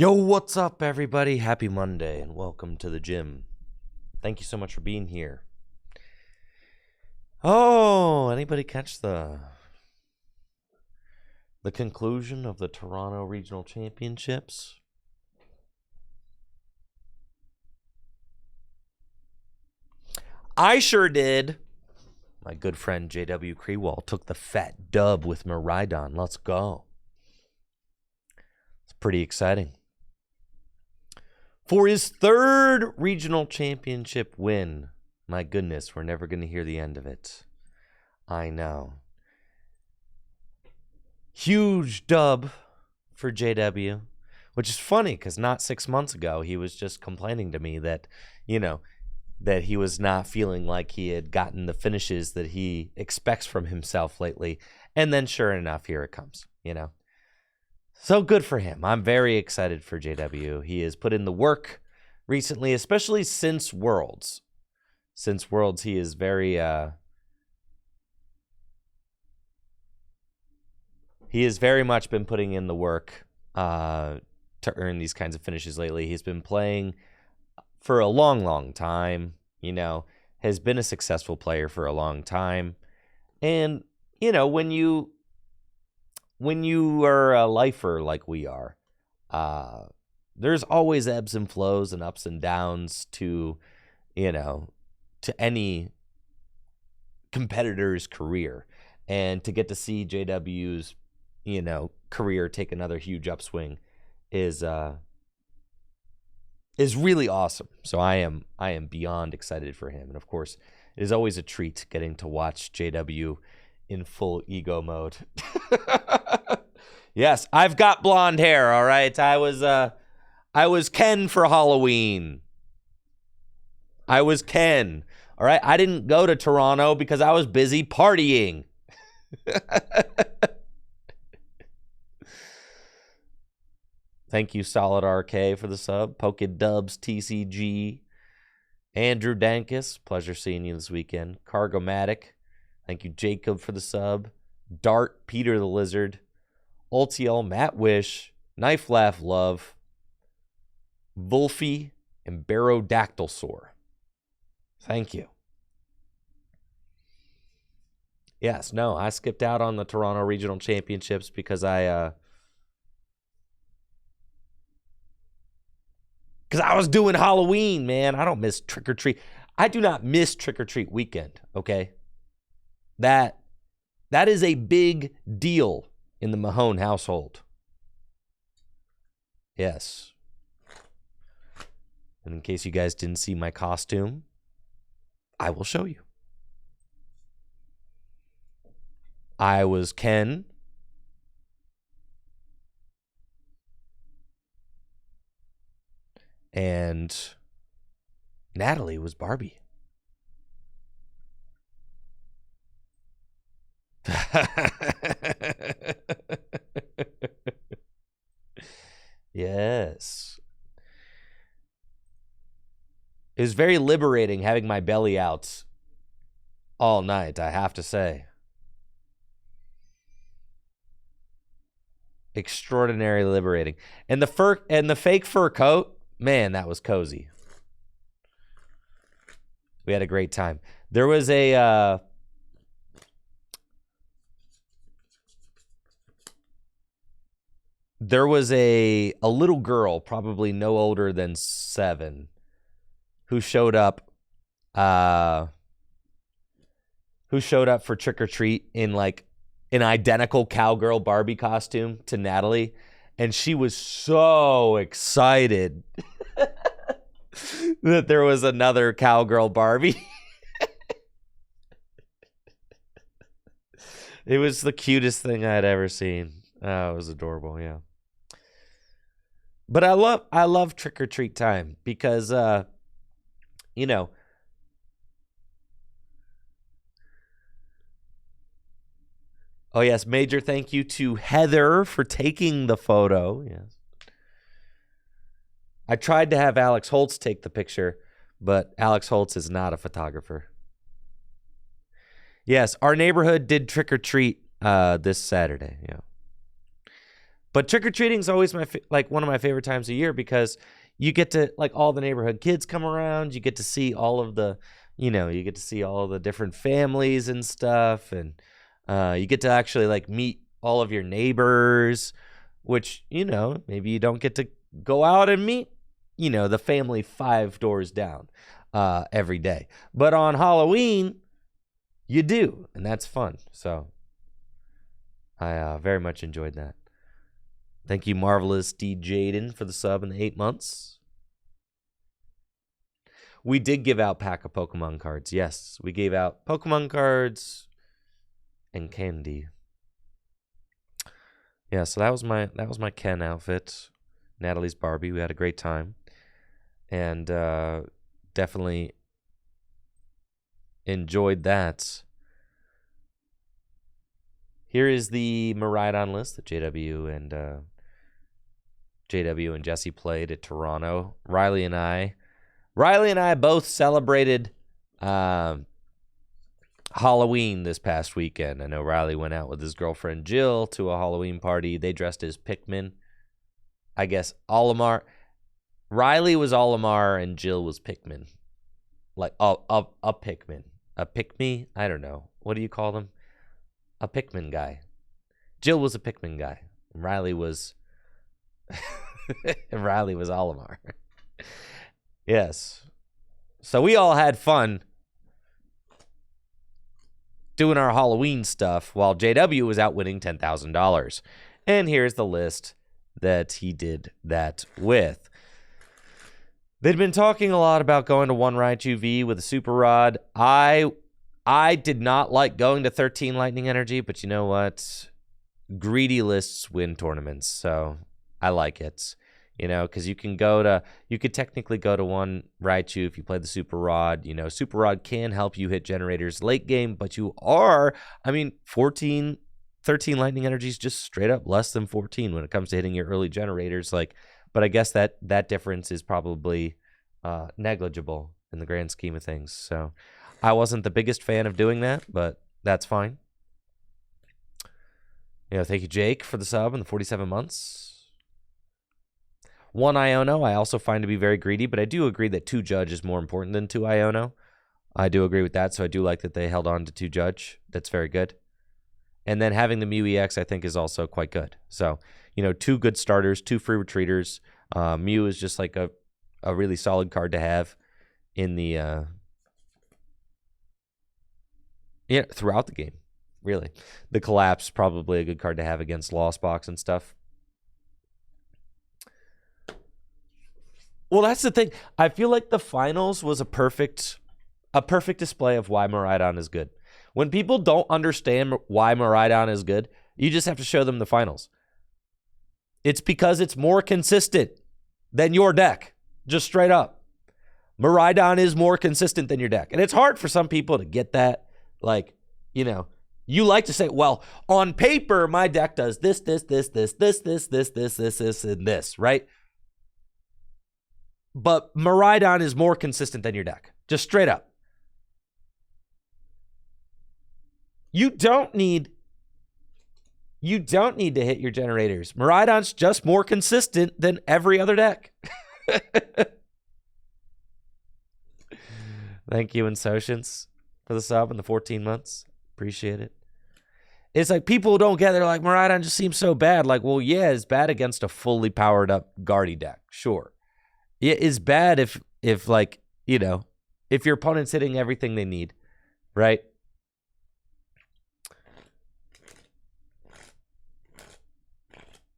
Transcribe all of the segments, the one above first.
Yo, what's up, everybody? Happy Monday and welcome to the gym. Thank you so much for being here. Oh, anybody catch the conclusion of the Toronto Regional Championships? I sure did. My good friend JW Kriewall took the fat dub with Miraidon. Let's go. It's pretty exciting. For his third regional championship win. My goodness, we're never going to hear the end of it. I know. Huge dub for JW, which is funny because not 6 months ago, he was just complaining to me that, that he was not feeling like he had gotten the finishes that he expects from himself lately. And then sure enough, here it comes, So good for him. I'm very excited for JW. He has put in the work recently, especially since Worlds. Since Worlds, he is very much been putting in the work to earn these kinds of finishes lately. He's been playing for a long, long time, has been a successful player for a long time. And, when you are a lifer like we are, there's always ebbs and flows and ups and downs to any competitor's career. And to get to see JW's, career take another huge upswing is really awesome. So I am beyond excited for him. And of course, it is always a treat getting to watch JW in full ego mode. Yes, I've got blonde hair, all right? I was Ken for Halloween. I was Ken, all right? I didn't go to Toronto because I was busy partying. Thank you, Solid RK, for the sub. Pokédubs TCG. Andrew Dankus, pleasure seeing you this weekend. Cargomatic. Thank you, Jacob, for the sub. Dart, Peter the Lizard. Ultiel, Matt Wish, Knife Laugh Love, Wolfie, and Barodactylsaur. Thank you. Yes, no, I skipped out on the Toronto Regional Championships because I was doing Halloween, man. I don't miss Trick or Treat. I do not miss Trick or Treat weekend, okay? That is a big deal in the Mahone household. Yes. And in case you guys didn't see my costume, I will show you. I was Ken. And Natalie was Barbie. Yes. It was very liberating having my belly out all night, I have to say. Extraordinarily liberating. And the fake fur coat, man, that was cozy. We had a great time. There was a little girl, probably no older than 7, who showed up for Trick or Treat in like an identical cowgirl Barbie costume to Natalie, and she was so excited that there was another cowgirl Barbie. It was the cutest thing I'd ever seen. Oh, it was adorable, yeah. But I love Trick or Treat time because Oh yes, major thank you to Heather for taking the photo. Yes. I tried to have Alex Holtz take the picture, but Alex Holtz is not a photographer. Yes, our neighborhood did Trick or Treat this Saturday, yeah. But trick-or-treating is always like one of my favorite times of year because you get to, like, all the neighborhood kids come around. You get to see all of the, you get to see all of the different families and stuff. And you get to actually, like, meet all of your neighbors, which, maybe you don't get to go out and meet, the family 5 doors down every day. But on Halloween, you do, and that's fun. So I very much enjoyed that. Thank you, Marvelous D. Jaden, for the sub in the 8 months. We did give out pack of Pokemon cards. Yes, we gave out Pokemon cards and candy. Yeah, so that was my Ken outfit. Natalie's Barbie. We had a great time, and definitely enjoyed that. Here is the Miraidon list that JW and Jesse played at Toronto. Riley and I both celebrated Halloween this past weekend. I know Riley went out with his girlfriend Jill to a Halloween party. They dressed as Pikmin. I guess Olimar. Riley was Olimar and Jill was Pikmin. Like a Pikmin. A Pikmi? I don't know. What do you call them? A Pikmin guy. Jill was a Pikmin guy. Riley was Olimar. Yes. So we all had fun doing our Halloween stuff while JW was out winning $10,000. And here's the list that he did that with. They'd been talking a lot about going to 1 Raichu V with a Super Rod. I did not like going to 13 Lightning Energy, but you know what? Greedy lists win tournaments, so I like it. Because you could technically go to 1 Raichu if you play the Super Rod. Super Rod can help you hit generators late game, but 13 Lightning Energies just straight up less than 14 when it comes to hitting your early generators. But I guess that difference is probably negligible in the grand scheme of things. So I wasn't the biggest fan of doing that, but that's fine. Thank you, Jake, for the sub and the 47 months. 1 Iono, I also find to be very greedy, but I do agree that 2 Judge is more important than 2 Iono. I do agree with that, so I do like that they held on to 2 Judge. That's very good. And then having the Mew EX, I think, is also quite good. So, 2 good starters, 2 free retreaters. Mew is just like a really solid card to have in the throughout the game, really. The Collapse, probably a good card to have against Lost Box and stuff. Well, that's the thing. I feel like the finals was a perfect display of why Miraidon is good. When people don't understand why Miraidon is good, you just have to show them the finals. It's because it's more consistent than your deck. Just straight up. Miraidon is more consistent than your deck. And it's hard for some people to get that. You like to say, well, on paper, my deck does this, and this, right? But Miraidon is more consistent than your deck. Just straight up. You don't need to hit your generators. Miraidon's just more consistent than every other deck. Thank you, Insocience, for the sub and the 14 months. Appreciate it. It's like people don't get it. They're like, Miraidon just seems so bad. Like, well, yeah, it's bad against a fully powered up Guardy deck. Sure. It is bad if your opponent's hitting everything they need, right?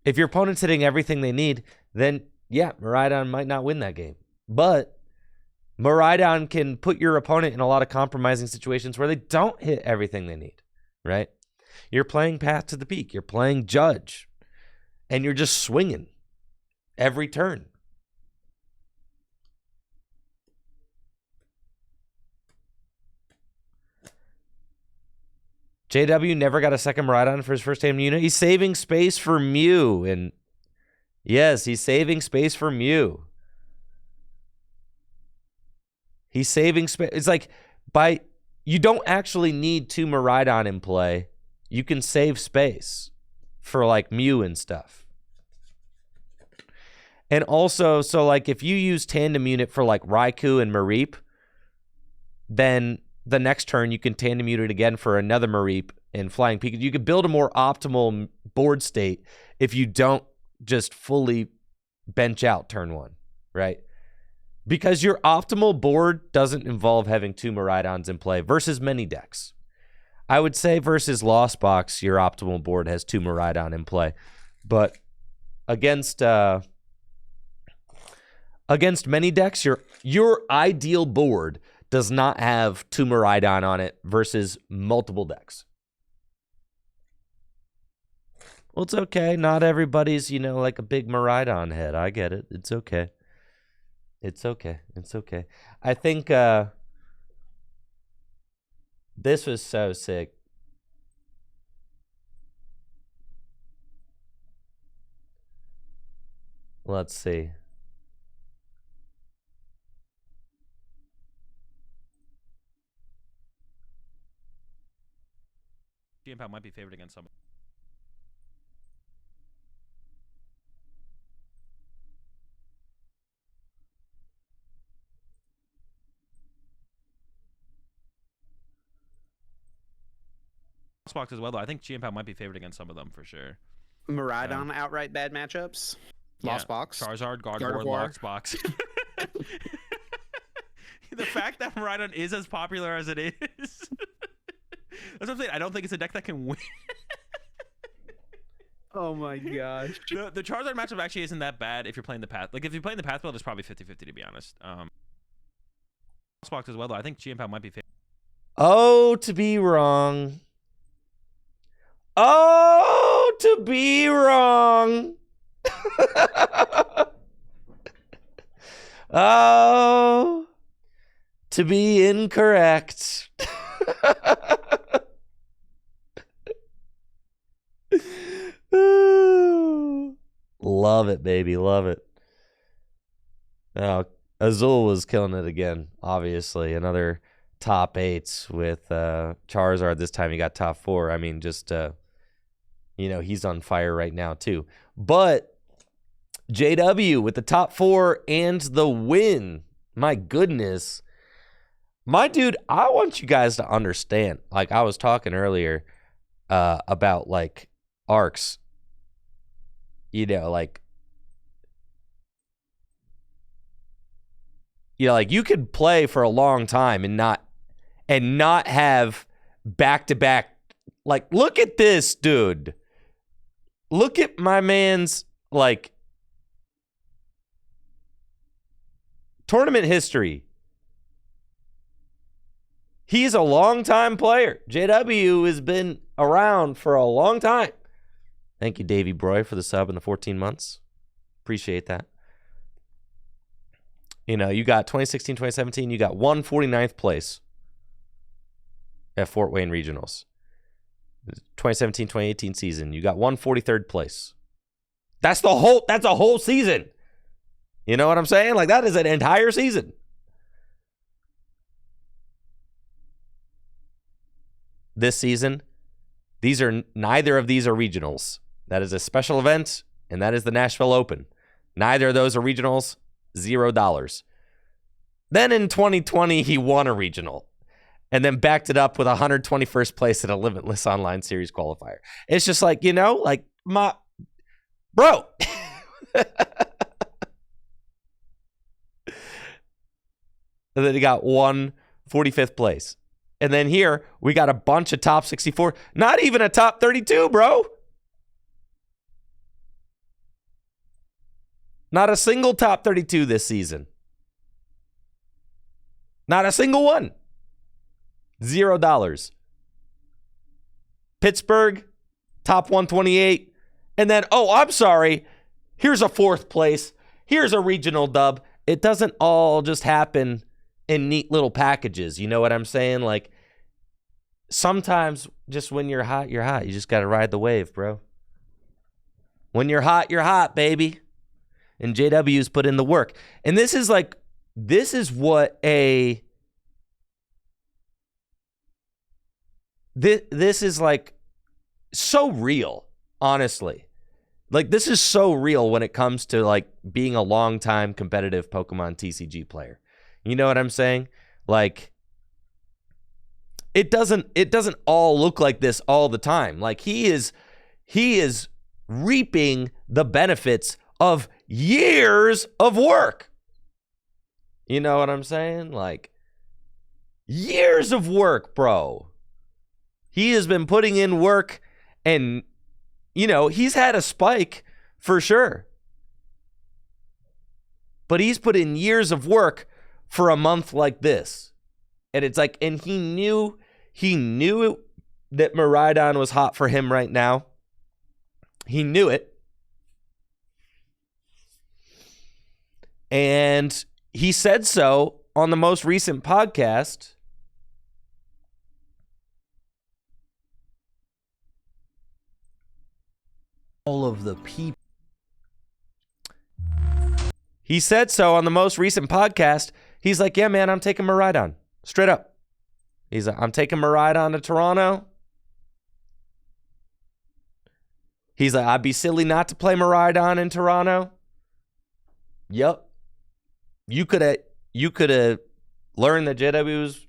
If your opponent's hitting everything they need, then, yeah, Miraidon might not win that game. But Miraidon can put your opponent in a lot of compromising situations where they don't hit everything they need, right? You're playing Path to the Peak. You're playing Judge. And you're just swinging every turn. JW never got a second Miraidon for his first time unit. He's saving space for Mew. And yes, he's saving space for Mew. He's saving space. It's like you don't actually need 2 Miraidon in play. You can save space for like Mew and stuff. And also, so like if you use tandem unit for like Raikou and Mareep, then the next turn you can tandem unit again for another Mareep and Flying Pikachu. You could build a more optimal board state if you don't just fully bench out turn 1, right? Because your optimal board doesn't involve having 2 Miraidons in play versus many decks. I would say versus Lost Box, your optimal board has 2 Miraidon in play. But against many decks, your ideal board does not have 2 Miraidon on it versus multiple decks. Well, it's okay. Not everybody's, like a big Miraidon head. I get it. It's okay. It's okay. It's okay. I think this was so sick. Let's see. GM might be favored against some. Box as well, though. I think GM might be favored against some of them for sure. Miraidon outright bad matchups. Lost Box. Charizard, Gardevoir, Lost Box. The fact that Miraidon is as popular as it is. That's what I'm saying. I don't think it's a deck that can win. Oh my gosh. The Charizard matchup actually isn't that bad if you're playing the Path. Like, if you're playing the Path build, it's probably 50-50 to be honest. Lost Box as well, though. I think GM might be favored. Oh, to be wrong. Oh, to be wrong. Oh, to be incorrect. Love it, baby. Love it. Now, Azul was killing it again, obviously. Another top 8 with Charizard. This time he got top 4. I mean, just, he's on fire right now, too. But JW with the top 4 and the win. My goodness. My dude, I want you guys to understand. Like, I was talking earlier about, like, arcs. Like you could play for a long time and not have back-to-back. Like, look at this, dude. Look at my man's, like, tournament history. He's a long-time player. JW has been around for a long time. Thank you, Davey Broy, for the sub in the 14 months. Appreciate that. You got 2016, 2017, you got 149th place at Fort Wayne Regionals. 2017, 2018 season, you got 143rd place. That's a whole season. You know what I'm saying? Like, that is an entire season. This season, neither of these are regionals. That is a special event, and that is the Nashville Open. Neither of those are regionals, $0. Then in 2020, he won a regional, and then backed it up with 121st place at a Limitless Online Series qualifier. It's just like, my bro. And then he got 145th place. And then here, we got a bunch of top 64. Not even a top 32, bro. Not a single top 32 this season. Not a single one. $0. Pittsburgh, top 128. And then, I'm sorry. Here's a 4th place. Here's a regional dub. It doesn't all just happen in neat little packages. You know what I'm saying? Like, sometimes just when you're hot, you're hot. You just got to ride the wave, bro. When you're hot, baby. And JW's put in the work. And this is what this is like so real, honestly. Like, this is so real when it comes to, like, being a long-time competitive Pokemon TCG player. You know what I'm saying? Like, it doesn't all look like this all the time. Like, he is reaping the benefits of years of work. You know what I'm saying? Like, years of work, bro. He has been putting in work, and, you know, he's had a spike for sure. But he's put in years of work for a month like this. And it's like, and he knew that Miraidon was hot for him right now. He knew it. And he said so on the most recent podcast. All of the people. He said so on the most recent podcast. He's like, yeah, man, I'm taking Miraidon. Straight up. He's like, I'm taking Miraidon to Toronto. He's like, I'd be silly not to play Miraidon in Toronto. Yep. You could have learned that JW was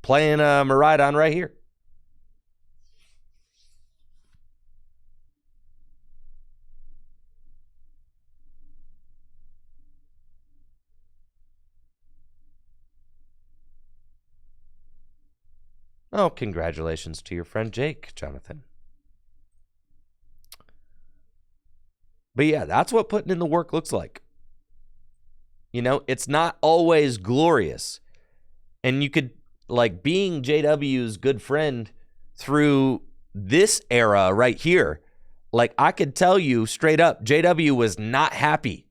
playing Miraidon right here. Oh, congratulations to your friend Jake, Jonathan. But yeah, that's what putting in the work looks like. You know, it's not always glorious. And you could, like, being JW's good friend through this era right here, like, I could tell you straight up, JW was not happy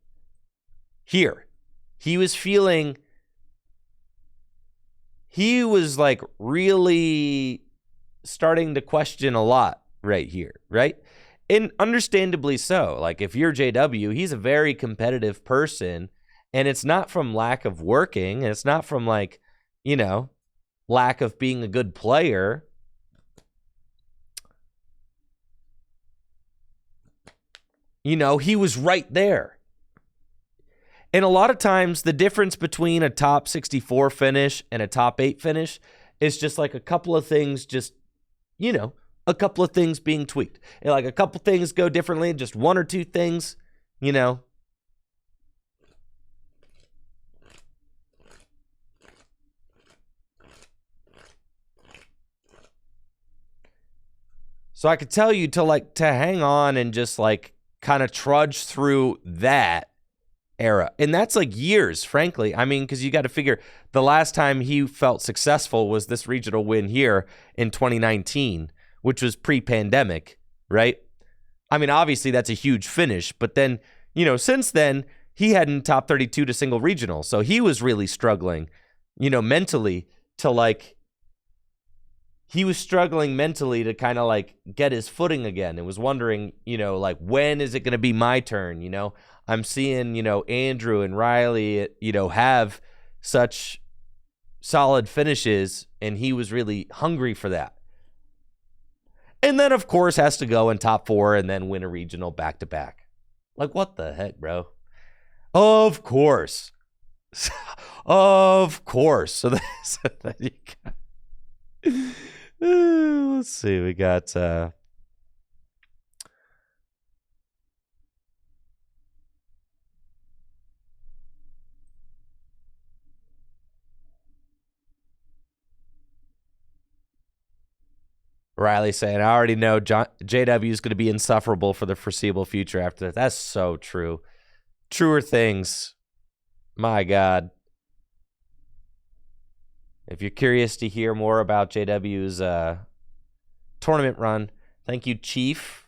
here. He was like really starting to question a lot right here, right? And understandably so. Like, if you're JW, he's a very competitive person, and it's not from lack of working, and it's not from, like, you know, lack of being a good player. You know, he was right there. And a lot of times the difference between a top 64 finish and a top 8 finish is just like a couple of things, just, you know, a couple of things being tweaked. And like a couple things go differently, just one or two things, you know. So I could tell you to hang on and just like kind of trudge through that era. And that's like years, frankly. I mean, because you got to figure the last time he felt successful was this regional win here in 2019, which was pre-pandemic, right? I mean, obviously that's a huge finish, but then, you know, since then he hadn't top 32 to single regional. So he was really struggling, you know, mentally to like, he was struggling mentally to kind of like get his footing again and was wondering, you know, like, when is it going to be my turn? You know, I'm seeing, you know, Andrew and Riley, you know, have such solid finishes, and he was really hungry for that. And then, of course, has to go in top 4 and then win a regional back to back. Like, what the heck, bro? Of course. Of course. So that you got... Let's see. We got Riley saying, I already know JW is going to be insufferable for the foreseeable future after that. That's so true. Truer things. My God. If you're curious to hear more about JW's tournament run, thank you, Chief,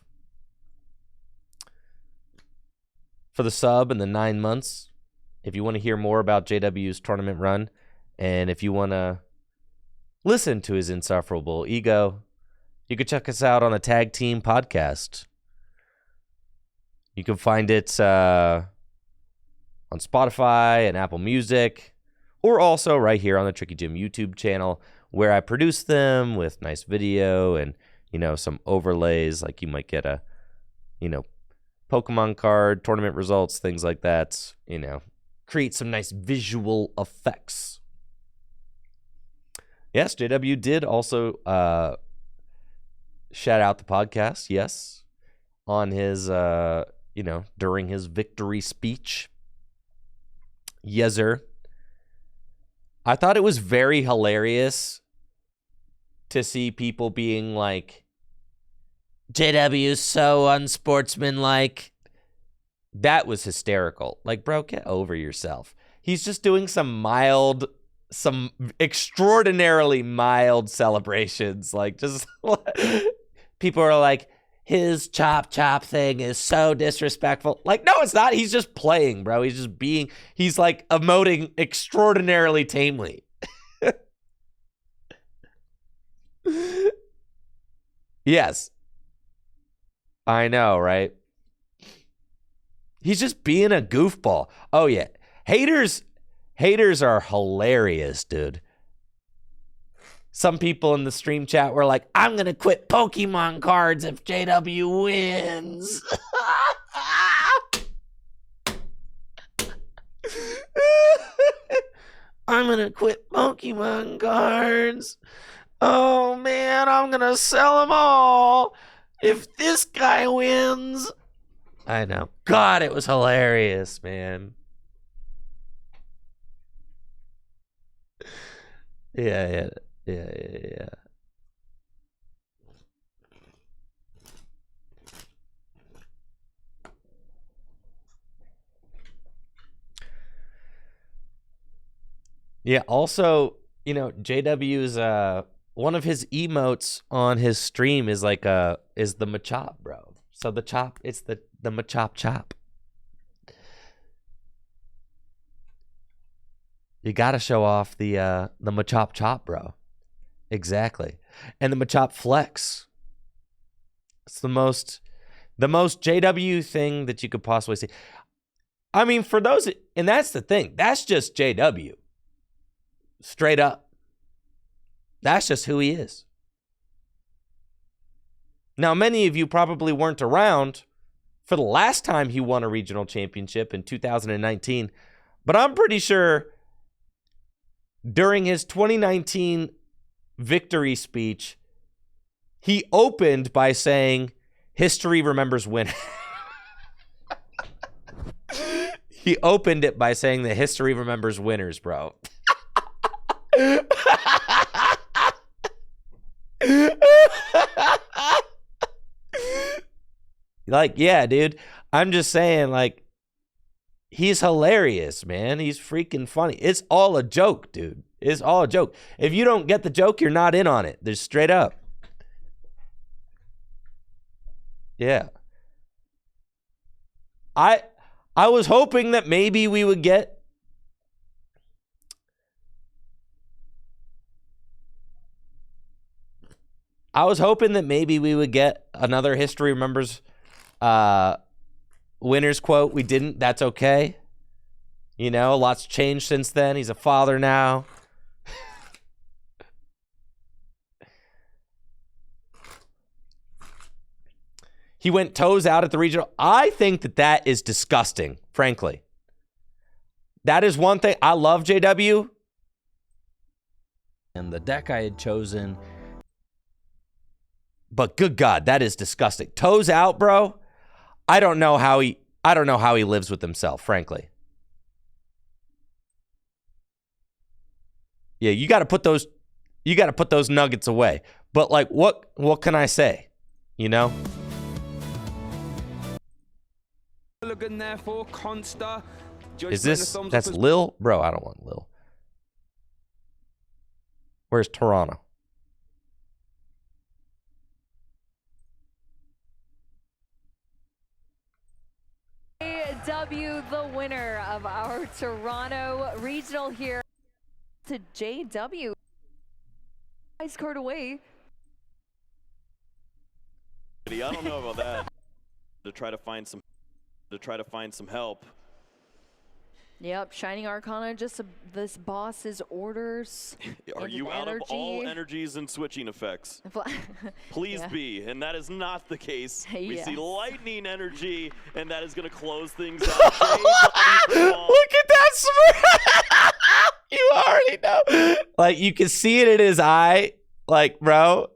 for the sub and the 9 months. If you want to hear more about JW's tournament run, and if you want to listen to his insufferable ego, you can check us out on the Tag Team Podcast. You can find it on Spotify and Apple Music, or also right here on the Tricky Jim YouTube channel, where I produce them with nice video and, you know, some overlays. Like you might get a Pokemon card, tournament results, things like that, create some nice visual effects. Yes, JW did also shout out the podcast, yes, on his, during his victory speech. Yes, sir. I thought it was very hilarious to see people being like, JW is so unsportsmanlike. That was hysterical. Like, bro, get over yourself. He's just doing some extraordinarily mild celebrations. Like, just people are like, his chop thing is so disrespectful. Like, no, it's not. He's just playing, bro. He's like emoting extraordinarily tamely. Yes. I know, right? He's just being a goofball. Oh, yeah. Haters are hilarious, dude. Some people in the stream chat were like, I'm going to quit Pokemon cards if JW wins. I'm going to quit Pokemon cards. Oh, man, I'm going to sell them all if this guy wins. I know. God, it was hilarious, man. Yeah. Yeah, also, JW's one of his emotes on his stream is like is the Machop, bro. So the chop, it's the Machop chop. You got to show off the Machop chop, bro. Exactly. And the Machop flex. It's the most JW thing that you could possibly see. I mean, for those, and that's the thing. That's just JW. Straight up. That's just who he is. Now, many of you probably weren't around for the last time he won a regional championship in 2019, but I'm pretty sure during his 2019 victory speech, he opened by saying, history remembers winners. He opened it by saying that history remembers winners, bro. Like, yeah, dude. I'm just saying, like, he's hilarious, man. He's freaking funny. It's all a joke, dude. It's all a joke. If you don't get the joke, you're not in on it. There's straight up. Yeah. I was hoping that maybe we would get another history remembers winners quote. We didn't. That's okay. Lots changed since then. He's a father now. He went toes out at the regional. I think that is disgusting, frankly. That is one thing. I love JW. And the deck I had chosen. But good God, that is disgusting. Toes out, bro. I don't know how he lives with himself, frankly. Yeah, you got to put those nuggets away. But like what can I say? Looking there for Consta. That's Lil? Bro, I don't want Lil. Where's Toronto? JW, the winner of our Toronto regional here. To JW. Ice card away. I don't know about that. To try to find some help. Yep, Shining Arcana, just this boss's orders. Are and you out energy. of all energies and switching effects? Please Yeah. be, and that is not the case. We Yes. see lightning energy, and that is going to close things out. Kriewall. Look at that smirk. You already know. Like, you can see it in his eye. Like, bro,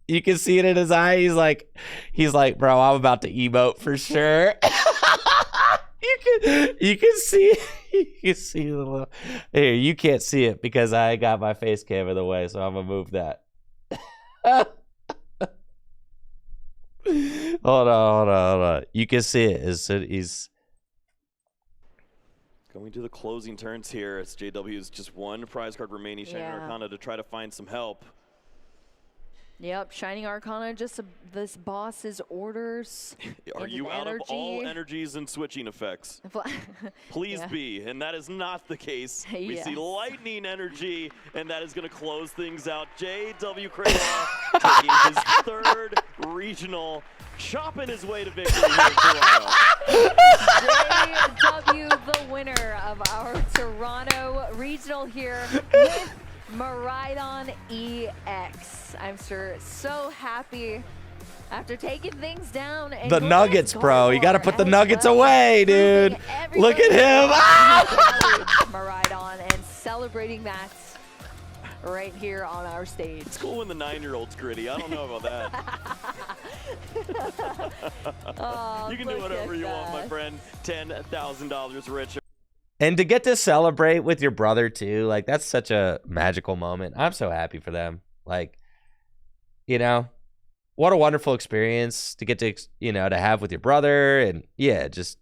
you can see it in his eye. He's like, bro, I'm about to emote for sure. You can see the little. Here, you can't see it because I got my face cam in the way, so I'm gonna move that. Hold on. You can see it. He's Going to the closing turns here as JW's just one prize card remaining. Shining Arcana to try to find some help. Yep, Shining Arcana, just this boss's orders. Are and you out energy. of all energies and switching effects? Please Yeah. be, and that is not the case. We see Yes. lightning energy, and that is going to close things out. JW Kriewall taking his third regional, chopping his way to victory here in Toronto. JW, the winner of our Toronto regional here with Miraidon EX. I'm sure so happy after taking things down. And the going Nuggets, bro. You got to put the as Nuggets well, away, dude. proving Look at him. Miraidon and celebrating that right here on our stage. It's cool when the 9-year-old's gritty. I don't know about that. Oh, You can do look whatever at you want, my that. friend. $10,000 richer. And to get to celebrate with your brother too, like, that's such a magical moment. I'm so happy for them. Like, you know, what a wonderful experience to get to, you know, to have with your brother. And yeah, just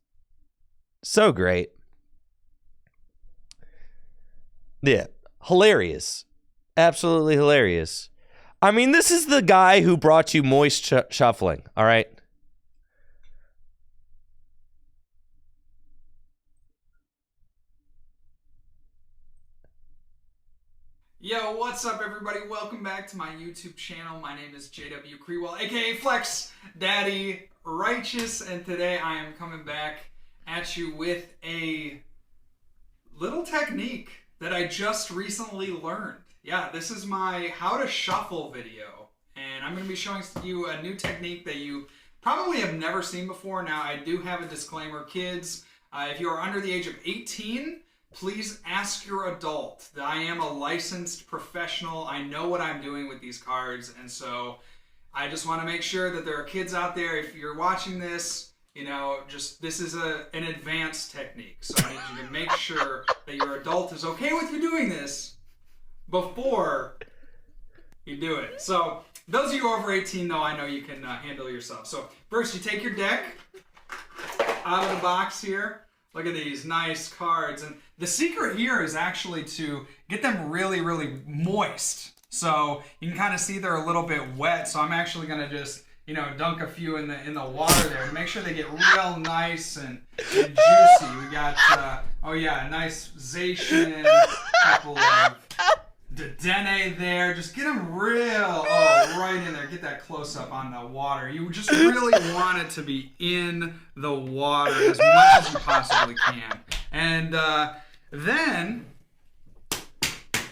so great. Yeah, hilarious. Absolutely hilarious. I mean, this is the guy who brought you Moist Shuffling, all right? Yo, what's up everybody? Welcome back to my YouTube channel. My name is JW Kriewall, aka Flex Daddy Righteous, and today I am coming back at you with a little technique that I just recently learned. Yeah, this is my how to shuffle video, and I'm going to be showing you a new technique that you probably have never seen before. Now, I do have a disclaimer, kids. If you are under the age of 18, please ask your adult. I am a licensed professional. I know what I'm doing with these cards, and so I just want to make sure that there are kids out there. If you're watching this, you know, just this is an advanced technique. So I need you to make sure that your adult is okay with you doing this before you do it. So those of you over 18, though, I know you can handle yourself. So first, you take your deck out of the box here. Look at these nice cards. And the secret here is actually to get them really, really moist. So you can kind of see they're a little bit wet. So I'm actually going to just, you know, dunk a few in the water there to make sure they get real nice and juicy. We got, oh yeah, a nice Zacian, couple of Dedenne there. Just get them real, right in there. Get that close up on the water. You just really want it to be in the water as much as you possibly can. And then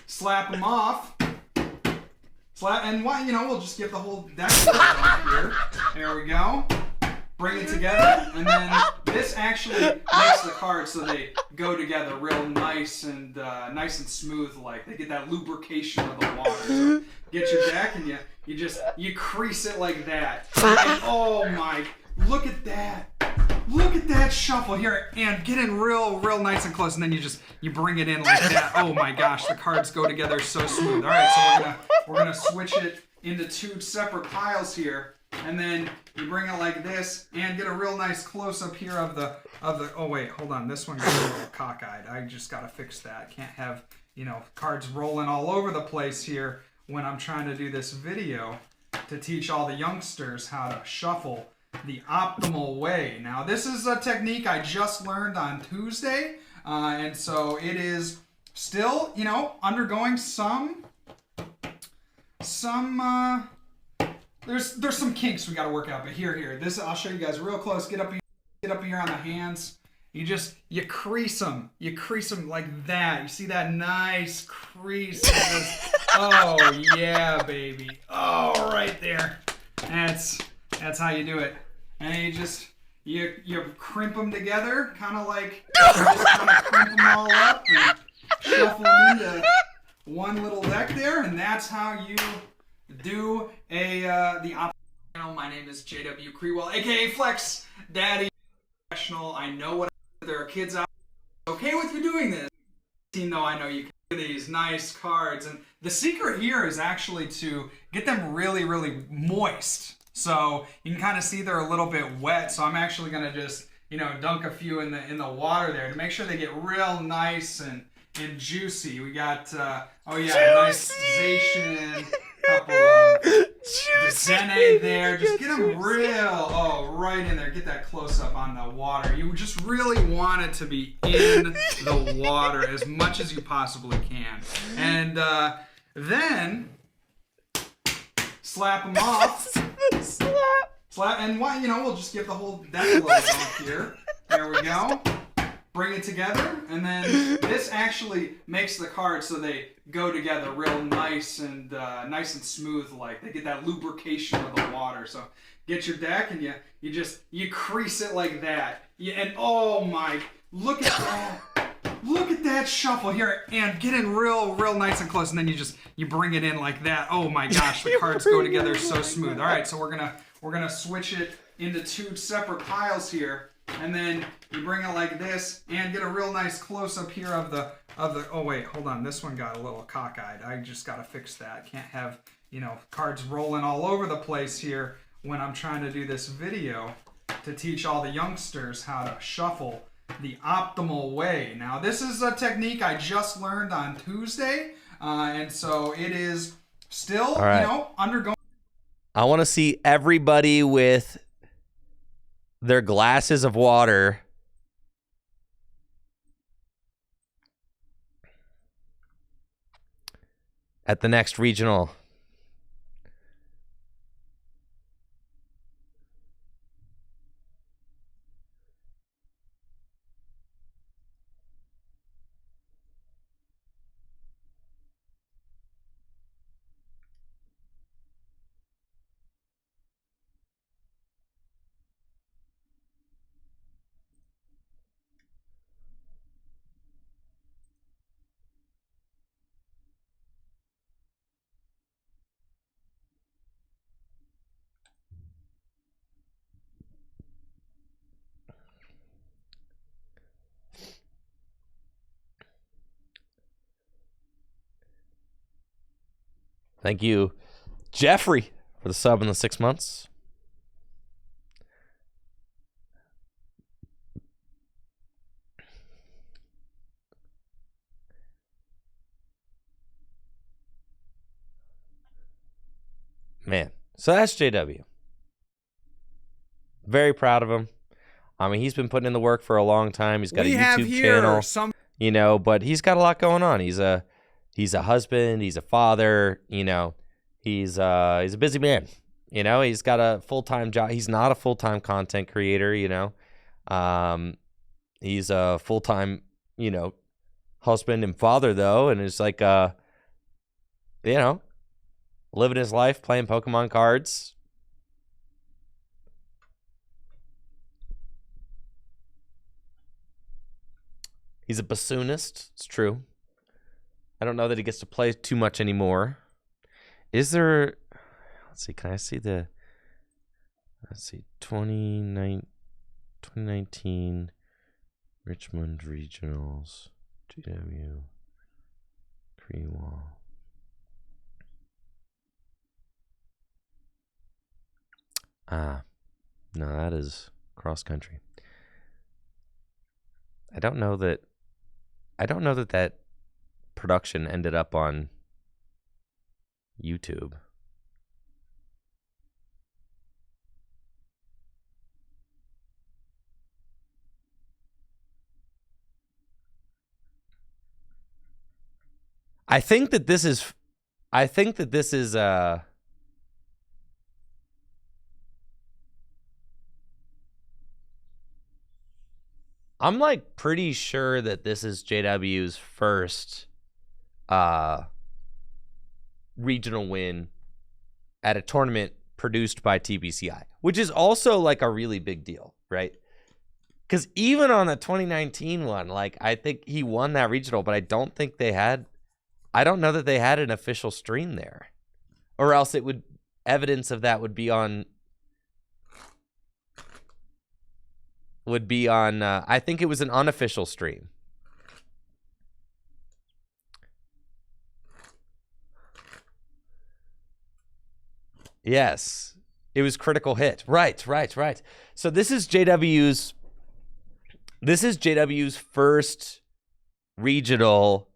slap them off. And why, you know, we'll just get the whole deck off here. There we go. Bring it together, and then this actually makes the cards so they go together real nice and smooth. Like they get that lubrication of the water. So get your deck and you crease it like that. And, oh my! Look at that! Look at that shuffle here, and get in real nice and close, and then you bring it in like that. Oh my gosh, the cards go together so smooth. All right, so we're gonna switch it into two separate piles here. And then you bring it like this and get a real nice close up here of the oh wait, hold on, this one got a little cockeyed. I just gotta fix that. Can't have, you know, cards rolling all over the place here when I'm trying to do this video to teach all the youngsters how to shuffle the optimal way. Now this is a technique I just learned on Tuesday, and so it is still, you know, undergoing some there's some kinks we got to work out, but here, this I'll show you guys real close. Get up here on the hands, you crease them. You crease them like that. You see that nice crease? Oh yeah, baby. Oh, right there. That's how you do it. And you crimp them together, kind of like just kind of crimp them all up and shuffle them into one little deck there, and that's how you do the optional. My name is JW Kriewall, aka Flex Daddy Professional. I know what there are kids out there okay with you doing this. Even though I know you can do these nice cards, and the secret here is actually to get them really, really moist. So you can kind of see they're a little bit wet. So I'm actually gonna just dunk a few in the water there to make sure they get real nice and juicy. We got oh yeah, nice Zacian, couple of Dene there. Just get them real, right in there. Get that close up on the water. You just really want it to be in the water as much as you possibly can. And then slap them off. Slap, and we'll just give the whole deck a little bump here. There we go. Bring it together, and then this actually makes the cards so they go together real nice and smooth. Like they get that lubrication of the water. So get your deck and you crease it like that. And oh my, look at that shuffle here, and get in real nice and close, and then you bring it in like that. Oh my gosh, the cards go together so smooth. All right, so we're gonna switch it into two separate piles here. And then you bring it like this and get a real nice close up here of the oh wait, hold on, this one got a little cockeyed. I just gotta fix that. Can't have cards rolling all over the place here when I'm trying to do this video to teach all the youngsters how to shuffle the optimal way. Now this is a technique I just learned on Tuesday, and so it is still undergoing. I want to see everybody with their glasses of water at the next regional. Thank you, Jeffrey, for the sub in the 6 months. Man, so that's JW. Very proud of him. I mean, he's been putting in the work for a long time. He's got a YouTube channel, but he's got a lot going on. He's a husband, he's a father, he's a busy man. He's got a full-time job. He's not a full-time content creator, he's a full-time, husband and father though, and it's like living his life, playing Pokemon cards. He's a bassoonist, it's true. I don't know that he gets to play too much anymore. Is there... Let's see, can I see the... Let's see, 2019 Richmond Regionals, GW, Kriewall. No, that is cross country. I don't know that that production ended up on YouTube. I think that this is I'm like pretty sure that this is JW's first regional win at a tournament produced by TBCI, which is also like a really big deal, right? Because even on the 2019 one, like I think he won that regional, but I don't think they had, I don't know that they had an official stream there, or else it would, evidence of that would be on I think it was an unofficial stream. Yes, it was Critical Hit. Right. So this is JW's first regional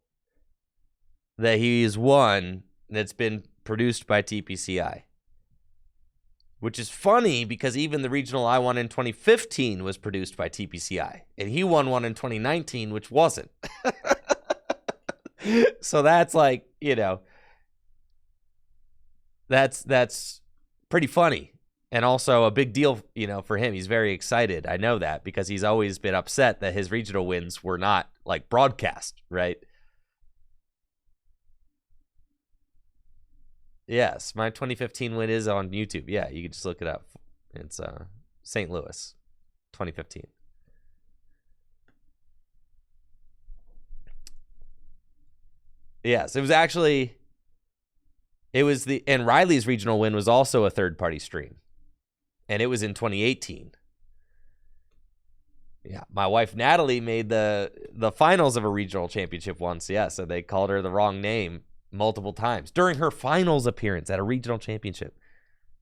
that he's won that's been produced by TPCI. Which is funny because even the regional I won in 2015 was produced by TPCI. And he won one in 2019, which wasn't. So that's like, you know, that's pretty funny. And also a big deal, you know, for him. He's very excited. I know that because he's always been upset that his regional wins were not like broadcast, right? Yes, my 2015 win is on YouTube. Yeah, you can just look it up. It's St. Louis, 2015. Yes, it was actually, and Riley's regional win was also a third-party stream. And it was in 2018. Yeah, my wife Natalie made the finals of a regional championship once. Yeah, so they called her the wrong name multiple times during her finals appearance at a regional championship.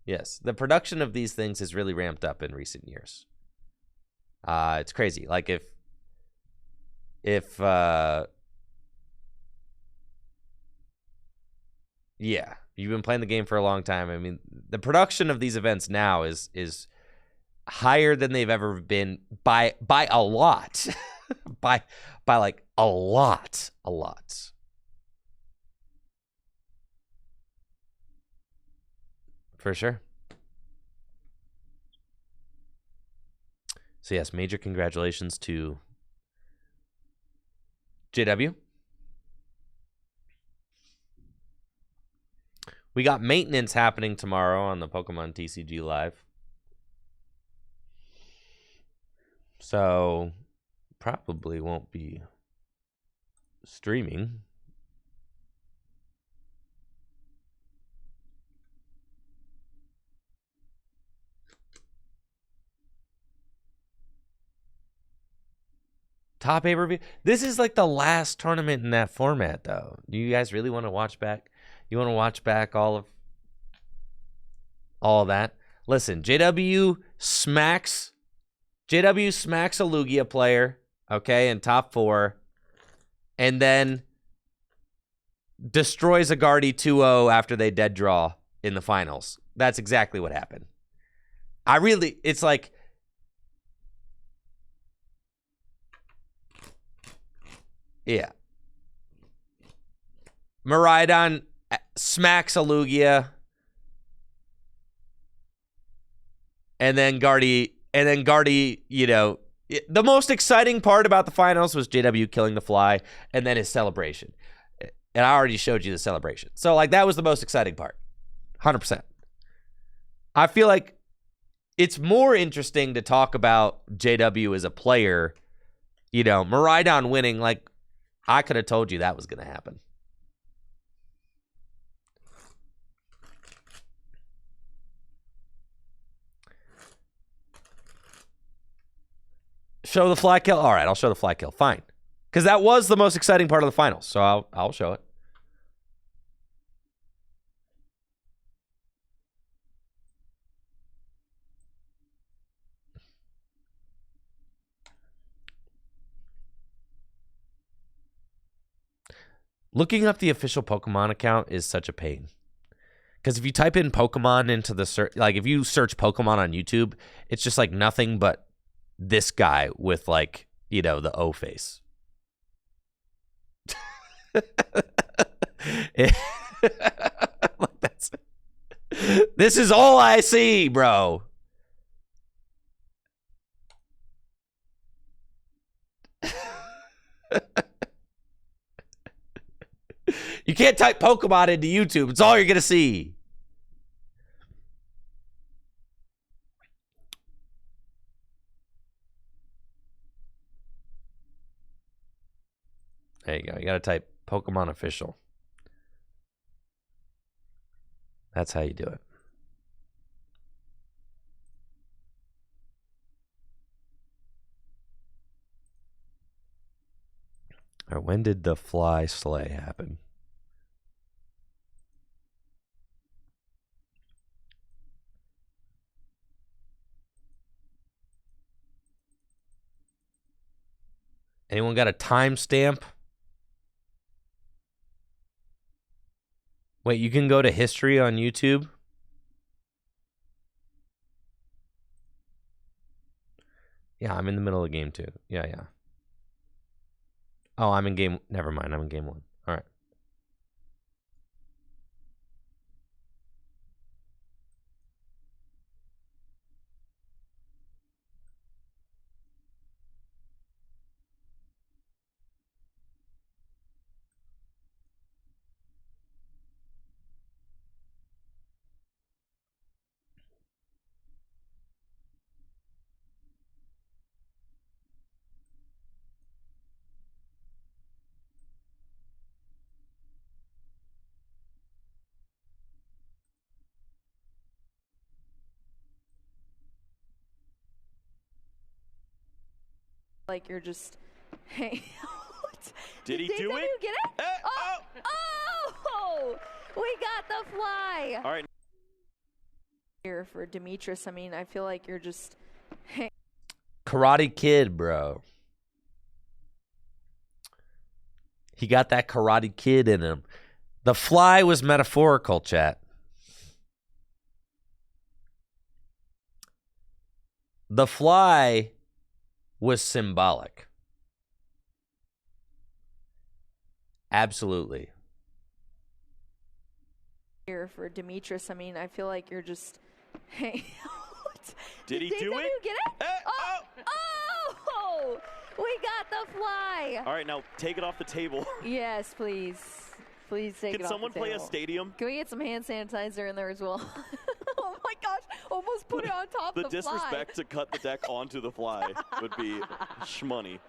Yes, the production of these things has really ramped up in recent years. It's crazy. Like if yeah, you've been playing the game for a long time. I mean, the production of these events now is higher than they've ever been by a lot. by like a lot. For sure. So yes, major congratulations to JW. We got maintenance happening tomorrow on the Pokemon TCG Live. So probably won't be streaming. Top pay-per-view. This is like the last tournament in that format, though. Do you guys really want to watch back? You want to watch back all of that? Listen, JW smacks a Lugia player, okay, in top 4, and then destroys a Guardy 2-0 after they dead draw in the finals. That's exactly what happened. It's like, yeah. Miraidon smacks a Lugia. And then Guardy, you know, the most exciting part about the finals was JW killing the fly and then his celebration. And I already showed you the celebration. So, like, that was the most exciting part. 100%. I feel like it's more interesting to talk about JW as a player. You know, Miraidon winning, like, I could have told you that was going to happen. Show the fly kill? All right, I'll show the fly kill. Fine. Because that was the most exciting part of the finals, so I'll show it. Looking up the official Pokemon account is such a pain. Because if you type in Pokemon into the search, like if you search Pokemon on YouTube, it's just like nothing but this guy with like, you know, the O face. This is all I see, bro. You can't type Pokemon into YouTube. It's all you're going to see. There you go. You got to type Pokemon official. That's how you do it. All right, when did the fly slay happen? Anyone got a timestamp? Wait, you can go to history on YouTube? Yeah, I'm in the middle of game 2. Yeah. Oh, I'm in game... Never mind, I'm in game 1. All right. Like you're just... Hey, Did he do it? You get it? Oh! We got the fly! All right. Here for Demetrius, I mean, I feel like you're just... Hey. Karate Kid, bro. He got that Karate Kid in him. The fly was metaphorical, chat. The fly was symbolic. Absolutely. Here for Demetrius, I mean, I feel like you're just... Hey. Did he do it? You get it? Oh! We got the fly! All right, now take it off the table. Yes, please. Please take it off Can someone the play a table. stadium? Can we get some hand sanitizer in there as well? Oh my gosh, almost put it on top of the disrespect to cut the deck onto the fly would be shmoney.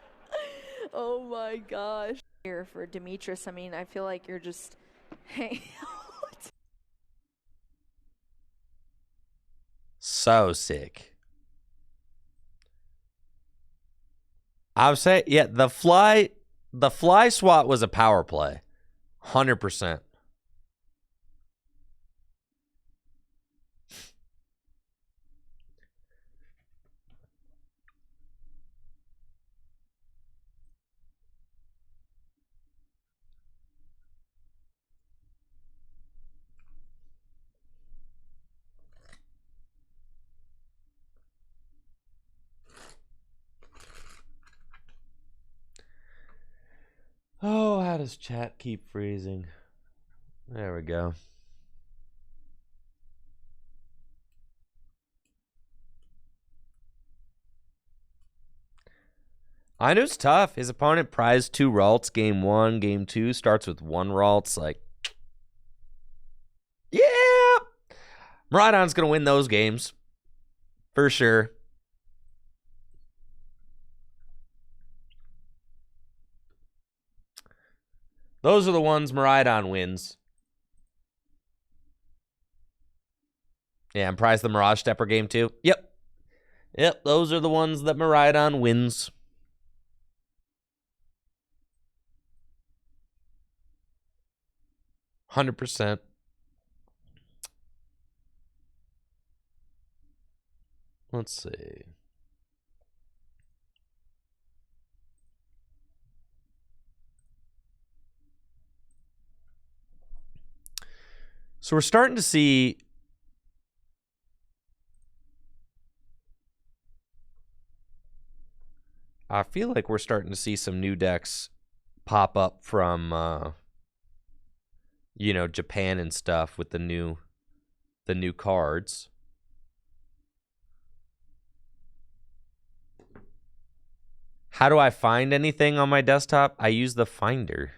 Oh my gosh. Here for Demetrius, I mean, I feel like you're just... Hey. So sick. I would say, yeah, the fly swat was a power play. 100%. Oh, how does chat keep freezing? There we go. I know it's tough. His opponent prized 2 Ralts game 1, game 2 starts with 1 Ralts. Like, yeah, Miraidon's gonna win those games for sure. Those are the ones Miraidon wins. Yeah, and prize the Mirage Stepper game too. Yep, those are the ones that Miraidon wins. %. Let's see. So we're starting to see I feel like we're starting to see some new decks pop up from you know, Japan and stuff with the new cards. How do I find anything on my desktop? I use the Finder.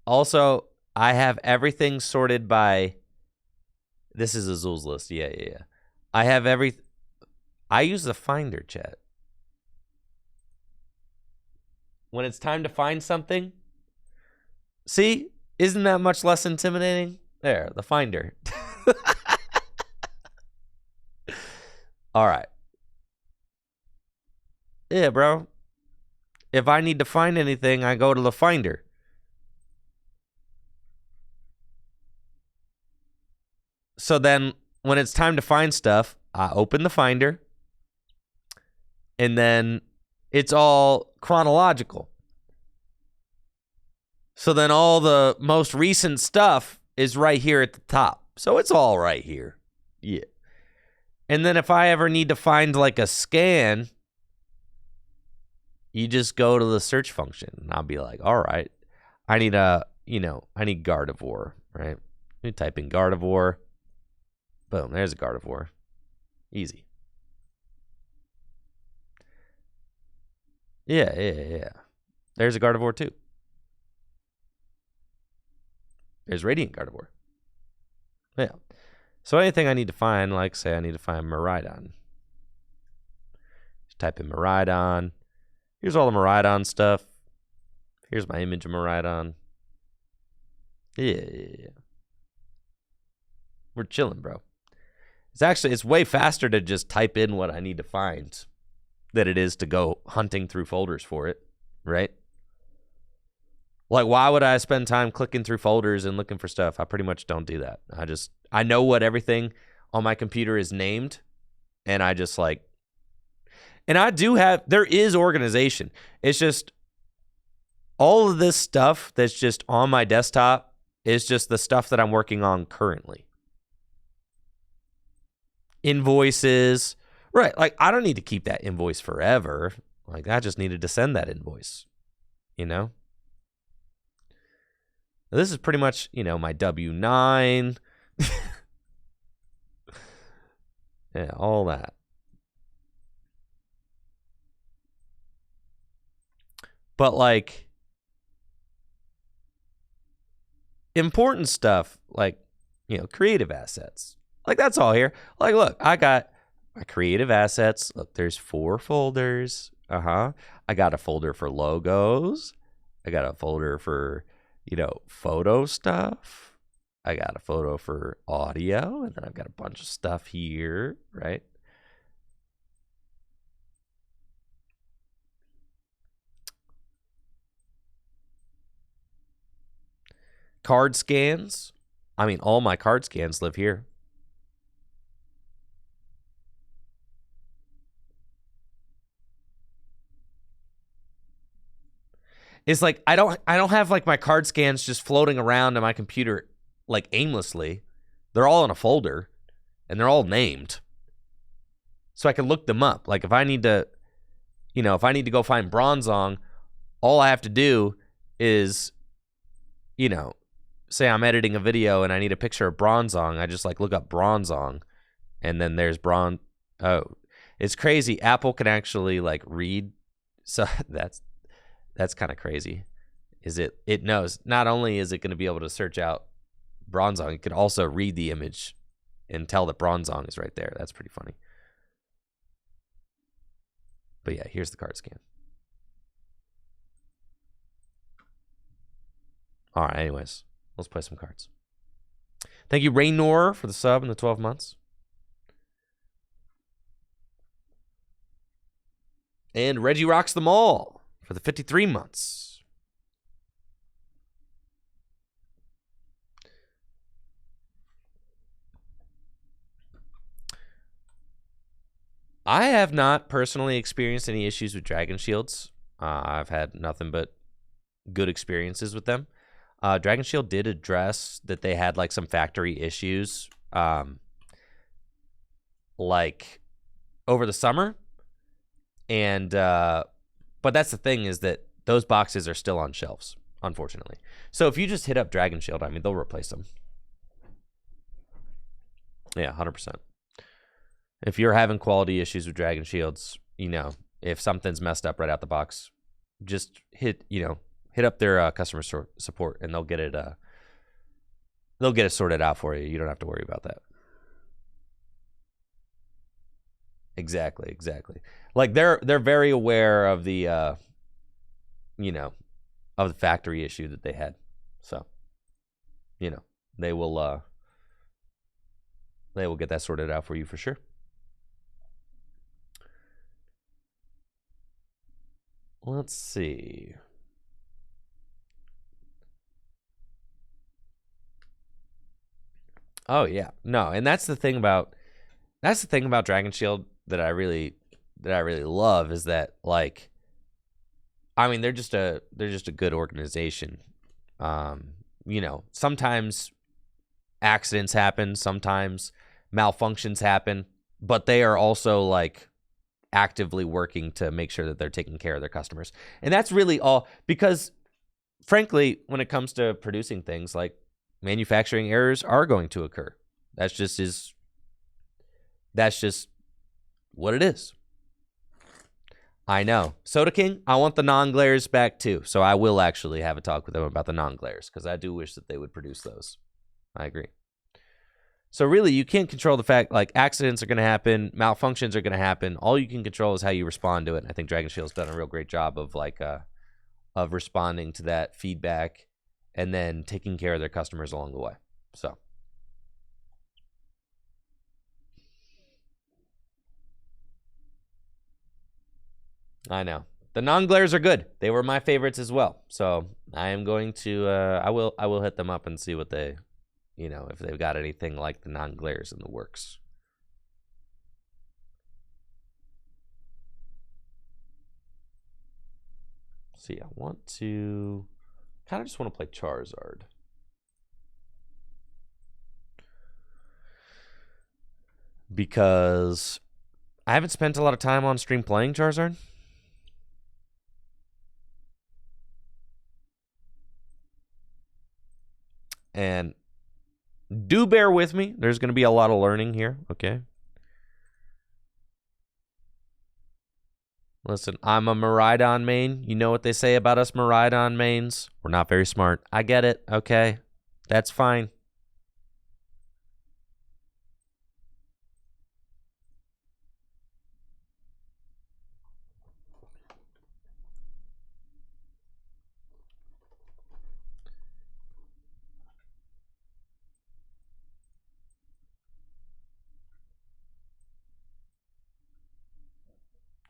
Also, I have everything sorted by... This is Azul's list. Yeah. I have I use the Finder, chat. When it's time to find something... See? Isn't that much less intimidating? There, the Finder. All right. Yeah, bro. If I need to find anything, I go to the Finder. So then when it's time to find stuff, I open the Finder. And then it's all chronological. So then all the most recent stuff is right here at the top. So it's all right here. Yeah. And then if I ever need to find like a scan, you just go to the search function. And I'll be like, all right, I need I need Gardevoir, right? You type in Gardevoir. Boom, there's a Gardevoir. Easy. Yeah. There's a Gardevoir too. There's Radiant Gardevoir. Yeah. So anything I need to find, like say I need to find Miraidon. Just type in Miraidon. Here's all the Miraidon stuff. Here's my image of Miraidon. Yeah. We're chilling, bro. It's way faster to just type in what I need to find than it is to go hunting through folders for it, right? Like, why would I spend time clicking through folders and looking for stuff? I pretty much don't do that. I know what everything on my computer is named, and I just like, and there is organization. It's just all of this stuff that's just on my desktop is just the stuff that I'm working on currently. Invoices, right? Like, I don't need to keep that invoice forever. Like, I just needed to send that invoice, you know? This is pretty much, my W-9. Yeah, all that. But, like, important stuff, like, creative assets. Like, that's all here. Like, look, I got my creative assets. Look, there's 4 folders. I got a folder for logos. I got a folder for... photo stuff. I got a photo for audio, and then I've got a bunch of stuff here, right? Card scans. I mean, all my card scans live here. It's like I don't have like my card scans just floating around on my computer like aimlessly. They're all in a folder and they're all named. So I can look them up. Like if I need to go find Bronzong, all I have to do is say I'm editing a video and I need a picture of Bronzong, I just like look up Bronzong and then there's Oh, it's crazy. Apple can actually like read. So that's kind of crazy. It knows not only is it going to be able to search out Bronzong, it can also read the image and tell that Bronzong is right there. That's pretty funny. But yeah, here's the card scan. All right, anyways, let's play some cards. Thank you, Raynor, for the sub and the 12 months. And Reggie Rocks Them All for the 53 months. I have not personally experienced any issues with Dragon Shields. I've had nothing but good experiences with them. Dragon Shield did address that they had like some factory issues like over the summer. And but that's the thing, is that those boxes are still on shelves, unfortunately. So if you just hit up Dragon Shield, I mean, they'll replace them. Yeah, 100%. if you're having quality issues with Dragon Shields, you know, if something's messed up right out the box, just hit up their customer support, and they'll get it sorted out for you. You don't have to worry about that. Exactly. Like they're very aware of the of the factory issue that they had. So, they will get that sorted out for you for sure. Let's see. Oh yeah. No, and that's the thing about Dragon Shield that I really love is that, like, I mean, they're just a good organization. Sometimes accidents happen, sometimes malfunctions happen, but they are also like actively working to make sure that they're taking care of their customers. And that's really all, because frankly, when it comes to producing things, like, manufacturing errors are going to occur. That's just what it is. I know. Soda King, I want the non-glares back too. So I will actually have a talk with them about the non-glares, because I do wish that they would produce those. I agree. So really, you can't control the fact, like, accidents are going to happen, malfunctions are going to happen. All you can control is how you respond to it. And I think Dragon Shield's done a real great job of of responding to that feedback and then taking care of their customers along the way. So. I know. The non-glares are good. They were my favorites as well. So I am going to, I will hit them up and see what they, if they've got anything like the non-glares in the works. See, I want to, kind of just want to play Charizard. Because I haven't spent a lot of time on stream playing Charizard. And do bear with me. There's going to be a lot of learning here, okay? Listen, I'm a Miraidon main. You know what they say about us Miraidon mains? We're not very smart. I get it, okay? That's fine.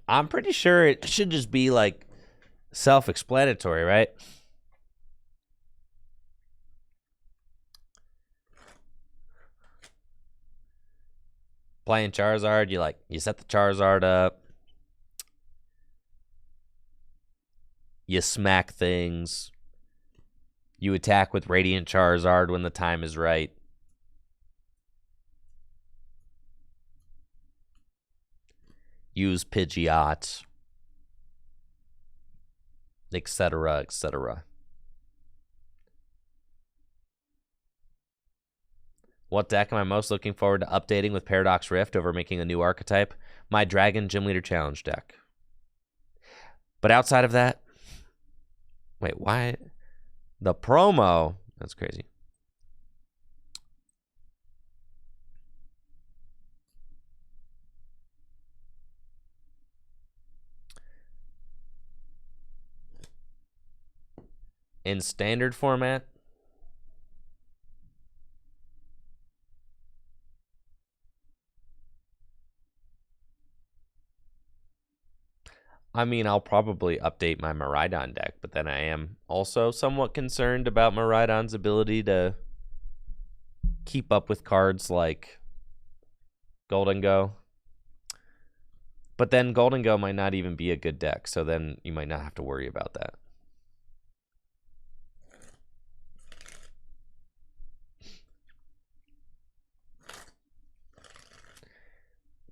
I'm pretty sure it should just be, like, self-explanatory, right? Playing Charizard, you set the Charizard up. You smack things. You attack with Radiant Charizard when the time is right. Use Pidgeot, etc., etc. What deck am I most looking forward to updating with Paradox Rift over making a new archetype? My Dragon Gym Leader Challenge deck. But outside of that, wait, why? The promo? That's crazy. In standard format, I mean, I'll probably update my Miraidon deck, but then I am also somewhat concerned about Miraidon's ability to keep up with cards like Golden Go. But then Golden Go might not even be a good deck, so then you might not have to worry about that.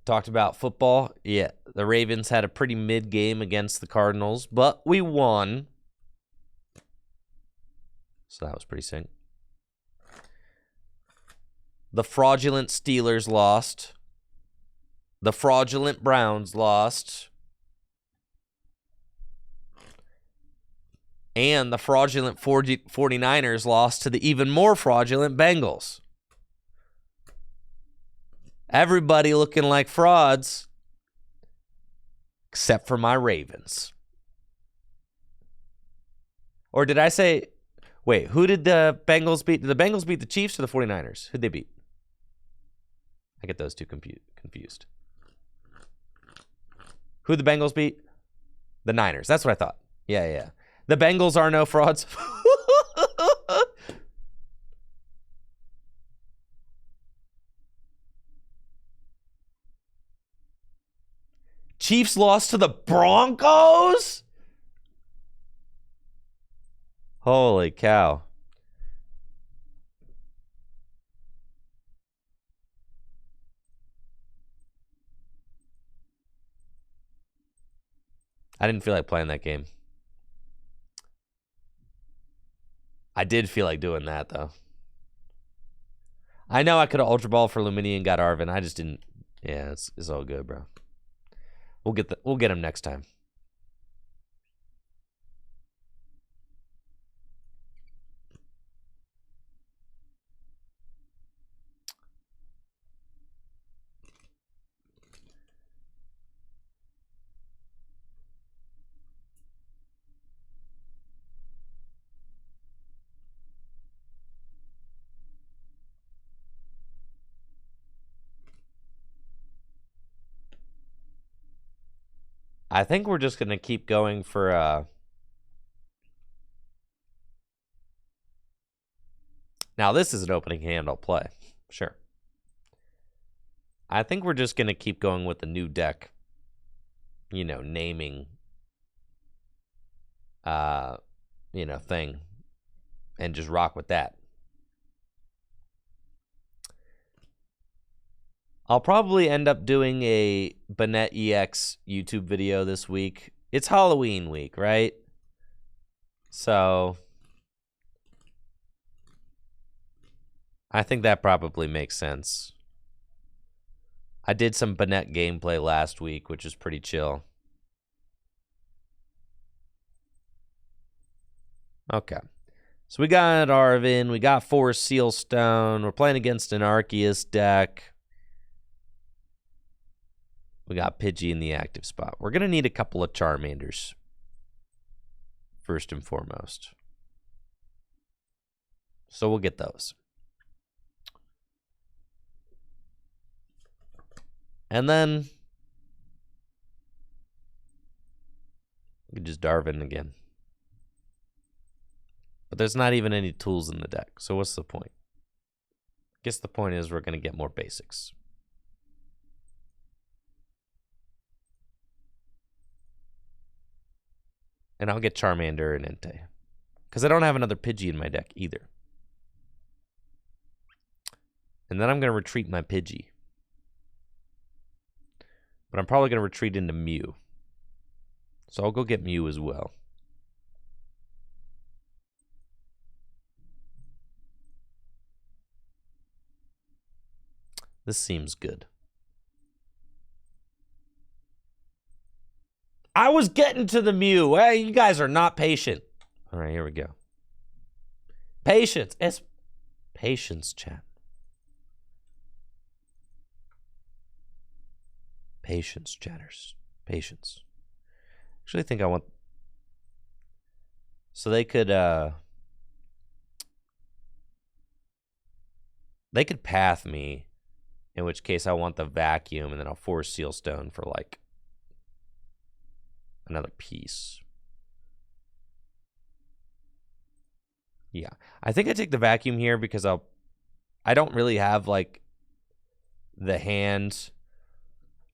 Talked about football. Yeah, the Ravens had a pretty mid game against the Cardinals, but we won. So that was pretty sick. The fraudulent Steelers lost. The fraudulent Browns lost. And the fraudulent 49ers lost to the even more fraudulent Bengals. Everybody looking like frauds, except for my Ravens. Or did I say, wait, who did the Bengals beat? Did the Bengals beat the Chiefs or the 49ers? Who'd they beat? I get those two confused. Who'd the Bengals beat? The Niners. That's what I thought. Yeah. The Bengals are no frauds. Chiefs lost to the Broncos? Holy cow. I didn't feel like playing that game. I did feel like doing that, though. I know I could have Ultra Ball for Lumini and got Arvin. I just didn't. Yeah, it's all good, bro. We'll get him next time. I think we're just going to keep going for... Now, this is an opening hand I'll play. Sure. I think we're just going to keep going with the new deck. You know, naming... thing. And just rock with that. I'll probably end up doing a Bennett EX YouTube video this week. It's Halloween week, right? So I think that probably makes sense. I did some Bennett gameplay last week, which is pretty chill. Okay. So we got Arvin. We got 4 Sealstone. We're playing against an Arceus deck. We got Pidgey in the active spot. We're going to need a couple of Charmanders. First and foremost. So we'll get those. And then we can just Darvin again. But there's not even any tools in the deck. So what's the point? I guess the point is we're going to get more basics. And I'll get Charmander and Entei. Because I don't have another Pidgey in my deck either. And then I'm going to retreat my Pidgey. But I'm probably going to retreat into Mew. So I'll go get Mew as well. This seems good. I was getting to the Mew. Hey, you guys are not patient. All right, here we go. Patience. It's patience, chat. Patience, chatters. Patience. Actually, I think I want... So they could path me, in which case I want the vacuum, and then I'll force Sealstone for, like, another piece. Yeah. I think I take the vacuum here because I don't really have, like, the hand...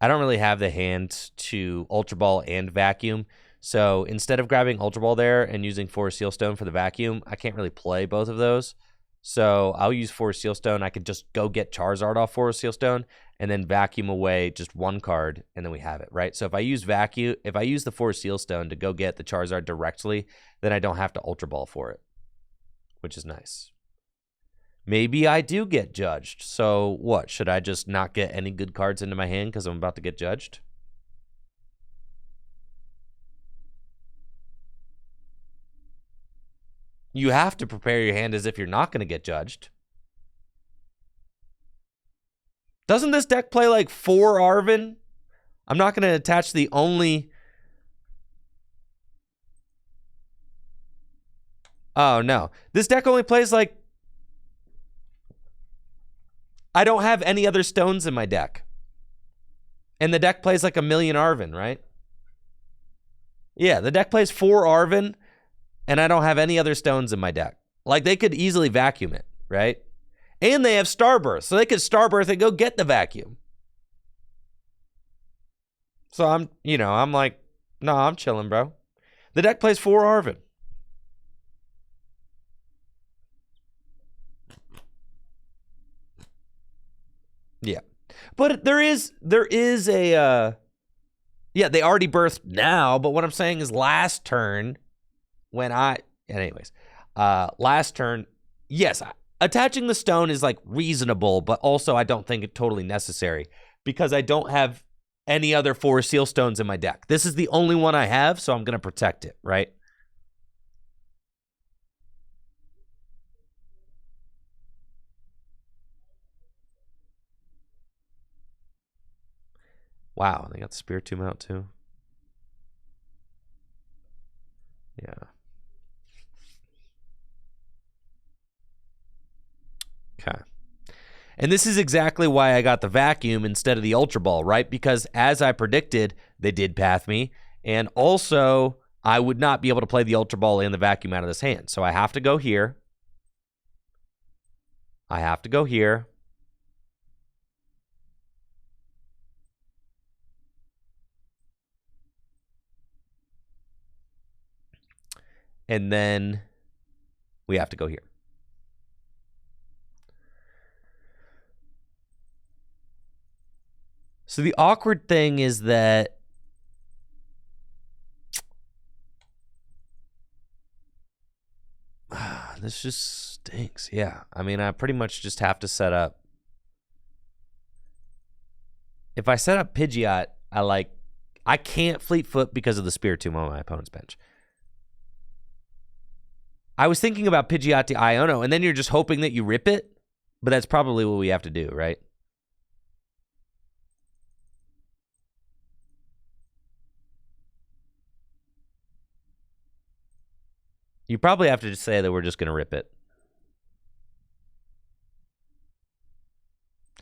I don't really have the hand to Ultra Ball and Vacuum. So instead of grabbing Ultra Ball there and using 4 Sealstone for the Vacuum, I can't really play both of those. So I'll use 4 Sealstone. I could just go get Charizard off 4 Sealstone and then vacuum away just 1 card, and then we have it, right? So if I use the 4 Sealstone to go get the Charizard directly, then I don't have to Ultra Ball for it, which is nice. maybe I do get judged. So what? Should I just not get any good cards into my hand because I'm about to get judged? You have to prepare your hand as if you're not going to get judged. Doesn't this deck play like 4 Arven? I'm not going to attach the only... Oh, no. This deck only plays like... I don't have any other stones in my deck. And the deck plays like 1,000,000 Arven, right? Yeah, the deck plays 4 Arven, and I don't have any other stones in my deck. Like, they could easily vacuum it, right? And they have Starburst, so they could Starburst and go get the vacuum. So I'm like, no, I'm chilling, bro. The deck plays 4 Arven. Yeah. But there is a yeah, they already birthed now, but what I'm saying is last turn last turn, yes, attaching the stone is like reasonable, but also I don't think it's totally necessary because I don't have any other 4 seal stones in my deck. This is the only one I have, so I'm going to protect it, right? Wow, they got the Spiritomb out too. Yeah. Okay. And this is exactly why I got the vacuum instead of the Ultra Ball, right? Because as I predicted, they did path me. And also, I would not be able to play the Ultra Ball and the vacuum out of this hand. So I have to go here. I have to go here. And then we have to go here. So the awkward thing is that this just stinks. Yeah. I mean, I pretty much just have to set up. If I set up Pidgeot, I can't Fleetfoot because of the Spiritomb on my opponent's bench. I was thinking about Pidgeot to Iono, and then you're just hoping that you rip it, but that's probably what we have to do, right? You probably have to just say that we're just going to rip it.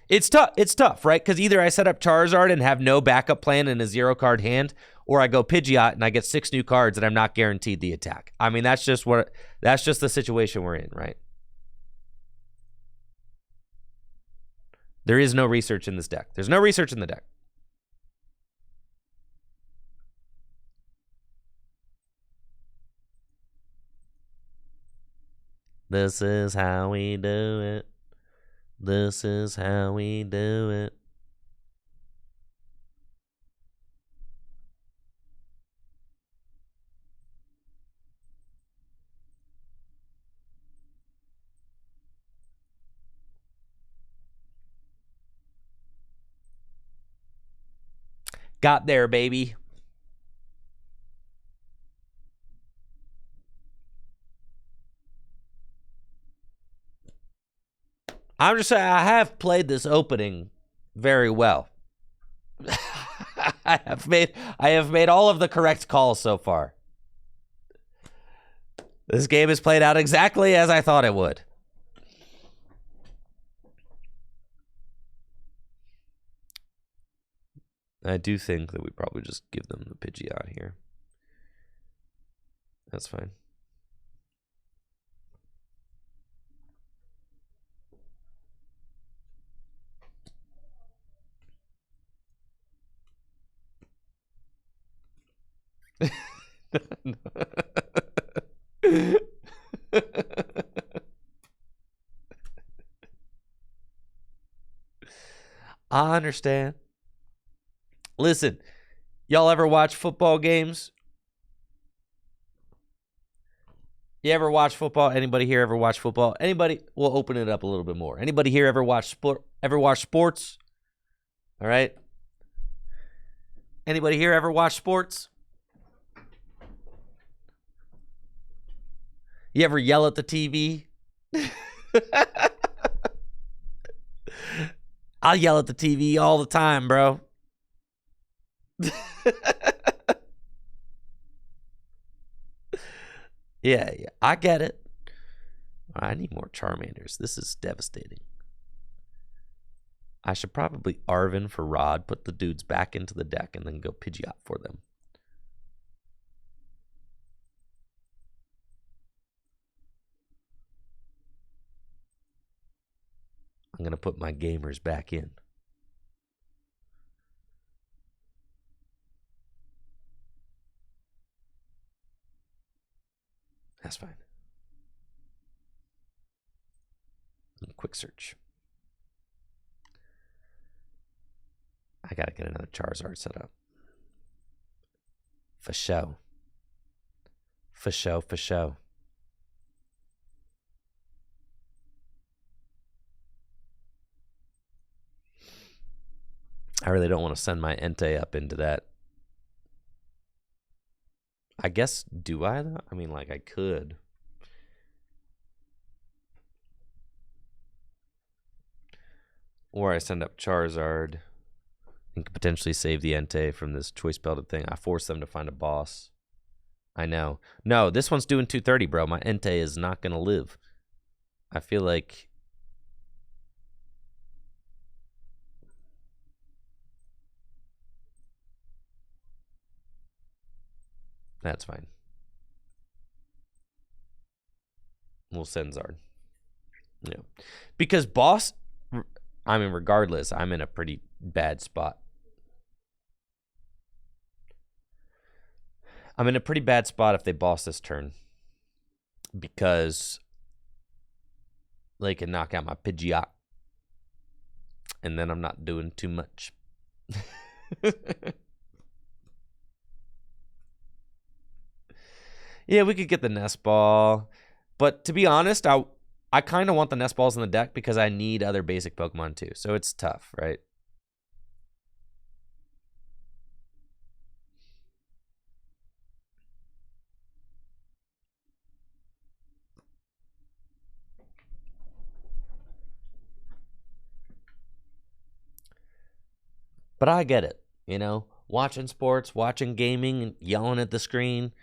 It's tough, right? Because either I set up Charizard and have no backup plan in a 0-card hand, or I go Pidgeot and I get 6 new cards and I'm not guaranteed the attack. I mean, that's just the situation we're in, right? There is no research in this deck. There's no research in the deck. This is how we do it. This is how we do it. Got there, baby. I'm just saying I have played this opening very well. I have made all of the correct calls so far. This game has played out exactly as I thought it would. I do think that we probably just give them the Pidgeot here. That's fine. I understand. Listen, y'all ever watch football games? You ever watch football? Anybody here ever watch football? Anybody? We'll open it up a little bit more. Anybody here ever watch sport? Ever watch sports? All right. Anybody here ever watch sports? You ever yell at the TV? I'll yell at the TV all the time, bro. Yeah, I get it. I need more Charmanders. This is devastating. I should probably Arvin for Rod, put the dudes back into the deck, and then go Pidgeot for them. I'm going to put my gamers back in. That's fine. Quick search. I gotta get another Charizard set up. For show. For show, for show. I really don't want to send my Entei up into that. I guess, do I though? I mean, like, I could. Or I send up Charizard and could potentially save the Entei from this choice belted thing. I force them to find a boss. I know. No, this one's doing 230, bro. My Entei is not going to live. I feel like... That's fine. We'll send Zard. Yeah. Because boss... I mean, regardless, I'm in a pretty bad spot. I'm in a pretty bad spot if they boss this turn. Because they can knock out my Pidgeot. And then I'm not doing too much. Yeah, we could get the Nest Ball. But to be honest, I kind of want the Nest Balls in the deck because I need other basic Pokemon too. So it's tough, right? But I get it, you know? Watching sports, watching gaming, yelling at the screen,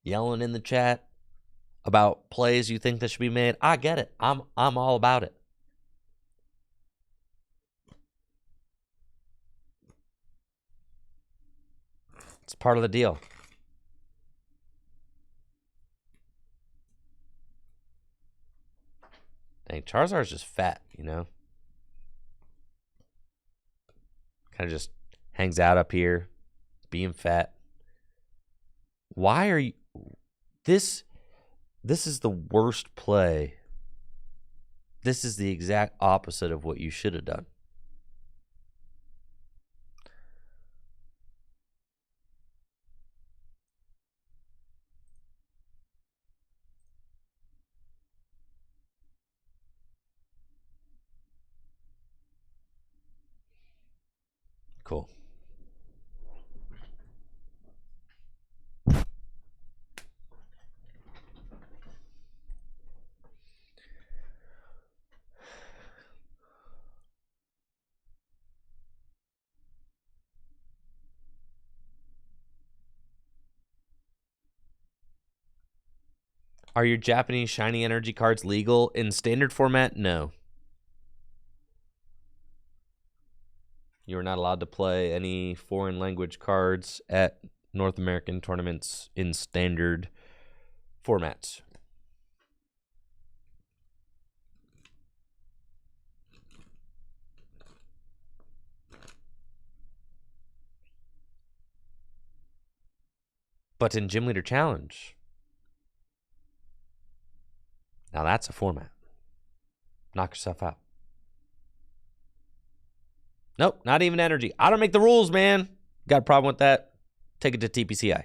yelling in the chat about plays you think that should be made. I get it. I'm all about it. It's part of the deal. Dang, Charizard's just fat, you know? Kind of just hangs out up here, being fat. Why are you... This is the worst play. This is the exact opposite of what you should have done. Cool. Are your Japanese shiny energy cards legal in standard format? No. You are not allowed to play any foreign language cards at North American tournaments in standard formats. But in Gym Leader Challenge, now that's a format. Knock yourself out. Nope, not even energy. I don't make the rules, man. Got a problem with that? Take it to TPCI.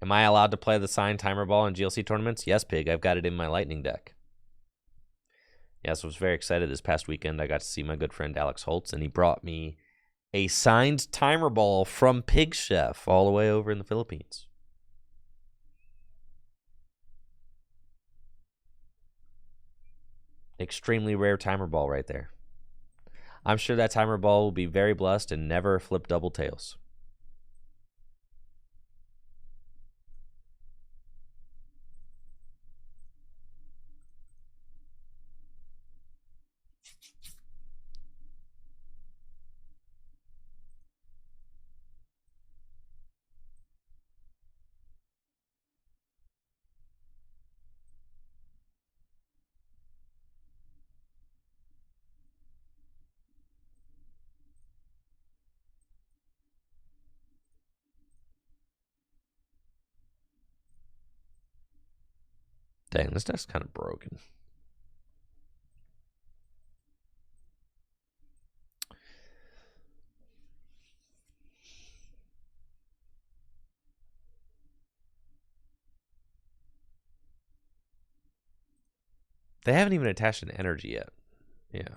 Am I allowed to play the signed Timer Ball in GLC tournaments? Yes, Pig. I've got it in my Lightning deck. Yes, I was very excited this past weekend. I got to see my good friend Alex Holtz, and he brought me a signed Timer Ball from Pig Chef all the way over in the Philippines. Extremely rare Timer Ball right there. I'm sure that Timer Ball will be very blessed and never flip double tails. Dang, this deck's kind of broken. They haven't even attached an energy yet. Yeah.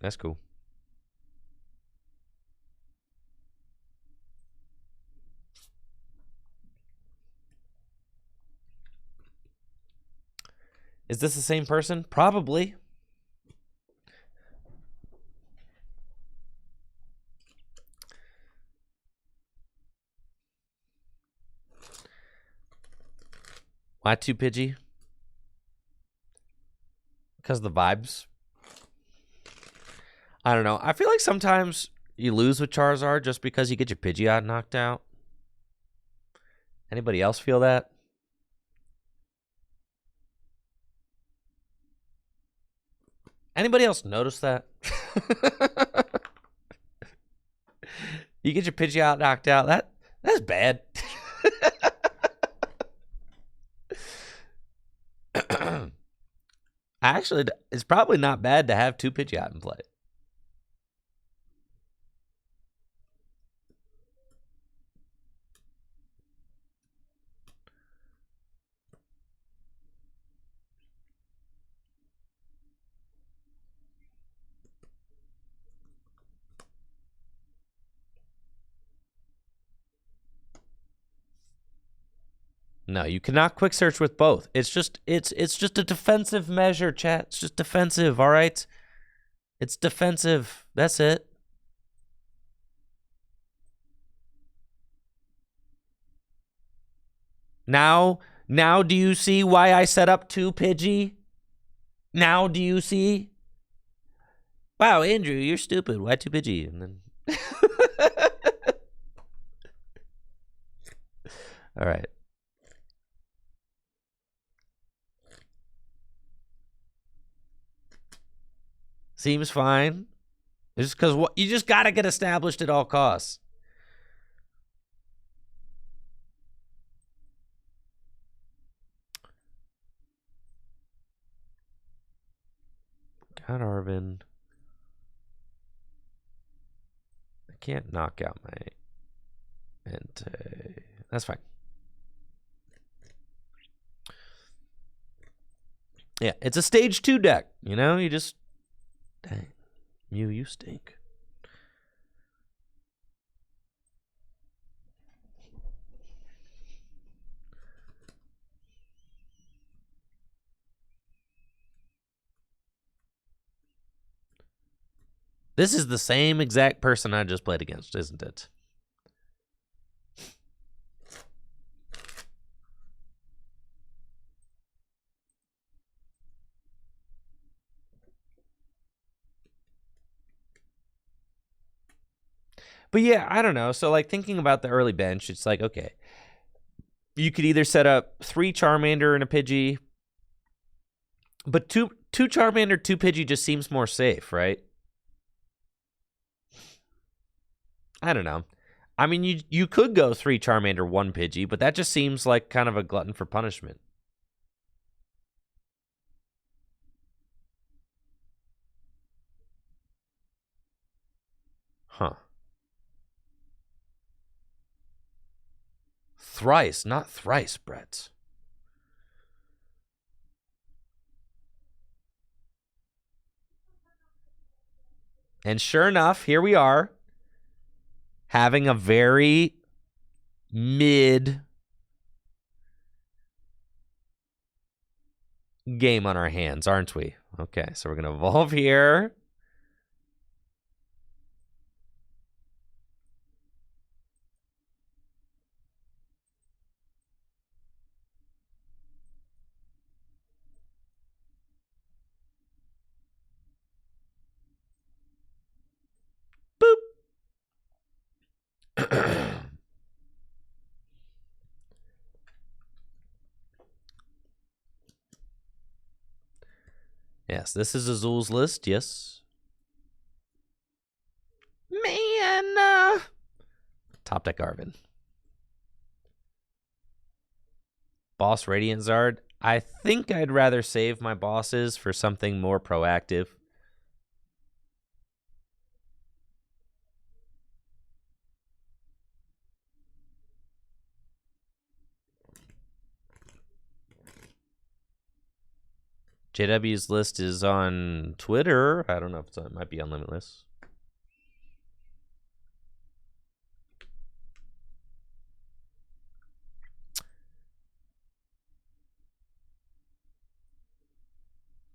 That's cool. Is this the same person? Probably. Why 2 Pidgey? Because of the vibes. I don't know. I feel like sometimes you lose with Charizard just because you get your Pidgeot knocked out. Anybody else feel that? Anybody else notice that? You get your Pidgeot knocked out. That's bad. Actually, it's probably not bad to have 2 Pidgeot in play. No, you cannot quick search with both. It's just a defensive measure, chat. It's just defensive, all right? It's defensive. That's it. Now do you see why I set up 2 Pidgey? Now do you see? Wow, Andrew, you're stupid. Why 2 Pidgey? And then all right. Seems fine. It's just because you just got to get established at all costs. Got Arvin. I can't knock out my Entei. That's fine. Yeah, it's a stage 2 deck. You know, you just... Dang. Mew, you stink. This is the same exact person I just played against, isn't it? But yeah, I don't know. So like thinking about the early bench, it's like, okay, you could either set up 3 Charmander and a Pidgey, but two Charmander, 2 Pidgey just seems more safe, right? I don't know. I mean, you could go 3 Charmander, 1 Pidgey, but that just seems like kind of a glutton for punishment. Huh. Thrice, not thrice, Brett. And sure enough, here we are, having a very mid game on our hands, aren't we? Okay, so we're going to evolve here. Yes, this is Azul's list, yes. Man! Top deck Arvin. Boss Radiant Zard. I think I'd rather save my bosses for something more proactive. JW's list is on Twitter. I don't know if it might be on Limitless.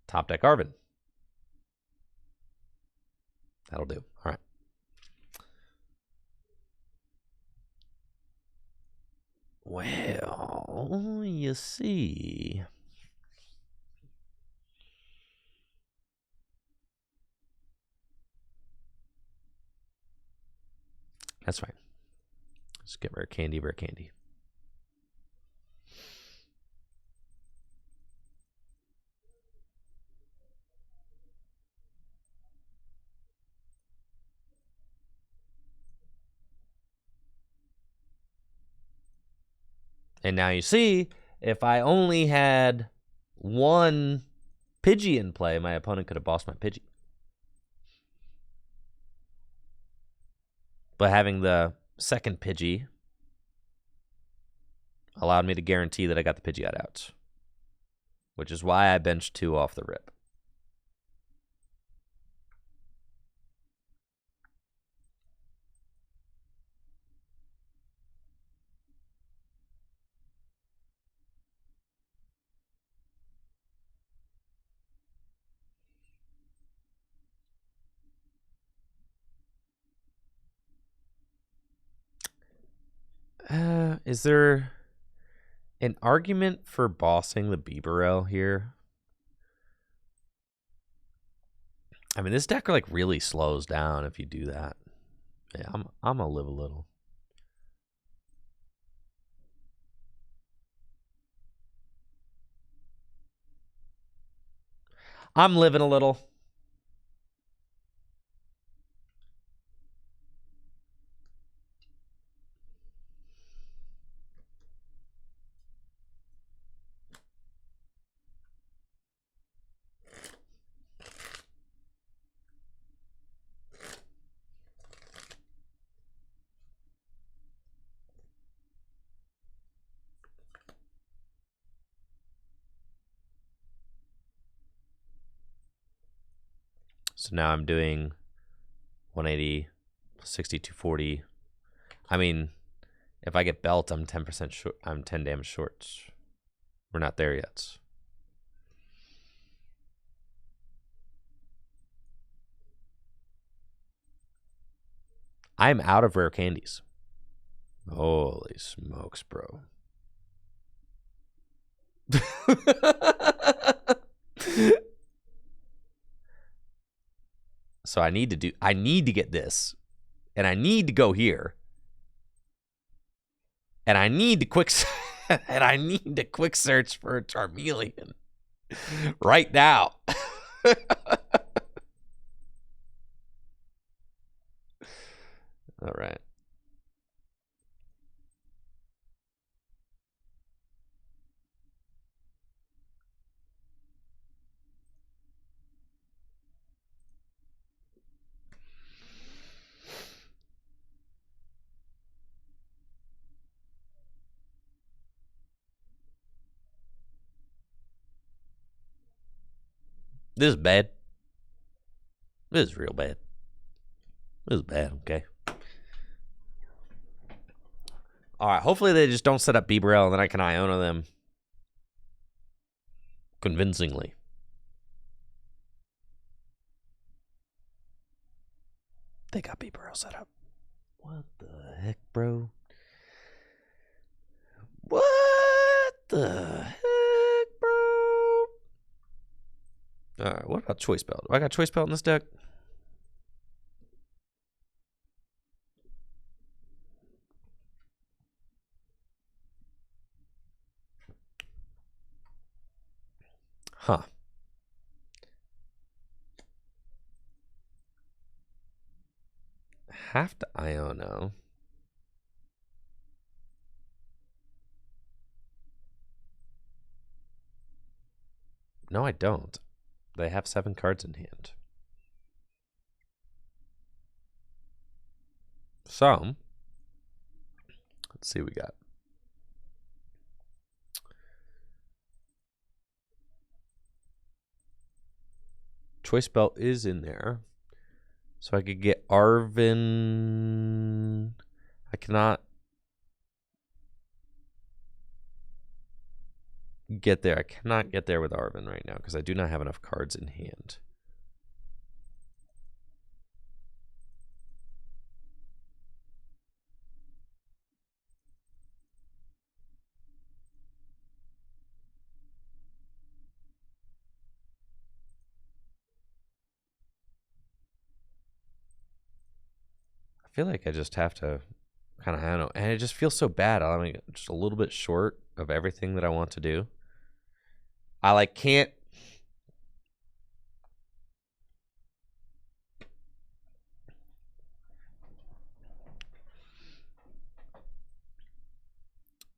Top deck Arvin. That'll do. All right. Well, you see. That's fine. Let's get rare candy, rare candy. And now you see, if I only had 1 Pidgey in play, my opponent could have bossed my Pidgey. But having the second Pidgey allowed me to guarantee that I got the Pidgeot out, which is why I benched 2 off the rip. Is there an argument for bossing the Bibarel here? I mean, this deck like really slows down if you do that. Yeah, I'm gonna live a little. I'm living a little. So now I'm doing 180, 60, 240. I mean, if I get belt, I'm 10% short. I'm 10 damage short. We're not there yet. I'm out of rare candies. Holy smokes, bro. So I need to get this. And I need to go here. And I need to quick search for a Charmeleon right now. All right. This is bad. This is real bad. This is bad, okay? Alright, hopefully they just don't set up Bibarel and then I can Iona them convincingly. They got Bibarel set up. What the heck, bro? What the heck, bro? Alright, what about Choice Belt? Do I got Choice Belt in this deck? Huh. Have to Iono. No, I don't. They have 7 cards in hand. So, let's see what we got. Choice Belt is in there. So I could get Arven. I cannot get there. I cannot get there with Arven right now because I do not have enough cards in hand. I feel like I just have to kind of, I don't know, and it just feels so bad. I mean, just a little bit short of everything that I want to do. I like can't.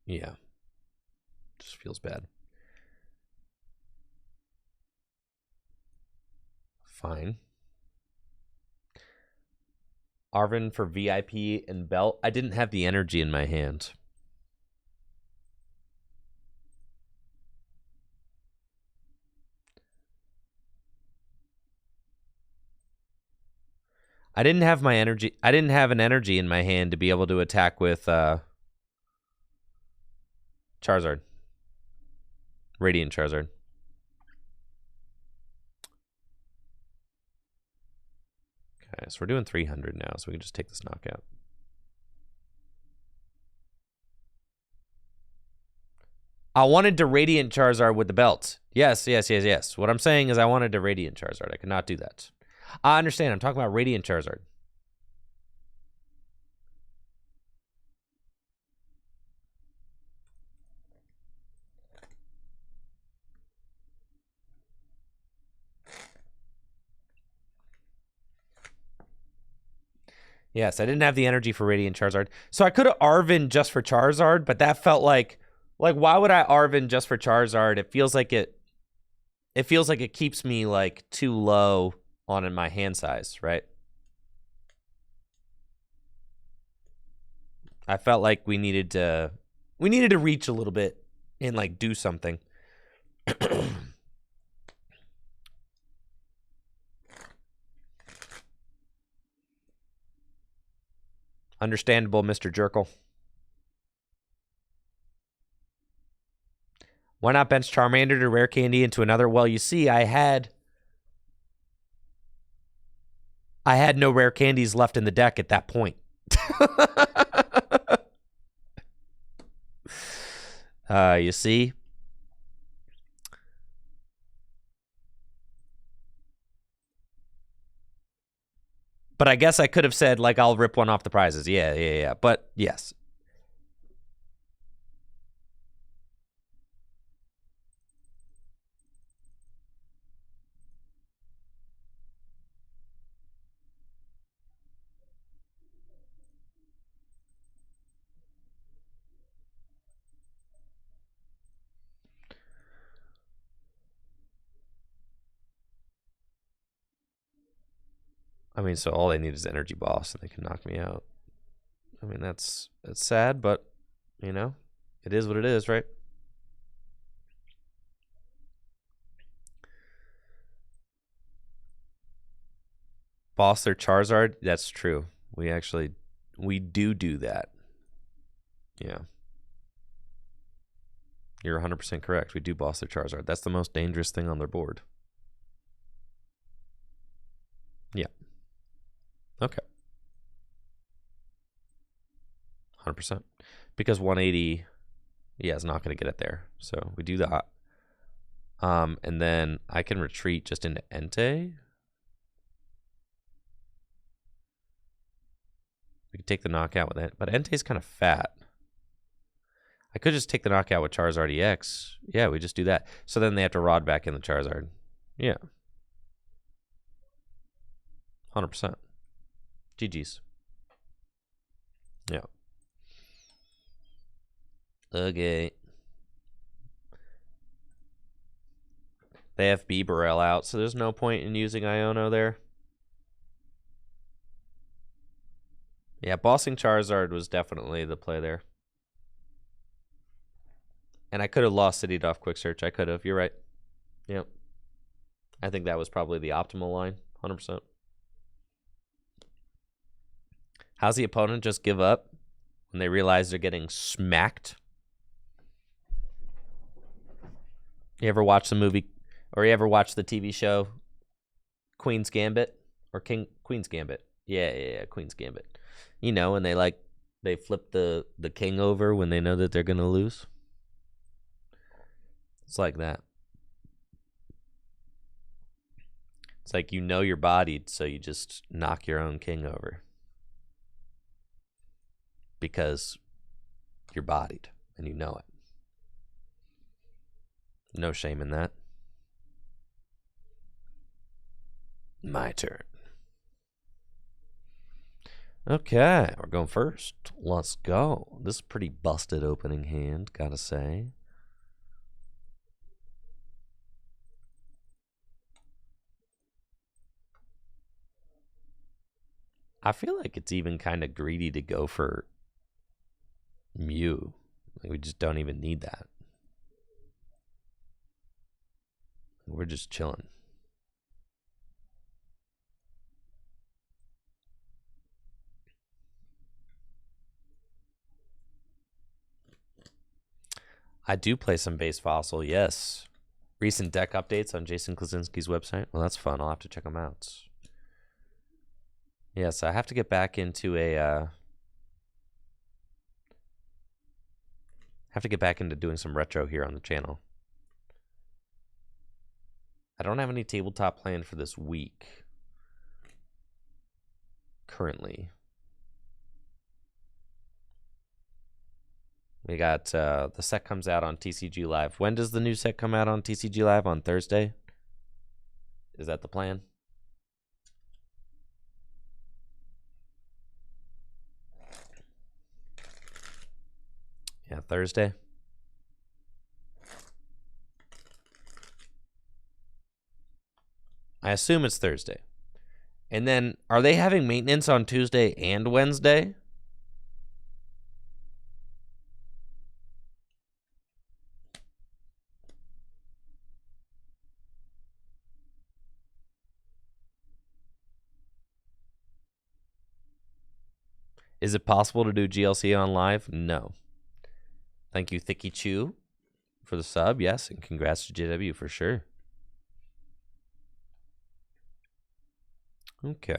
Yeah. Just feels bad. Fine. Arven for VIP and Belt. I didn't have the energy in my hand. I didn't have my energy. I didn't have an energy in my hand to be able to attack with Charizard. Radiant Charizard. Okay, so we're doing 300 now, so we can just take this knockout. I wanted to Radiant Charizard with the belt. Yes, yes, yes, yes. What I'm saying is I wanted to Radiant Charizard. I could not do that. I understand. I'm talking about Radiant Charizard. Yes, I didn't have the energy for Radiant Charizard. So I could have Arven just for Charizard, but that felt like why would I Arven just for Charizard? It feels like it keeps me like too low on in my hand size, right? I felt like we needed to reach a little bit and like do something. Understandable, Mr. Jerkle. Why not bench Charmander to rare candy into another? Well, you see, I had no rare candies left in the deck at that point. You see? But I guess I could have said, like, I'll rip one off the prizes. Yeah. But, yes. I mean, so all they need is Energy Boss, and they can knock me out. I mean, that's sad, but, you know, it is what it is, right? Boss their Charizard? That's true. We do that. Yeah. You're 100% correct. We do boss their Charizard. That's the most dangerous thing on their board. Yeah. Okay. 100%. Because 180, yeah, is not going to get it there. So we do that. And then I can retreat just into Entei. We could take the knockout with it, but Entei's kind of fat. I could just take the knockout with Charizard EX. Yeah, we just do that. So then they have to rod back in the Charizard. Yeah. 100%. GG's. Yeah. Okay. They have Burrell out, so there's no point in using Iono there. Yeah, bossing Charizard was definitely the play there. And I could have lost City off quick search. I could have. You're right. Yep. I think that was probably the optimal line. 100%. How's the opponent just give up when they realize they're getting smacked? You ever watch the movie, or you ever watch the TV show Queen's Gambit? Or Queen's Gambit. Yeah, Queen's Gambit. You know, and they flip the king over when they know that they're going to lose. It's like that. It's like you know you're bodied, so you just knock your own king over. Because you're bodied, and you know it. No shame in that. My turn. Okay, we're going first. Let's go. This is a pretty busted opening hand, gotta say. I feel like it's even kind of greedy to go for Mew. Like we just don't even need that. We're just chilling. I do play some base fossil, yes. Recent deck updates on Jason Klaczynski's website. Well, that's fun. I'll have to check them out. Yes, I have to get back into doing some retro here on the channel. I don't have any tabletop planned for this week. Currently. We got the set comes out on TCG Live. When does the new set come out on TCG Live? On Thursday? Is that the plan? Yeah, Thursday. I assume it's Thursday. And then, are they having maintenance on Tuesday and Wednesday? Is it possible to do GLC on live? No. Thank you, Thicky Chew, for the sub. Yes, and congrats to JW for sure. Okay.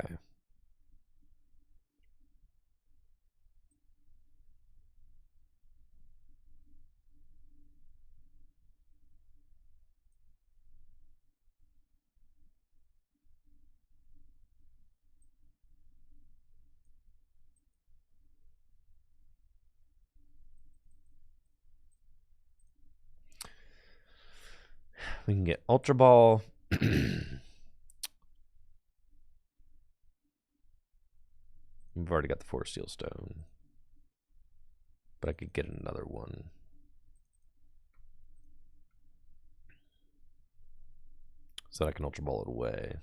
We can get Ultra Ball. We've already got the Force Steel Stone. But I could get another one. So that I can Ultra Ball it away.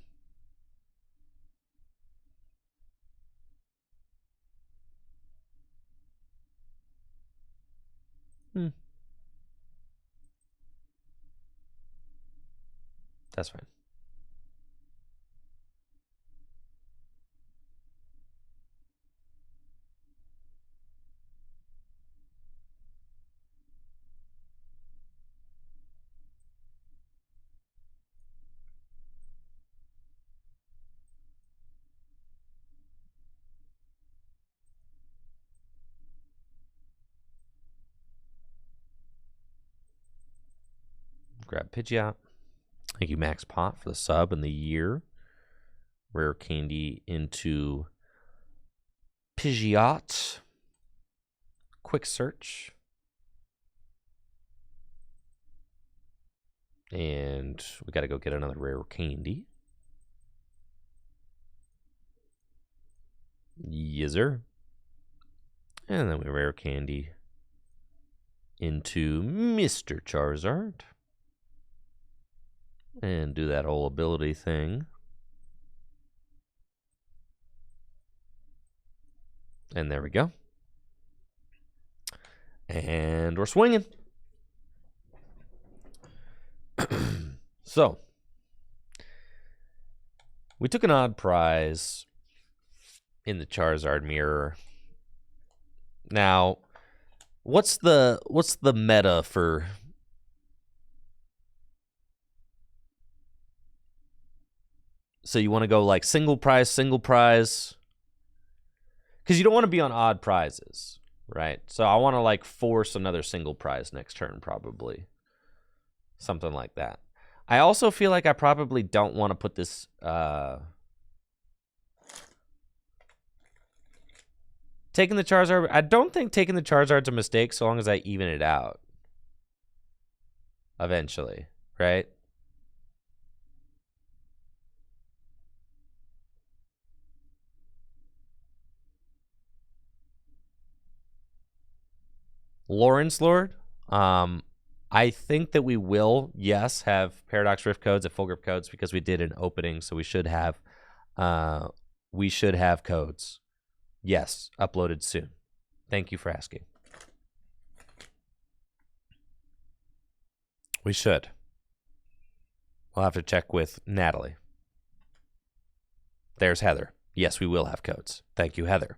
That's fine. grab Pidgeot. Thank you, Max Pot, for the sub and the year. Rare candy into Pidgeot. Quick search. And we got to go get another rare candy. Yes, sir. And then we rare candy into Mr. Charizard. And do that whole ability thing. And there we go. And we're swinging. So, we took an odd prize in the Charizard mirror. Now, what's the meta for so you want to go like single prize, because you don't want to be on odd prizes, right? So I want to like force another single prize next turn, probably something like that. I also feel like I probably don't want to put this taking the Charizard. I don't think taking the Charizard's a mistake so long as I even it out eventually, right? Lawrence Lord. I think that we will, yes, have Paradox Rift codes at full grip codes because we did an opening, so we should have codes. Yes, uploaded soon. Thank you for asking. We should. We'll have to check with Natalie. There's Heather. Yes, we will have codes. Thank you, Heather.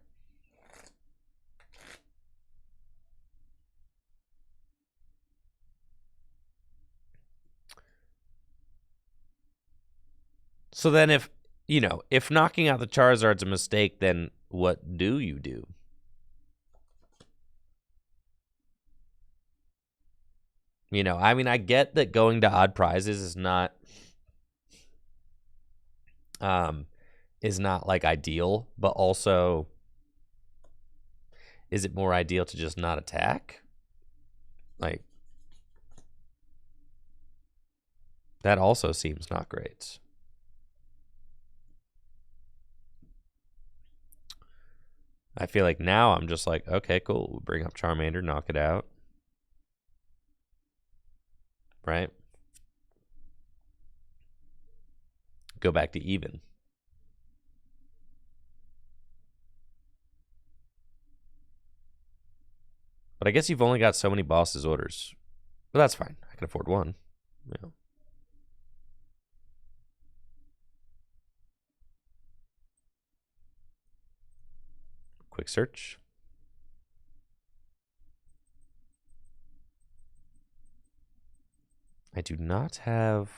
So then if knocking out the Charizard's a mistake, then what do you do? I mean, I get that going to odd prizes is not like ideal, but also is it more ideal to just not attack? Like that also seems not great. I feel like now I'm just like, okay, cool. We'll bring up Charmander, knock it out. Right? Go back to even. But I guess you've only got so many boss's orders. But that's fine. I can afford one. Yeah. Quick search. I do not have...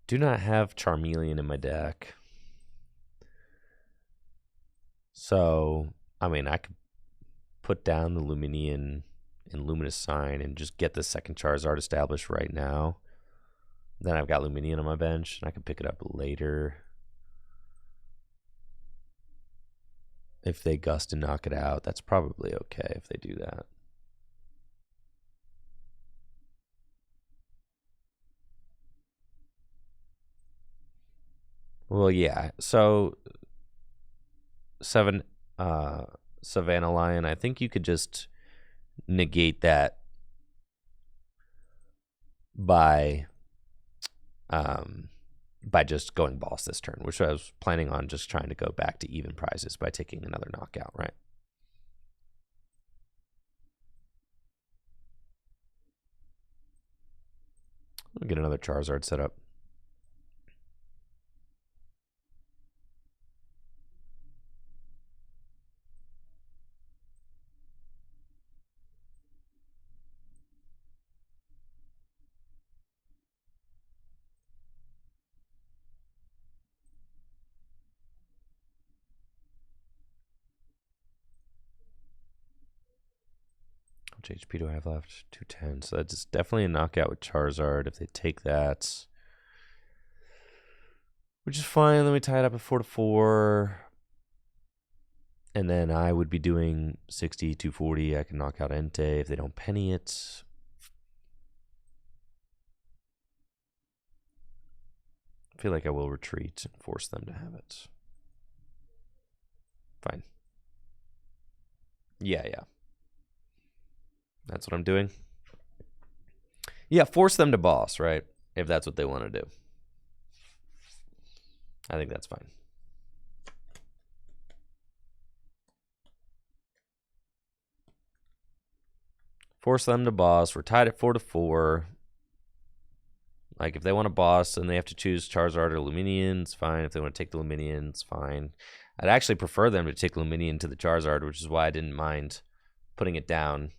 do not have Charmeleon in my deck. So, I mean, I could put down the Luminian and Luminous Sign and just get the second Charizard established right now. Then I've got Luminian on my bench, and I can pick it up later. If they gust and knock it out, that's probably okay if they do that. Well, yeah. So, Savannah Lion, I think you could just negate that by just going boss this turn, which I was planning on just trying to go back to even prizes by taking another knockout, right? I'll get another Charizard set up. much HP do I have left? 210. So that's definitely a knockout with Charizard if they take that. Which is fine. Then we tie it up at 4-4. And then I would be doing 60, 240. I can knock out Entei if they don't penny it. I feel like I will retreat and force them to have it. Fine. Yeah. That's what I'm doing. Yeah, force them to boss, right? If that's what they want to do. I think that's fine. Force them to boss. We're tied at 4-4. Like, if they want to boss and they have to choose Charizard or Luminion, it's fine. If they want to take the Luminion, it's fine. I'd actually prefer them to take Luminion to the Charizard, which is why I didn't mind putting it down.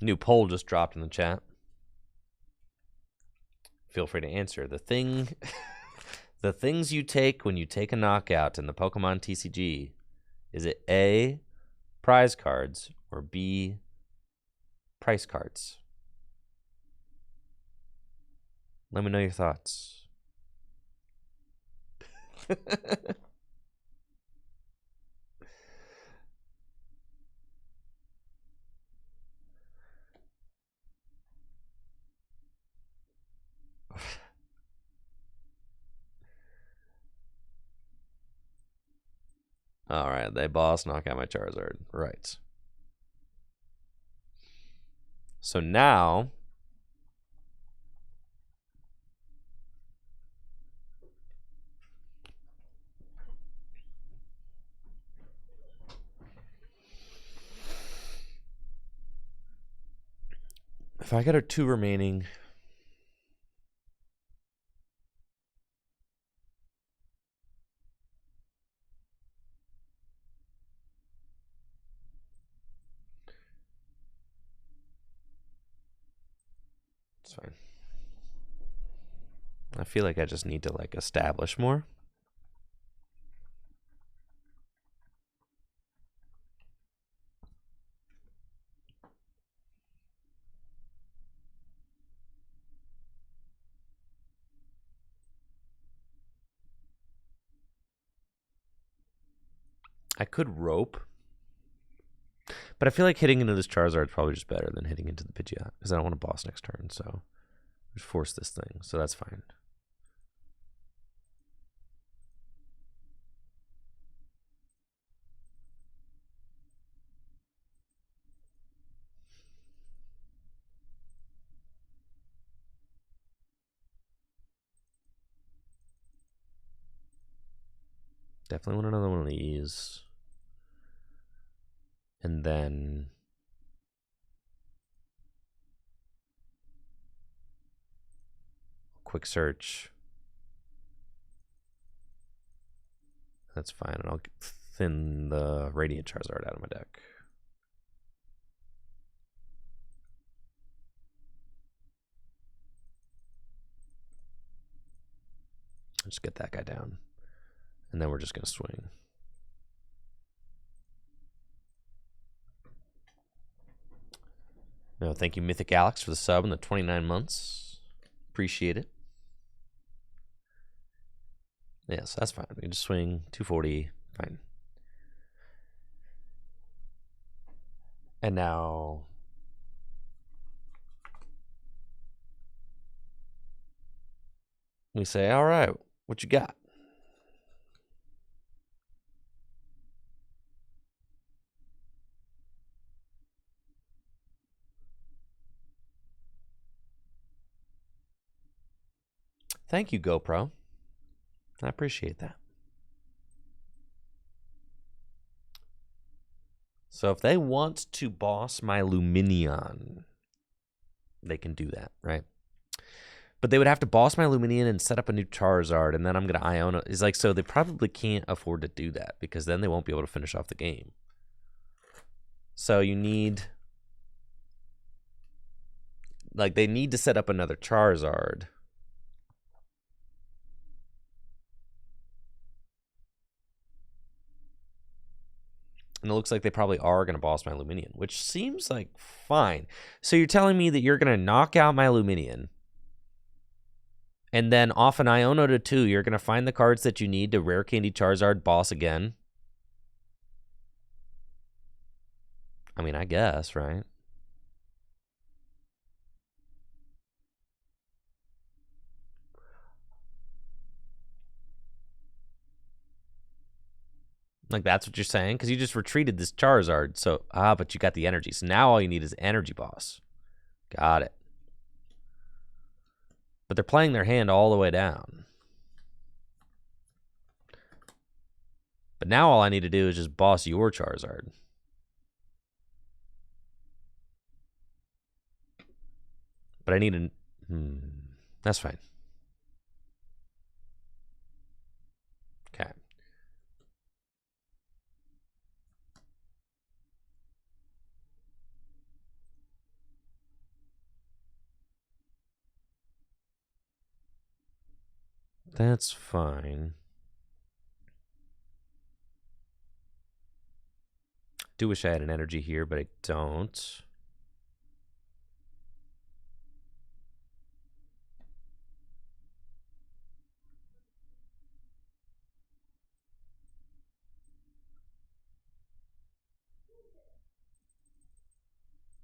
New poll just dropped in the chat. Feel free to answer. The things you take when you take a knockout in the Pokemon TCG, is it A, prize cards, or B, price cards? Let me know your thoughts. All right, they boss, knock out my Charizard. Right. So now, if I get our 2 remaining, it's fine. I feel like I just need to like establish more. I could rope, but I feel like hitting into this Charizard is probably just better than hitting into the Pidgeot because I don't want to boss next turn. So just force this thing. So that's fine. Definitely want another one of these. And then quick search. That's fine. And I'll thin the Radiant Charizard out of my deck. Just get that guy down. And then we're just going to swing. No, thank you, Mythic Alex, for the sub and the 29 months. Appreciate it. Yes, that's fine. We can just swing 240. Fine. And now we say, all right, what you got? Thank you, GoPro. I appreciate that. So if they want to boss my Lumineon, they can do that, right? But they would have to boss my Lumineon and set up a new Charizard, and then I'm going to Iona. It's like, so they probably can't afford to do that because then they won't be able to finish off the game. So you need, like, they need to set up another Charizard. And it looks like they probably are going to boss my Lumineon, which seems like fine. So you're telling me that you're going to knock out my Lumineon, and then off an Iona to 2, you're going to find the cards that you need to Rare Candy Charizard boss again? I mean, I guess, right? Like, that's what you're saying? Because you just retreated this Charizard. So, but you got the energy. So now all you need is energy boss. Got it. But they're playing their hand all the way down. But now all I need to do is just boss your Charizard. But I need a... that's fine. Okay. That's fine. Do wish I had an energy here, but I don't.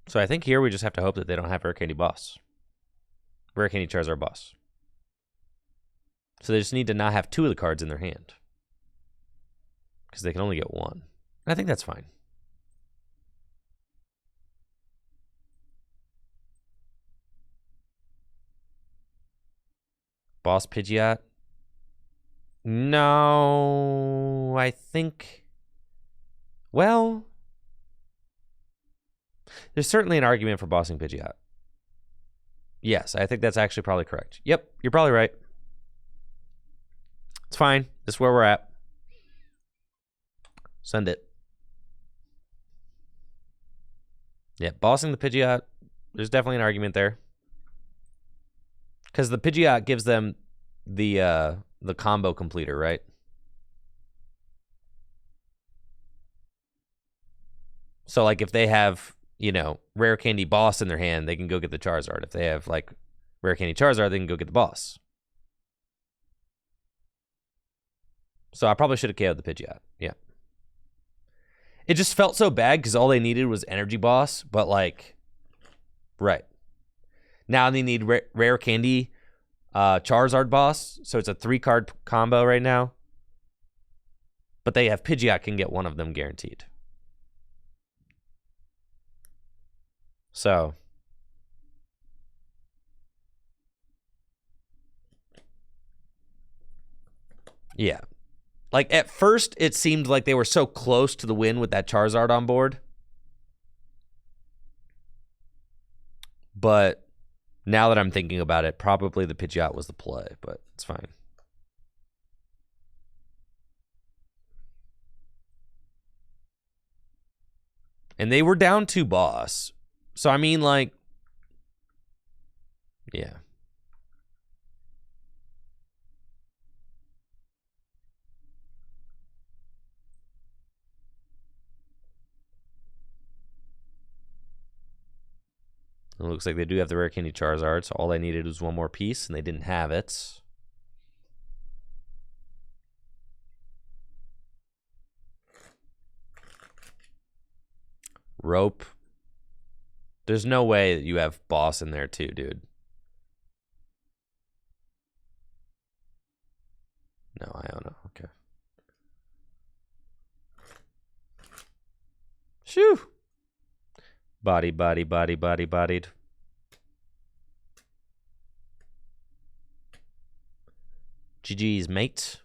So I think here we just have to hope that they don't have Rare Candy Boss. Rare Candy Charizard Boss. So they just need to not have 2 of the cards in their hand. Because they can only get 1. And I think that's fine. Boss Pidgeot? No, I think... well... there's certainly an argument for bossing Pidgeot. Yes, I think that's actually probably correct. Yep, you're probably right. It's fine. This is where we're at. Send it. Yeah, bossing the Pidgeot, there's definitely an argument there. Because the Pidgeot gives them the combo completer, right? So, like, if they have, you know, Rare Candy Boss in their hand, they can go get the Charizard. If they have, like, Rare Candy Charizard, they can go get the boss. So I probably should have KO'd the Pidgeot. Yeah. It just felt so bad because all they needed was Energy Boss, but, like, right. Now they need Rare Candy Charizard Boss, so it's a 3-card combo right now. But they have Pidgeot can get one of them guaranteed. So, yeah. Like, at first, it seemed like they were so close to the win with that Charizard on board. But now that I'm thinking about it, probably the Pidgeot was the play, but it's fine. And they were down 2 boss. So, I mean, like, yeah. It looks like they do have the Rare Candy Charizard, so all they needed was 1 more piece, and they didn't have it. Rope. There's no way that you have boss in there too, dude. No, I don't know. Okay. Shoo. Bodied. GG's, mate.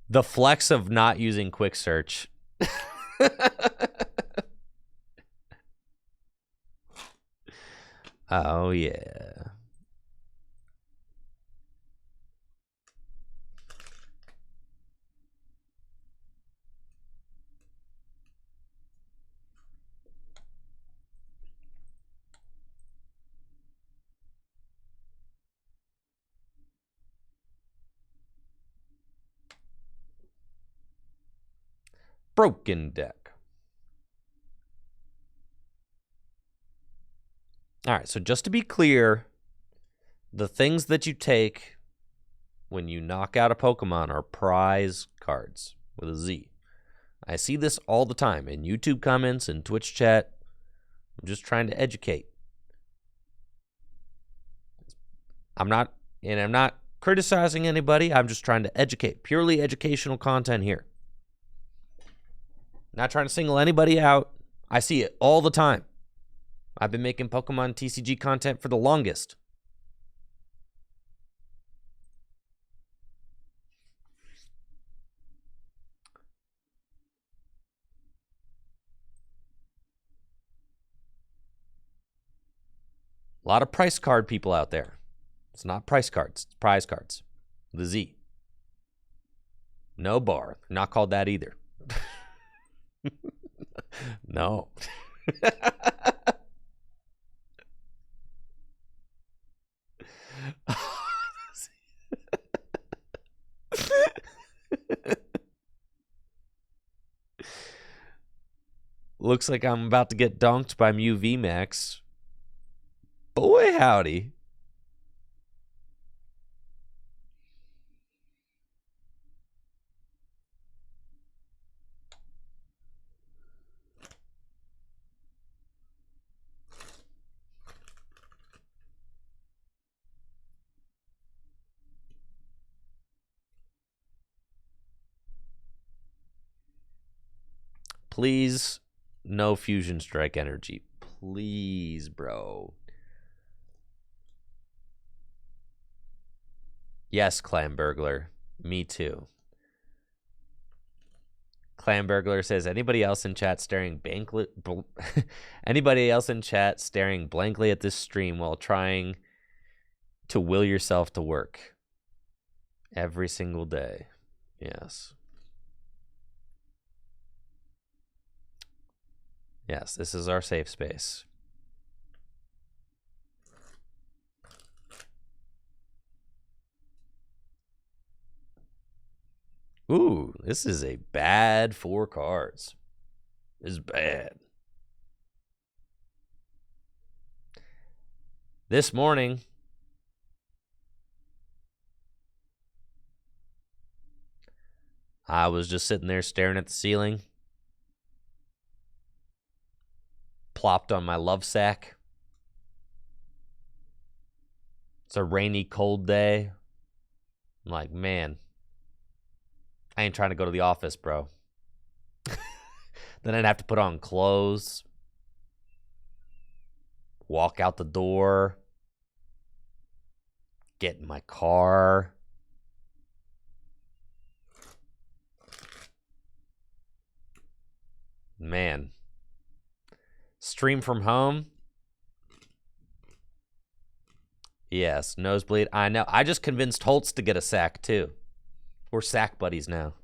The flex of not using quick search. Oh, yeah. Broken deck. All right, so just to be clear, the things that you take when you knock out a Pokemon are prize cards with a Z. I see this all the time in YouTube comments and Twitch chat. I'm just trying to educate. I'm not criticizing anybody. I'm just trying to educate. Purely educational content here. Not trying to single anybody out. I see it all the time. I've been making Pokemon TCG content for the longest. A lot of price card people out there. It's not price cards. It's prize cards. The Z. No bar. Not called that either. No. Looks like I'm about to get dunked by Mew VMAX. Boy, howdy. Please, no Fusion Strike energy. Please, bro. Yes, Clam Burglar. Me too. Clam Burglar says, anybody else in chat staring blankly at this stream while trying to will yourself to work every single day? Yes. Yes, this is our safe space. Ooh, this is a bad 4 cards. This is bad. This morning, I was just sitting there staring at the ceiling. Plopped on my love sack. It's a rainy, cold day. I'm like, man, I ain't trying to go to the office, bro. Then I'd have to put on clothes, walk out the door, get in my car. Man. Stream from home? Yes, nosebleed. I know. I just convinced Holtz to get a sack, too. We're sack buddies now.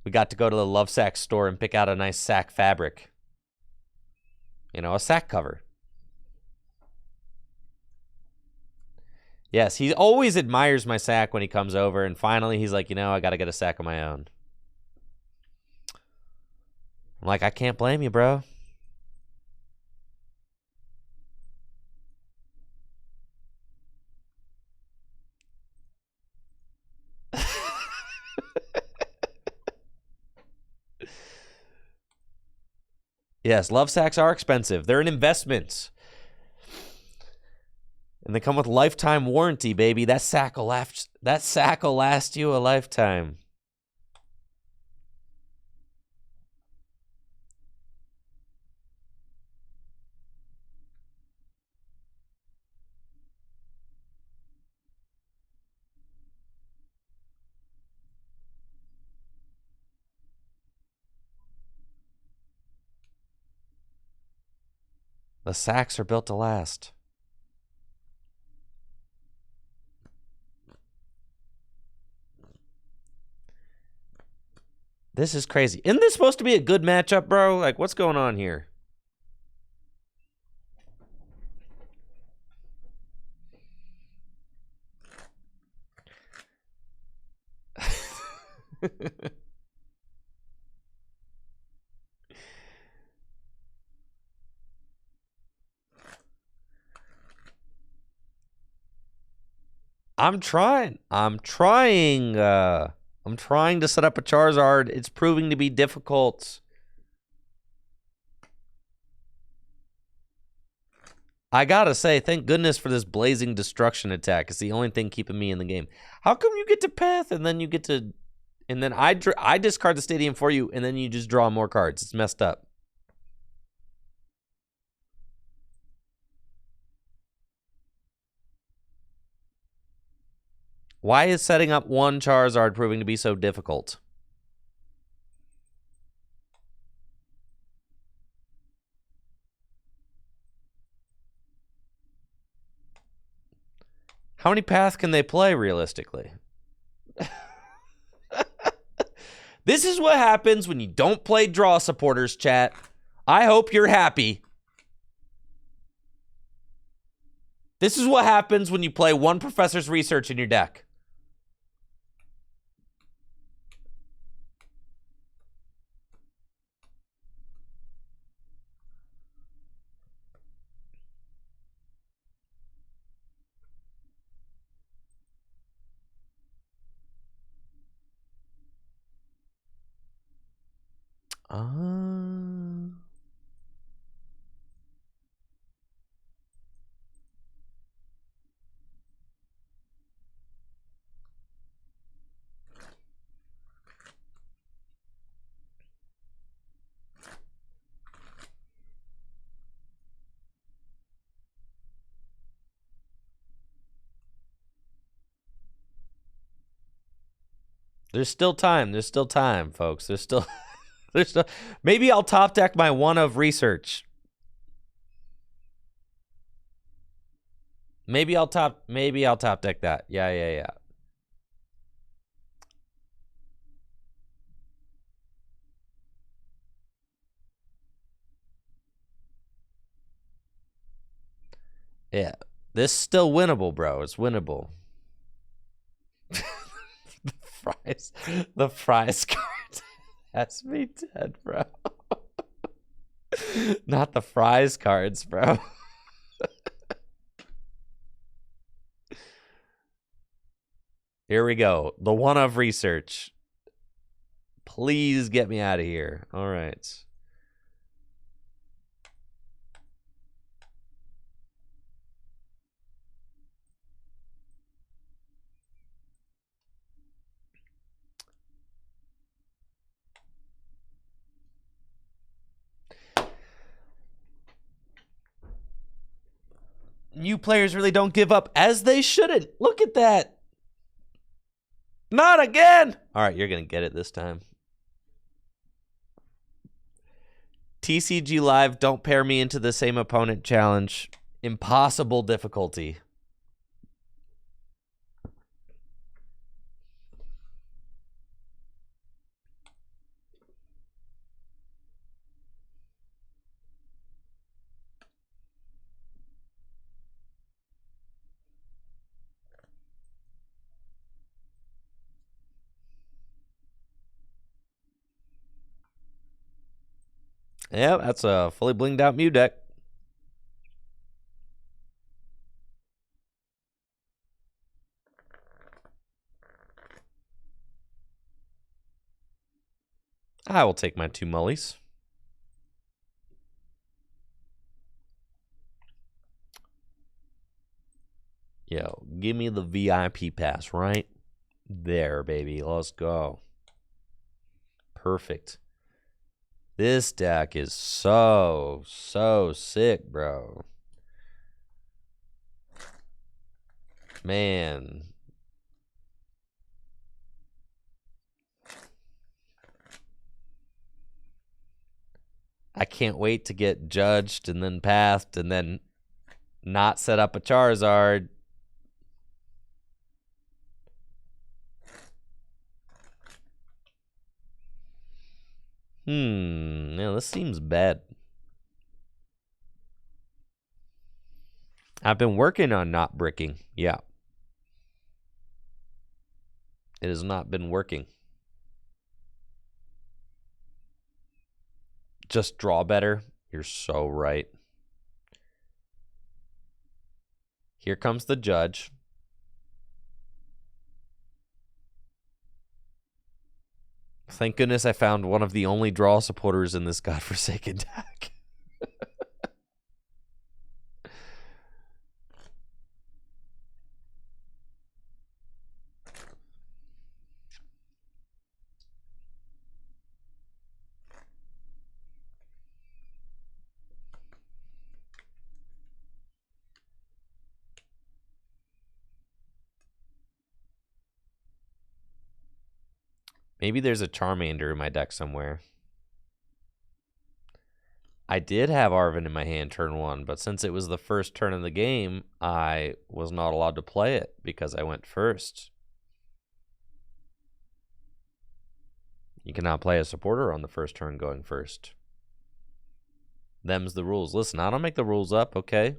We got to go to the Love Sack store and pick out a nice sack fabric. You know, a sack cover. Yes, he always admires my sack when he comes over, and finally he's like, you know, I got to get a sack of my own. I'm like, I can't blame you, bro. Yes, love sacks are expensive. They're an investment. And they come with lifetime warranty, baby. That sack will last you a lifetime. The sacks are built to last. This is crazy. Isn't this supposed to be a good matchup, bro? Like, what's going on here? I'm trying to set up a Charizard. It's proving to be difficult. I gotta say, thank goodness for this Blazing Destruction attack. It's the only thing keeping me in the game. How come you get to Path and then you get to... And then I discard the Stadium for you, and then you just draw more cards. It's messed up. Why is setting up one Charizard proving to be so difficult? How many paths can they play realistically? This is what happens when you don't play draw supporters, chat. I hope you're happy. This is what happens when you play one Professor's Research in your deck. There's still time. There's still time, folks. There's still... Maybe I'll top deck my one of Research. Maybe I'll top deck that. Yeah. Yeah. This is still winnable, bro. It's winnable. The fries card has me dead, bro. Not the fries cards, bro. Here we go. The one of Research. Please get me out of here. All right. New players really don't give up, as they shouldn't. Look at that. Not again. All right, you're going to get it this time. TCG Live, don't pair me into the same opponent challenge. Impossible difficulty. Yeah, that's a fully blinged out Mew deck. I will take my 2 mullies. Yo, give me the VIP pass right there, baby. Let's go. Perfect. This deck is so sick, bro. Man. I can't wait to get judged and then pathed and then not set up a Charizard. Yeah, this seems bad. I've been working on not bricking. Yeah. It has not been working. Just draw better. You're so right. Here comes the judge. Thank goodness I found one of the only draw supporters in this godforsaken deck. Maybe there's a Charmander in my deck somewhere. I did have Arven in my hand turn 1, but since it was the first turn of the game, I was not allowed to play it because I went first. You cannot play a supporter on the first turn going first. Them's the rules. Listen, I don't make the rules up, okay?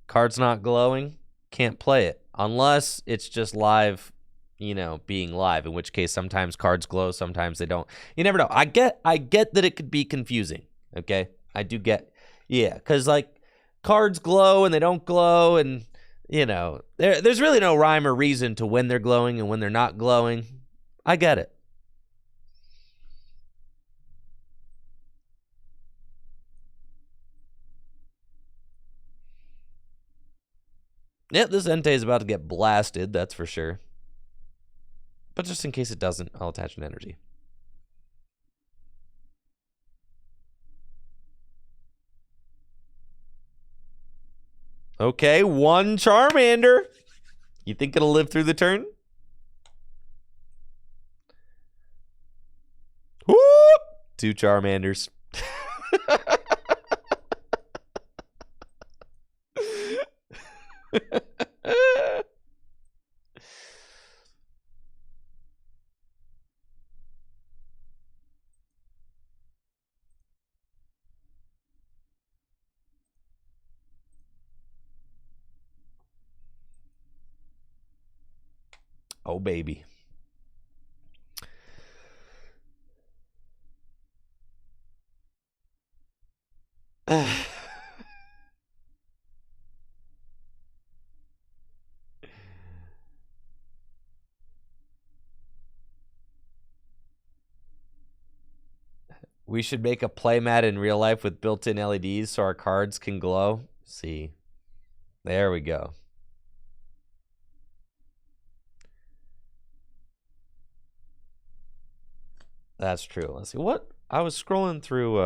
Card's not glowing, can't play it. Unless it's just live, you know, being live, in which case sometimes cards glow, sometimes they don't. You never know. I get that it could be confusing, okay? I do get, yeah, because, like, cards glow and they don't glow, and, you know, there's really no rhyme or reason to when they're glowing and when they're not glowing. I get it. Yep, this Entei is about to get blasted, that's for sure. But just in case it doesn't, I'll attach an energy. Okay, 1 Charmander. You think it'll live through the turn? Whoop! 2 Charmanders. Oh, baby. We should make a playmat in real life with built-in LEDs so our cards can glow. See. There we go. That's true. Let's see. What? I was scrolling through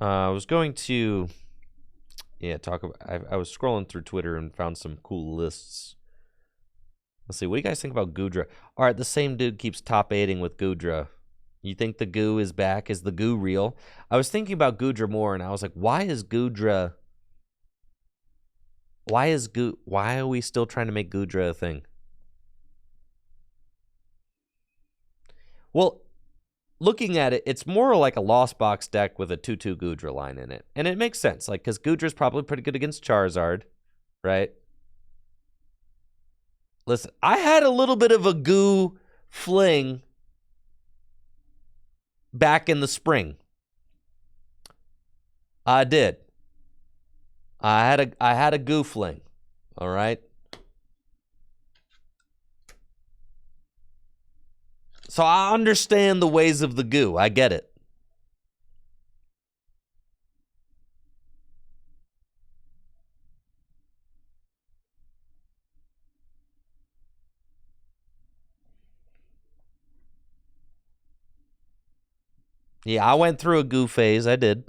I was going to talk about I was scrolling through Twitter and found some cool lists. Let's see. What do you guys think about Goodra? All right, the same dude keeps top 8ing with Goodra. You think the goo is back? Is the goo real? I was thinking about Goodra more, and I was like, why is Goodra... Why are we still trying to make Goodra a thing? Well, looking at it, it's more like a Lost Box deck with a 2/2 Goodra line in it. And it makes sense, like, because Goodra's probably pretty good against Charizard, right? Listen, I had a little bit of a goo fling back in the spring. I did. I had a goo fling. All right. So I understand the ways of the goo. I get it. Yeah, I went through a goo phase. I did.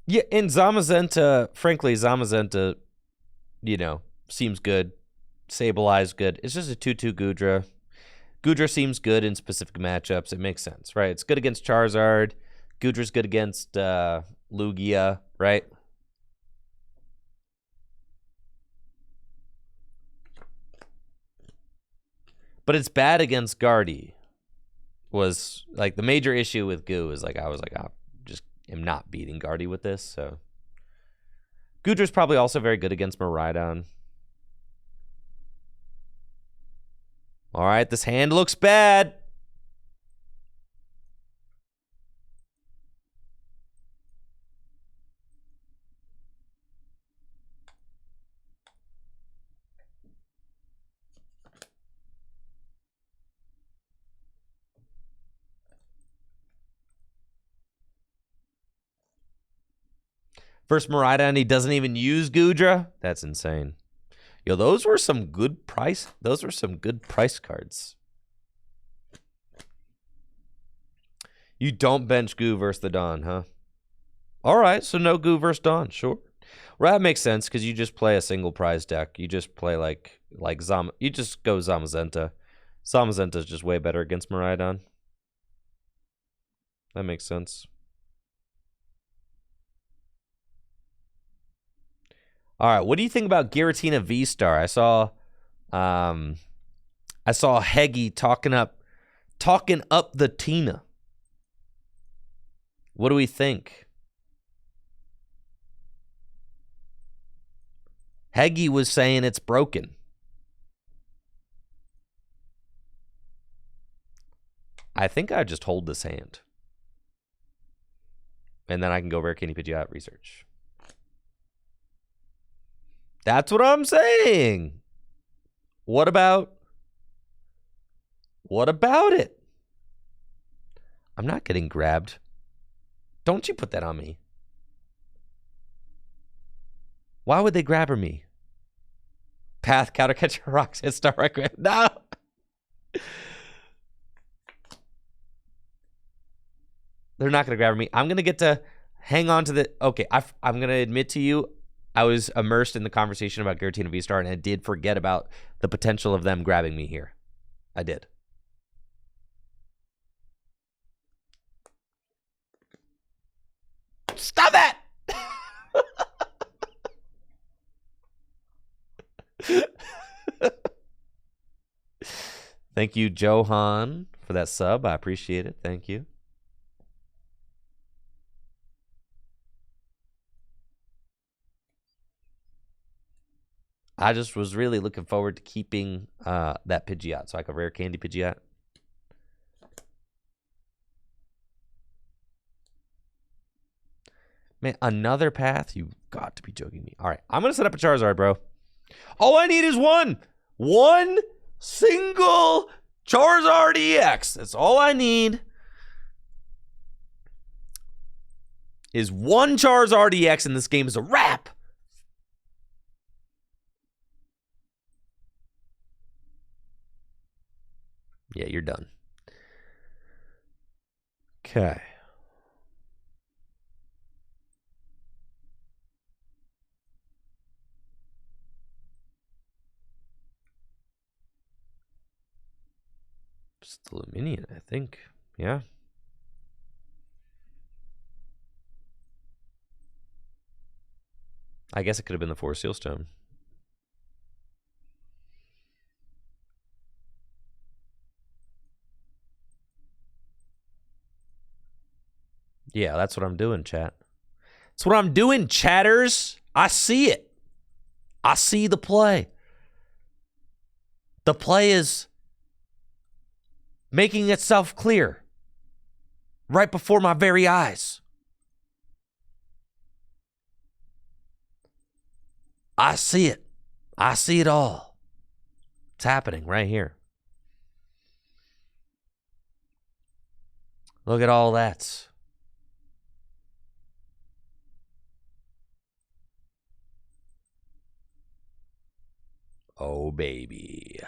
Yeah, and Zamazenta, frankly, Zamazenta, you know, seems good. Sableye good. It's just a 2/2 Goodra. Goodra seems good in specific matchups. It makes sense, right? It's good against Charizard. Goodra's good against Lugia, right? But it's bad against Guardy. Was like the major issue with Goo is like I was like, I just am not beating Guardy with this. So Goodra's probably also very good against Miraidon. All right, this hand looks bad. First Miraidon, he doesn't even use Goodra. That's insane. Yo, those were some good price. Those were some good price cards. You don't bench Goo versus the Dawn, huh? All right, so no Goo versus Dawn, sure. Well, that makes sense because you just play a single prize deck. You just play like you just go Zamazenta. Zamazenta is just way better against Miraidon. That makes sense. All right, what do you think about Giratina V-Star? I saw Heggy talking up the Tina. What do we think? Heggy was saying it's broken. I think I just hold this hand. And then I can go rare candy Pidgeot research. That's what I'm saying. What about it? I'm not getting grabbed. Don't you put that on me. Why would they grab me? Path, counter catch, rocks, hit star, right? No. They're not going to grab me. I'm going to get to hang on to the... Okay, I'm going to admit to you, I was immersed in the conversation about Giratina V-Star, and I did forget about the potential of them grabbing me here. I did. Stop that! Thank you, Johan, for that sub. I appreciate it. Thank you. I just was really looking forward to keeping that Pidgeot, so I could rare candy Pidgeot. Man, another path? You've got to be joking me. All right, I'm going to set up a Charizard, bro. All I need is one. One single Charizard EX. That's all I need. Is one Charizard EX, and this game is a wrap. Yeah, you're done. Okay. Just the Luminion, I think. Yeah. I guess it could have been the 4 Sealstone. Yeah, that's what I'm doing, chat. That's what I'm doing, chatters. I see it. I see the play. The play is making itself clear right before my very eyes. I see it. I see it all. It's happening right here. Look at all that. Oh, baby.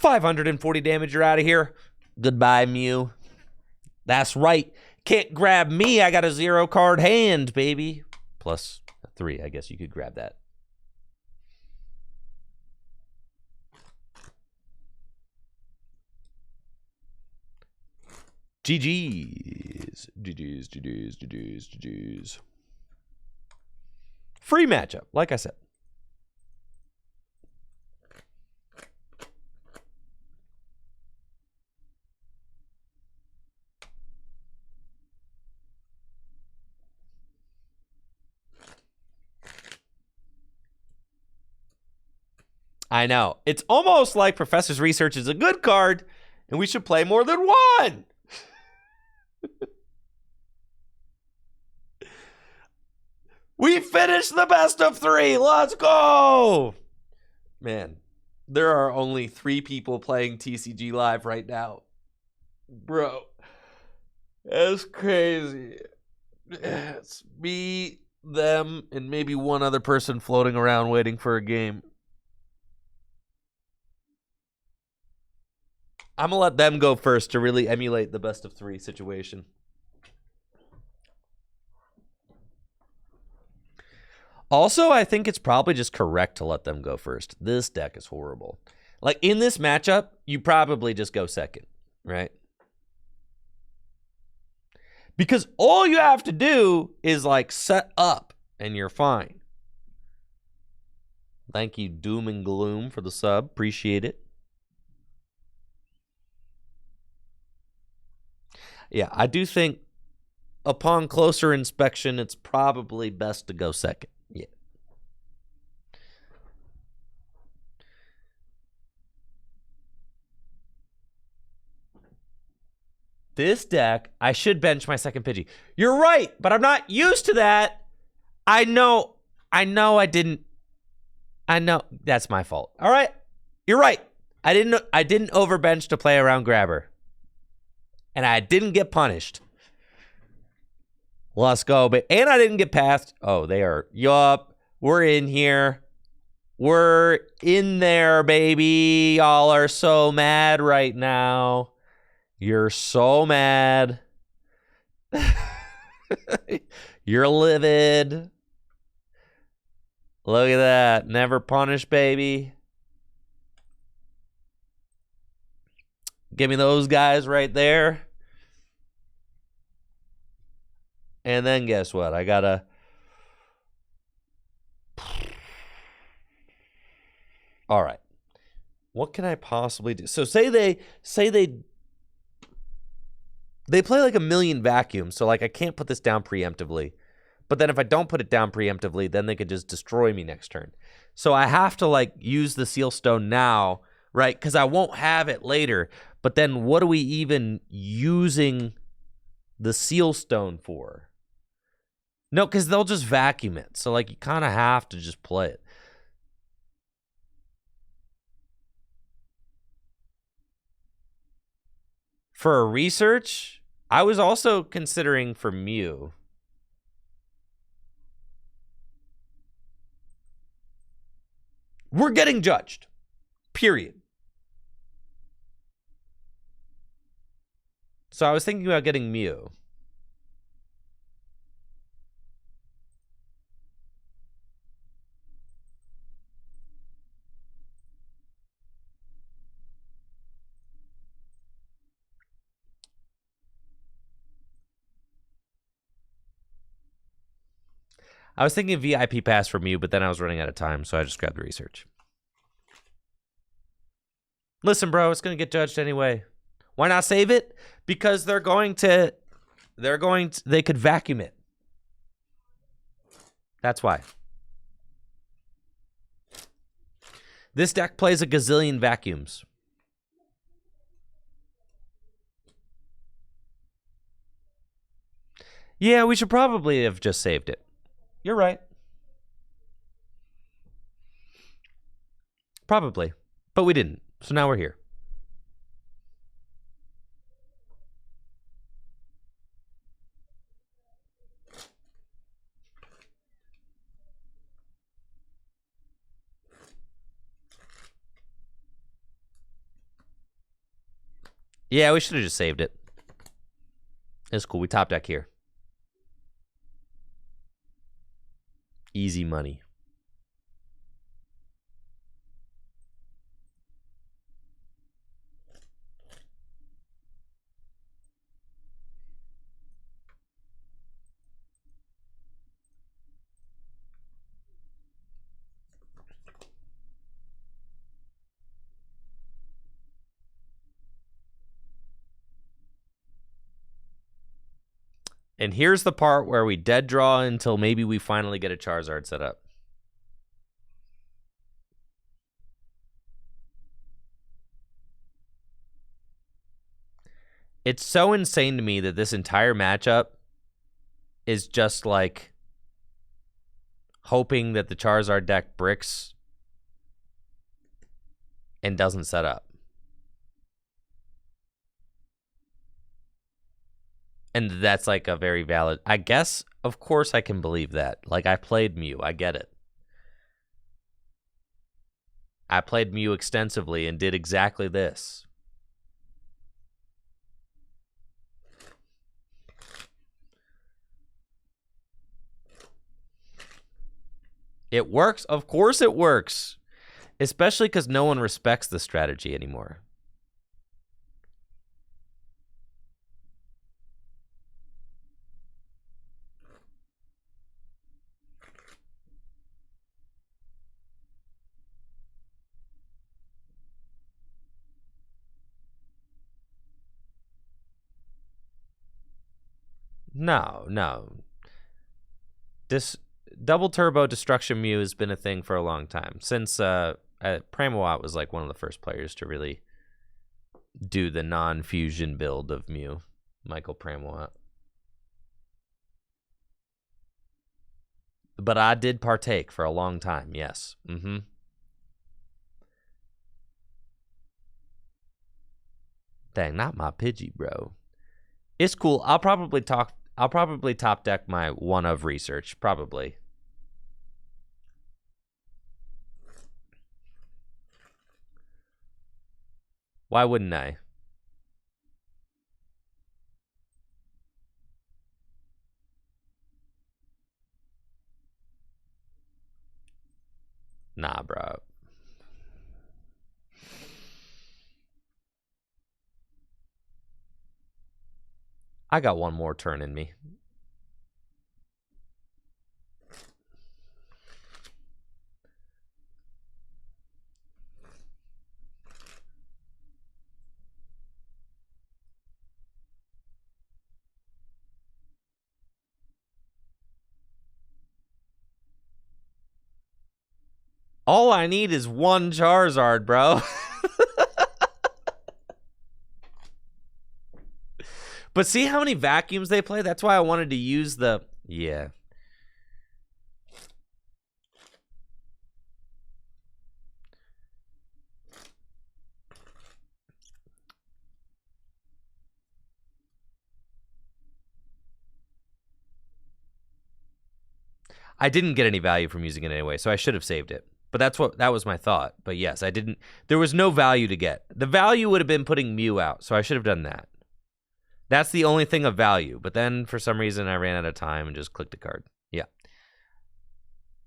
540 damage, you're out of here. Goodbye, Mew. That's right. Can't grab me. I got a 0-card hand, baby. Plus 3. I guess you could grab that. GG's. GG's, GG's, GG's, GG's. Free matchup, like I said. I know. It's almost like Professor's Research is a good card, and we should play more than one. We finished the best of 3. Let's go. Man, there are only 3 people playing TCG Live right now. Bro, that's crazy. It's me, them, and maybe one other person floating around waiting for a game. I'm going to let them go first to really emulate the best of 3 situation. Also, I think it's probably just correct to let them go first. This deck is horrible. Like, in this matchup, you probably just go second, right? Because all you have to do is, like, set up, and you're fine. Thank you, Doom and Gloom, for the sub. Appreciate it. Yeah, I do think upon closer inspection, it's probably best to go second. Yeah. This deck, I should bench my second Pidgey. You're right, but I'm not used to that. I know I didn't. I know that's my fault. All right. You're right. I didn't overbench to play around Grabber. And I didn't get punished. Let's go. And I didn't get passed. Oh, they are. Yup. We're in here. We're in there, baby. Y'all are so mad right now. You're so mad. You're livid. Look at that. Never punished, baby. Give me those guys right there. And then guess what? I gotta... All right. What can I possibly do? So say they play like a million vacuums. So like I can't put this down preemptively. But then if I don't put it down preemptively, then they could just destroy me next turn. So I have to like use the Seal Stone now, right? Because I won't have it later. But then what are we even using the Seal Stone for? No, because they'll just vacuum it. So, like, you kind of have to just play it. For a research, I was also considering for Mew. We're getting judged. Period. So I was thinking about getting Mew. I was thinking VIP pass for Mew, but then I was running out of time, so I just grabbed the research. Listen, bro, it's going to get judged anyway. Why not save it? Because they could vacuum it. That's why. This deck plays a gazillion vacuums. Yeah, we should probably have just saved it. You're right. Probably. But we didn't. So now we're here. Yeah, we should have just saved it. It's cool. We top deck here. Easy money. And here's the part where we dead draw until maybe we finally get a Charizard set up. It's so insane to me that this entire matchup is just like hoping that the Charizard deck bricks and doesn't set up. And that's like a very valid, I guess, of course I can believe that. Like, I played Mew, I get it. I played Mew extensively and did exactly this. It works, of course it works. Especially because no one respects the strategy anymore. No. This double turbo destruction Mew has been a thing for a long time. Since Pramawat was like one of the first players to really do the non-fusion build of Mew, Michael Pramawat. But I did partake for a long time, yes. Dang, not my Pidgey, bro. It's cool. I'll probably top deck my one of research, probably. Why wouldn't I? Nah, bro. I got one more turn in me. All I need is one Charizard, bro. But see how many vacuums they play? That's why I wanted to use the... Yeah. I didn't get any value from using it anyway, so I should have saved it. But that was my thought. But yes, I didn't... There was no value to get. The value would have been putting Mew out, so I should have done that. That's the only thing of value. But then, for some reason, I ran out of time and just clicked a card. Yeah.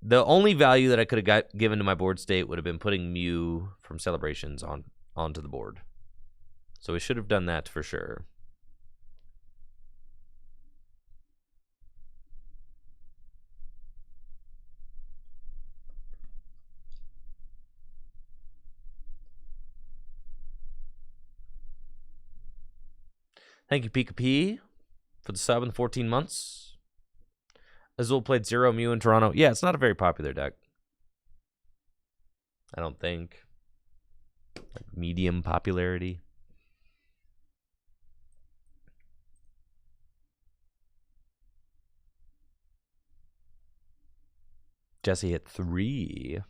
The only value that I could have given to my board state would have been putting Mew from Celebrations onto the board. So we should have done that for sure. Thank you, Pika P, for the sub in 14 months. Azul played 0 Mew in Toronto. Yeah, it's not a very popular deck. I don't think. Like medium popularity. Jesse hit 3.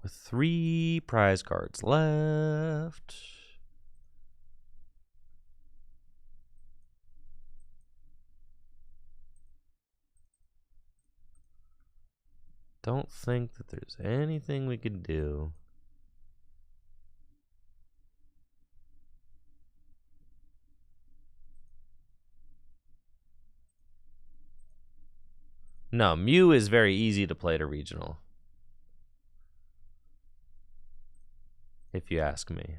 With 3 prize cards left. don't think that there's anything we could do. No, Mew is very easy to play to regional, if you ask me.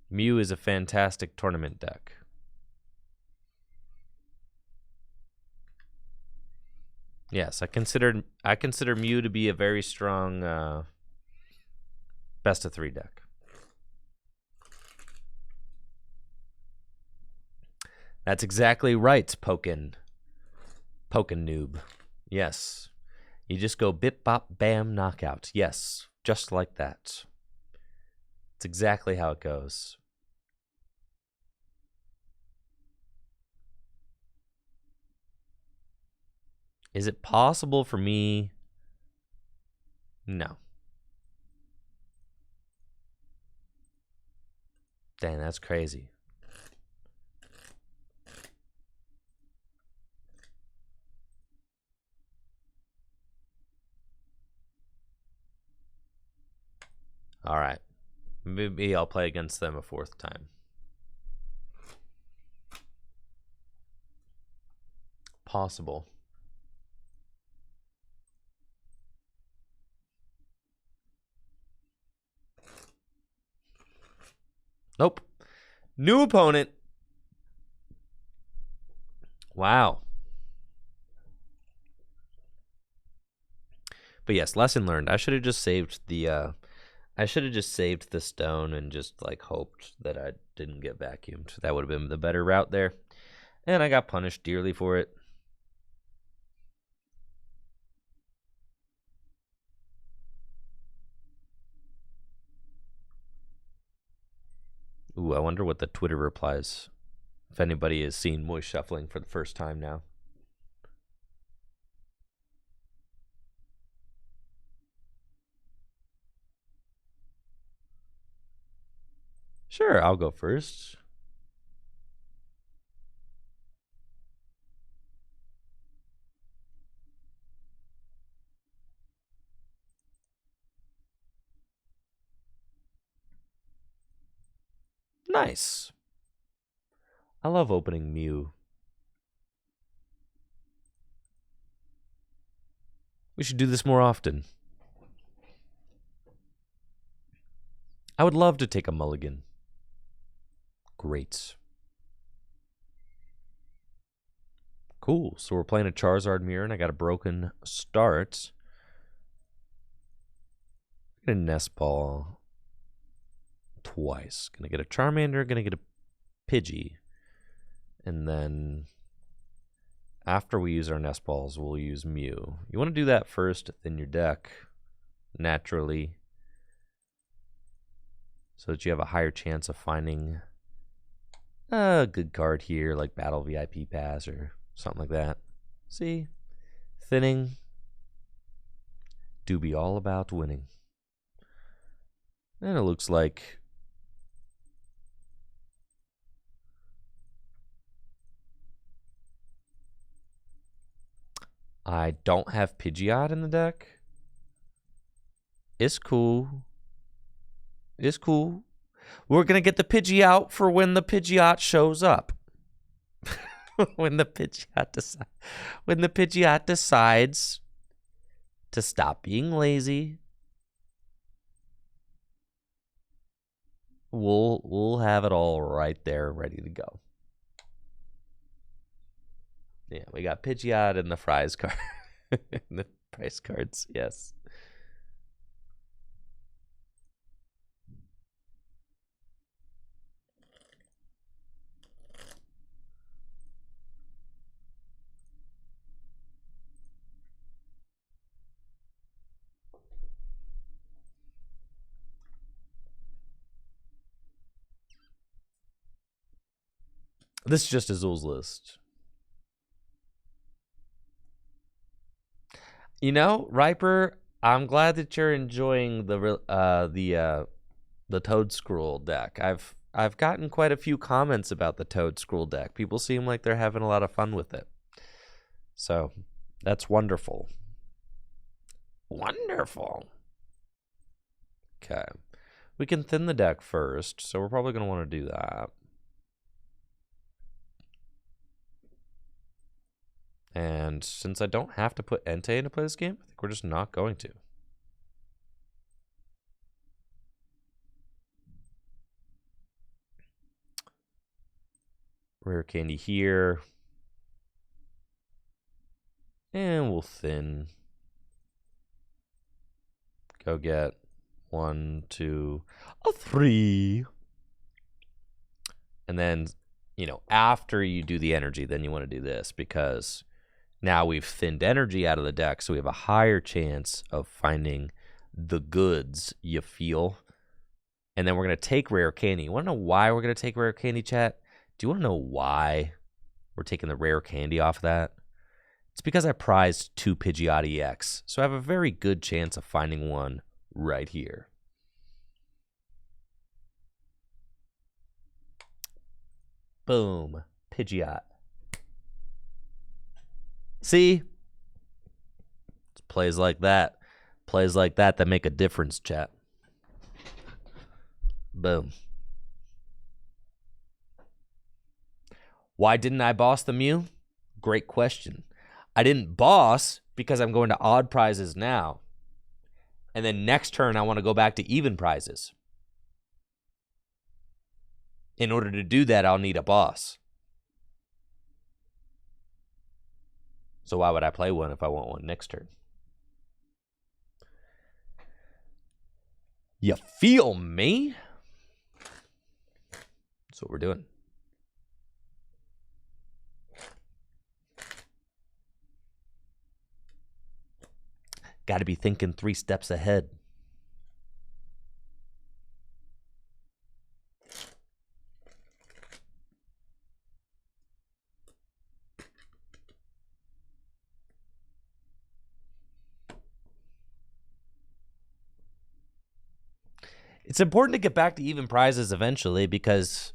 Mew is a fantastic tournament deck. Yes, I consider Mew to be a very strong best of 3 deck. That's exactly right, Pokin noob. Yes. You just go bip bop bam knockout. Yes, just like that. It's exactly how it goes. Is it possible for me? No. Dang, that's crazy. All right. Maybe I'll play against them a 4th time. Possible. Nope. New opponent. Wow. But yes, lesson learned. I should have just saved the stone and just like hoped that I didn't get vacuumed. That would have been the better route there. And I got punished dearly for it. Ooh, I wonder what the Twitter replies. If anybody has seen Moist Shuffling for the first time now. Sure, I'll go first. Nice. I love opening Mew. We should do this more often. I would love to take a mulligan. Great. Cool. So we're playing a Charizard mirror, and I got a broken start. I'm gonna Nest Ball twice. Gonna get a Charmander, gonna get a Pidgey. And then after we use our Nest Balls, we'll use Mew. You want to do that first in your deck, naturally, so that you have a higher chance of finding a good card here, like Battle VIP Pass or something like that. See? Thinning. Do be all about winning. And it looks like I don't have Pidgeot in the deck. It's cool. It's cool. We're going to get the Pidgey out for when the Pidgeot shows up. when the Pidgeot decides to stop being lazy, we'll have it all right there ready to go. Yeah, we got Pidgeot and the prize card. The prize cards, yes. This is just Azul's list. You know, Riper, I'm glad that you're enjoying the Toad Scroll deck. I've gotten quite a few comments about the Toad Scroll deck. People seem like they're having a lot of fun with it. So, that's wonderful. Wonderful. Okay. We can thin the deck first, so we're probably going to want to do that. And since I don't have to put Entei into play this game, I think we're just not going to. Rare candy here. And we'll thin. Go get 1, 2, 3. And then, you know, after you do the energy, then you want to do this because now we've thinned energy out of the deck, so we have a higher chance of finding the goods you feel. And then we're going to take rare candy. You want to know why we're going to take rare candy, chat? Do you want to know why we're taking the rare candy off of that? It's because I prized 2 Pidgeot EX, so I have a very good chance of finding one right here. Boom. Pidgeot. See? It's plays like that. Plays like that that make a difference, chat. Boom. Why didn't I boss the Mew? Great question. I didn't boss because I'm going to odd prizes now. And then next turn, I want to go back to even prizes. In order to do that, I'll need a boss. So why would I play one if I want one next turn? You feel me? That's what we're doing. Got to be thinking 3 steps ahead. It's important to get back to even prizes eventually because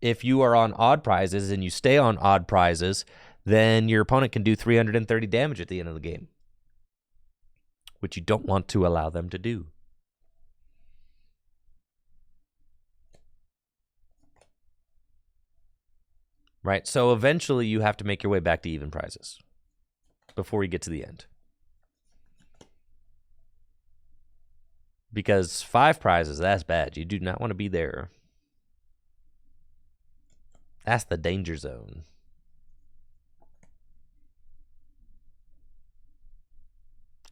if you are on odd prizes and you stay on odd prizes, then your opponent can do 330 damage at the end of the game, which you don't want to allow them to do. Right? So eventually you have to make your way back to even prizes before you get to the end. Because 5 prizes, that's bad. You do not want to be there. That's the danger zone.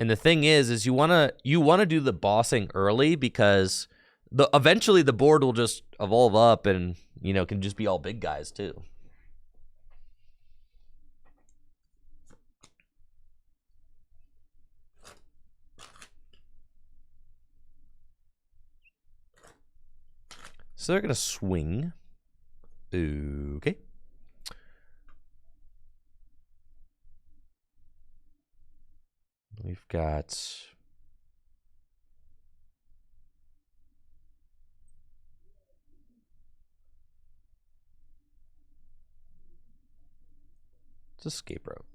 And the thing is you wanna do the bossing early because eventually the board will just evolve up and can just be all big guys too. So they're gonna swing. Okay. We've got it's escape rope.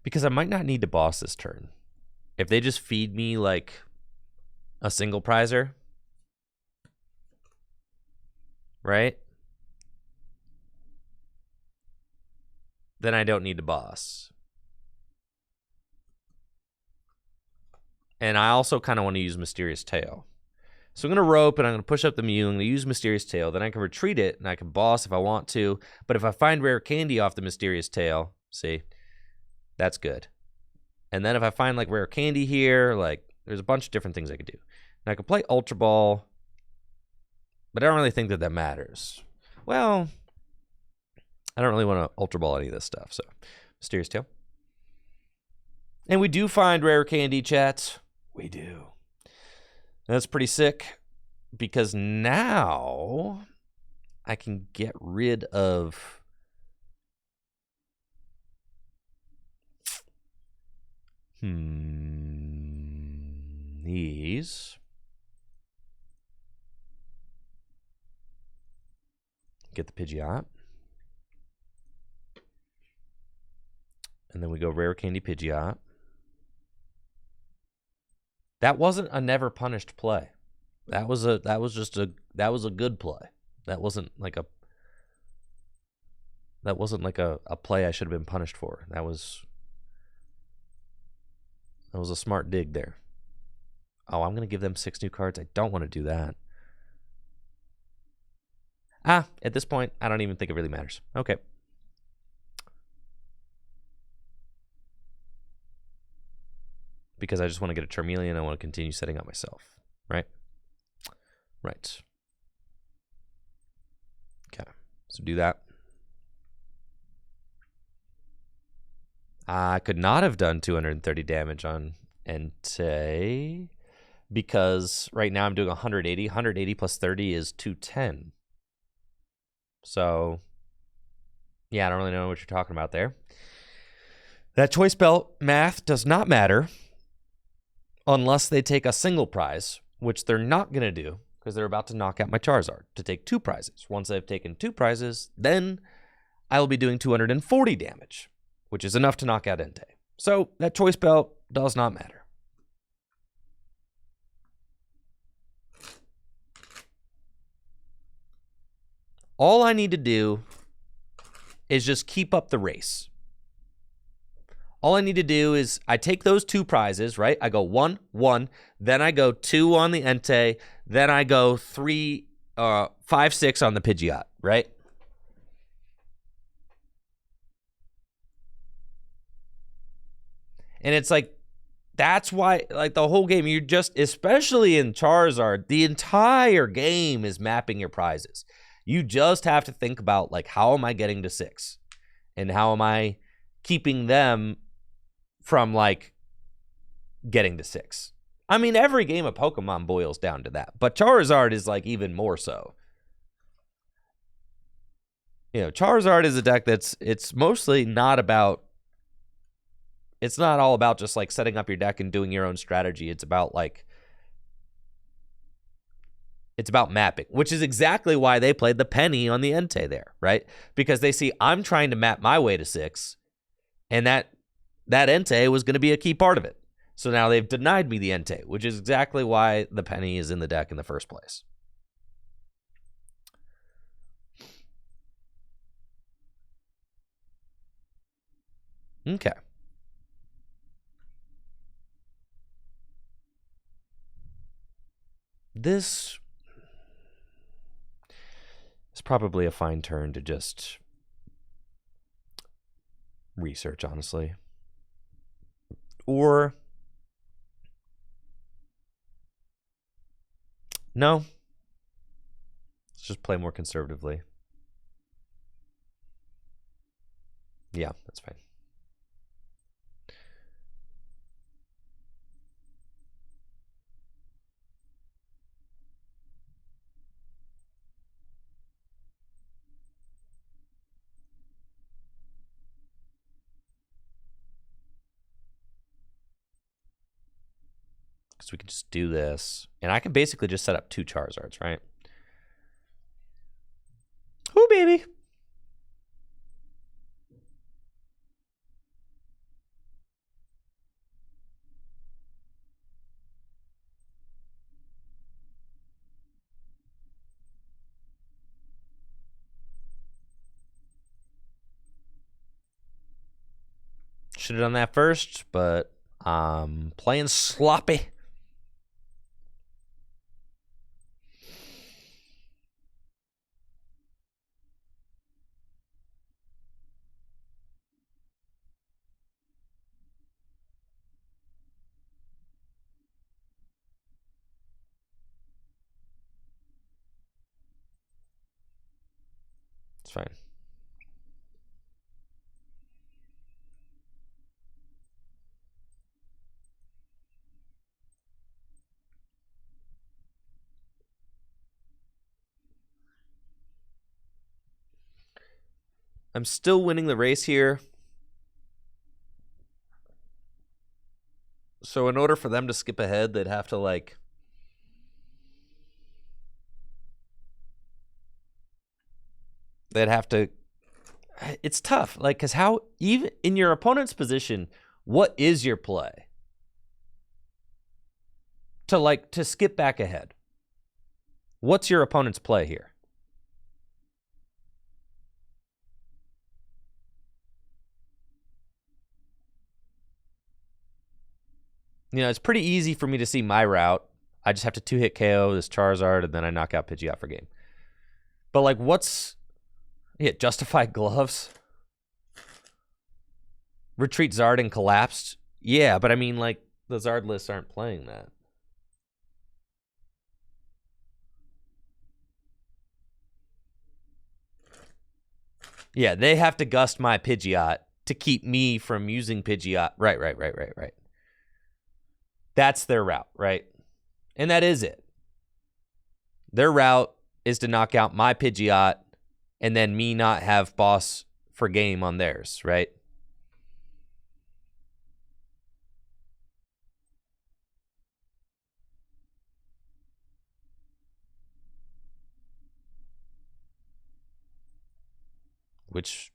Because I might not need to boss this turn. If they just feed me like a single prizer, right? Then I don't need to boss. And I also kind of want to use Mysterious Tail. So I'm going to rope and I'm going to push up the Mew. I'm going to use Mysterious Tail. Then I can retreat it and I can boss if I want to. But if I find rare candy off the Mysterious Tail, see, that's good. And then if I find like rare candy here, like there's a bunch of different things I could do. And I could play Ultra Ball, but I don't really think that matters. Well, I don't really want to Ultra Ball any of this stuff. So Mysterious Tail. And we do find rare candy, chat. We do. That's pretty sick because now I can get rid of these. Get the Pidgeot. And then we go Rare Candy Pidgeot. That wasn't a never punished play. That was a good play. That wasn't like a play I should have been punished for. That was a smart dig there. Oh, I'm gonna give them 6 new cards. I don't want to do that. At this point, I don't even think it really matters. Okay. Because I just want to get a Charmeleon. I want to continue setting up myself. Right? Right. Okay. So do that. I could not have done 230 damage on Entei because right now I'm doing 180. 180 plus 30 is 210. So, yeah, I don't really know what you're talking about there. That choice belt math does not matter unless they take a single prize, which they're not going to do because they're about to knock out my Charizard to take 2 prizes. Once they've taken 2 prizes, then I will be doing 240 damage, which is enough to knock out Entei. So that choice belt does not matter. All I need to do is just keep up the race. All I need to do is I take those 2 prizes, right? I go 1, 1, then I go 2 on the Entei, then I go 3, 5, 6 on the Pidgeot, right? And it's like, that's why, like, the whole game, you just, especially in Charizard, the entire game is mapping your prizes. You just have to think about, like, how am I getting to 6? And how am I keeping them from, like, getting to 6? I mean, every game of Pokemon boils down to that. But Charizard is, like, even more so. You know, Charizard is a deck it's mostly not about, it's not all about just, like, setting up your deck and doing your own strategy. It's about, like, it's about mapping, which is exactly why they played the penny on the Entei there, right? Because they see I'm trying to map my way to 6, and that Entei was going to be a key part of it. So now they've denied me the Entei, which is exactly why the penny is in the deck in the first place. Okay. This is probably a fine turn to just research, honestly. Or no. Let's just play more conservatively. Yeah, that's fine. So we can just do this. And I can basically just set up 2 Charizards, right? Ooh, baby. Should have done that first, but playing sloppy. It's fine. I'm still winning the race here. So in order for them to skip ahead, they'd have to, like, it's tough. Like, because how, even in your opponent's position, what is your play? To skip back ahead. What's your opponent's play here? You know, it's pretty easy for me to see my route. I just have to 2-hit KO this Charizard, and then I knock out Pidgeot for game. But, like, what's... Yeah, Justified Gloves? Retreat Zard and Collapsed? Yeah, but I mean, like, the Zard lists aren't playing that. Yeah, they have to gust my Pidgeot to keep me from using Pidgeot. Right. That's their route, right? And that is it. Their route is to knock out my Pidgeot and then me not have boss for game on theirs, right? Which,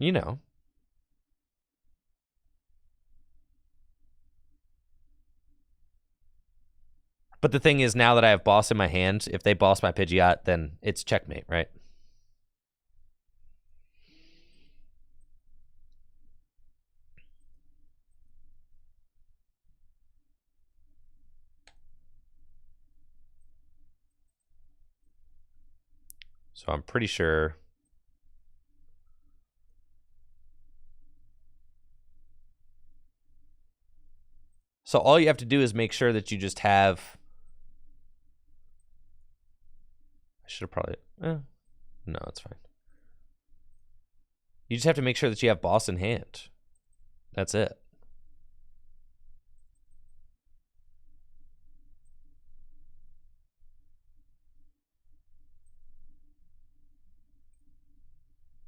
you know. But the thing is, now that I have boss in my hand, if they boss my Pidgeot, then it's checkmate, right? So I'm pretty sure... So all you have to do is make sure that you just have... I should have probably... no, it's fine. You just have to make sure that you have boss in hand. That's it.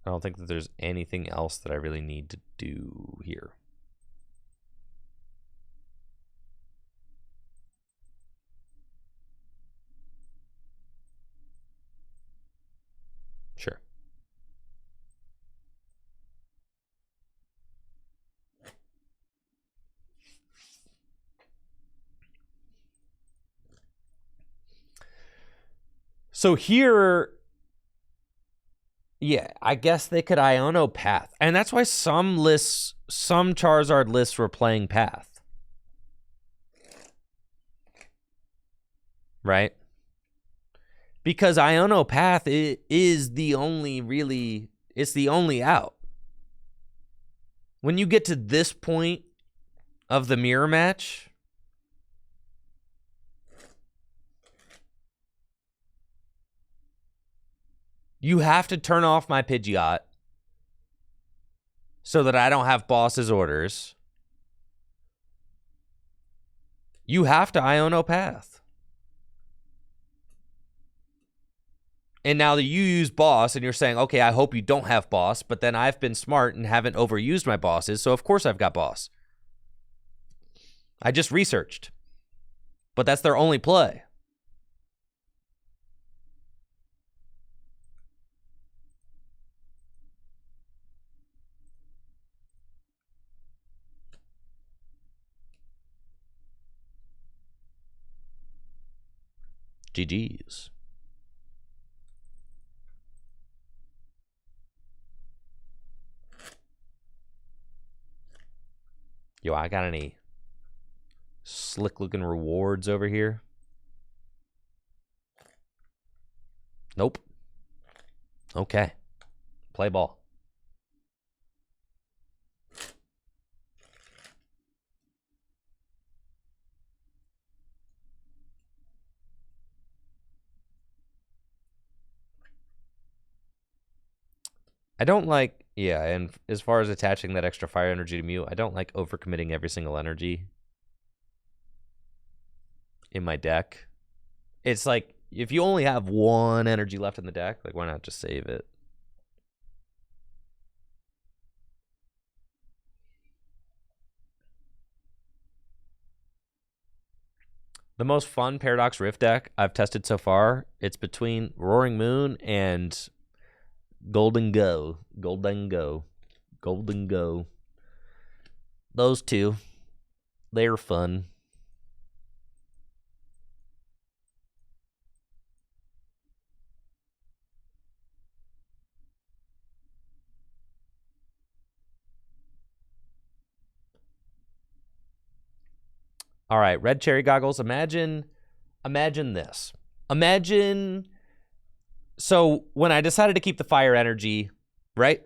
I don't think that there's anything else that I really need to do here. Sure. So here, yeah, I guess they could Iono Path. And that's why some lists, some Charizard lists were playing Path. Right? Because Iono Path is the only really, it's the only out. When you get to this point of the mirror match, you have to turn off my Pidgeot so that I don't have boss's orders. You have to Iono Path. And now that you use boss and you're saying, okay, I hope you don't have boss, but then I've been smart and haven't overused my bosses, so of course I've got boss. I just researched. But that's their only play. GG's. Yo, I got any slick looking rewards over here? Nope. Okay. Play ball. I don't like, yeah, and as far as attaching that extra fire energy to Mew, I don't like overcommitting every single energy in my deck. It's like, if you only have one energy left in the deck, like, why not just save it? The most fun Paradox Rift deck I've tested so far, it's between Roaring Moon and Golden Go. Golden Go. Golden Go. Those two. They're fun. All right, red cherry goggles. Imagine this. Imagine, so when I decided to keep the fire energy, right?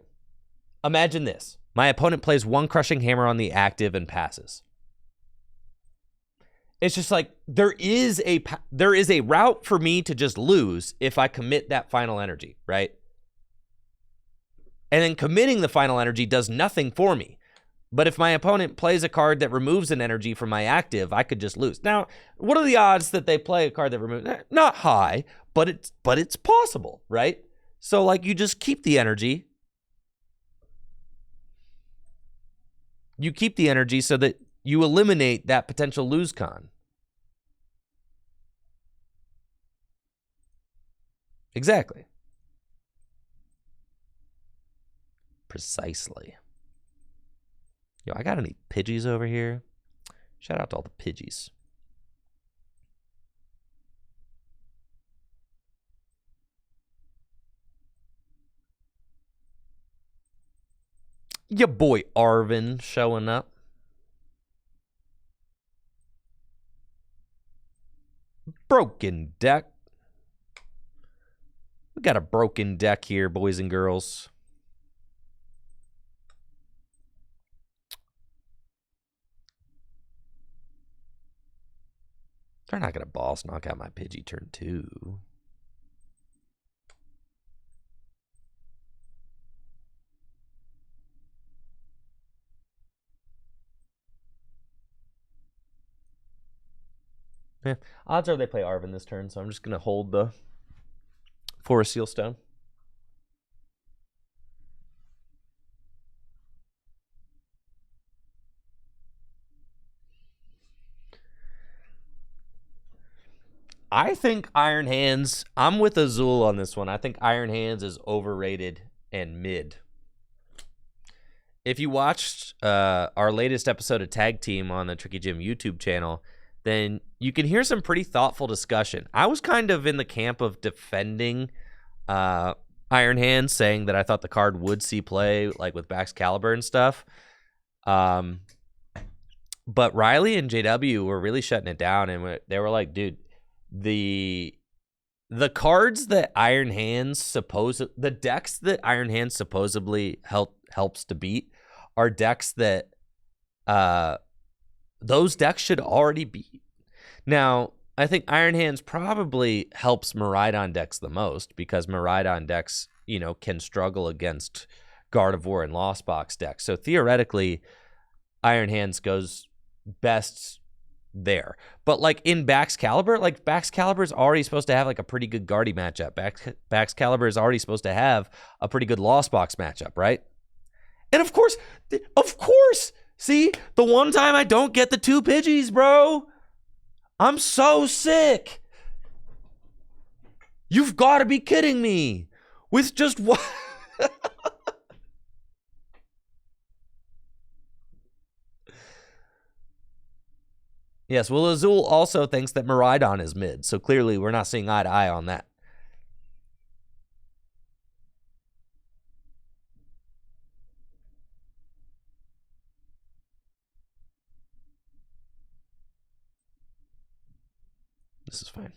Imagine this. My opponent plays one crushing hammer on the active and passes. It's just like there is a route for me to just lose if I commit that final energy, right? And then committing the final energy does nothing for me. But if my opponent plays a card that removes an energy from my active, I could just lose. Now, what are the odds that they play a card that removes? Not high, but it's possible, right? So like you just keep the energy. You keep the energy so that you eliminate that potential lose con. Exactly. Precisely. Yo, I got any Pidgeys over here? Shout out to all the Pidgeys. Your boy Arvin showing up. Broken deck. We got a broken deck here, boys and girls. They're not going to boss knock out my Pidgey turn 2. Yeah, odds are they play Arvin this turn, so I'm just going to hold the Forest Seal Stone. I think Iron Hands, I'm with Azul on this one. I think Iron Hands is overrated and mid. If you watched our latest episode of Tag Team on the Tricky Gym YouTube channel, then you can hear some pretty thoughtful discussion. I was kind of in the camp of defending Iron Hands, saying that I thought the card would see play, like with Baxcalibur and stuff. But Riley and JW were really shutting it down, and they were like, dude, the cards that Iron Hands the decks that Iron Hands supposedly helps to beat are decks that those decks should already beat. Now, I think Iron Hands probably helps Miraidon decks the most, because Miraidon decks, you know, can struggle against Gardevoir and Lost Box decks. So theoretically, Iron Hands goes best there. But like in Baxcalibur, like Baxcalibur is already supposed to have like a pretty good Guardy matchup. Baxcalibur is already supposed to have a pretty good Lost Box matchup, right? And of course, see, the one time I don't get the 2 Pidgeys, bro, I'm so sick. You've got to be kidding me. With just one. Yes, well, Azul also thinks that Miraidon is mid, so clearly we're not seeing eye to eye on that. This is fine.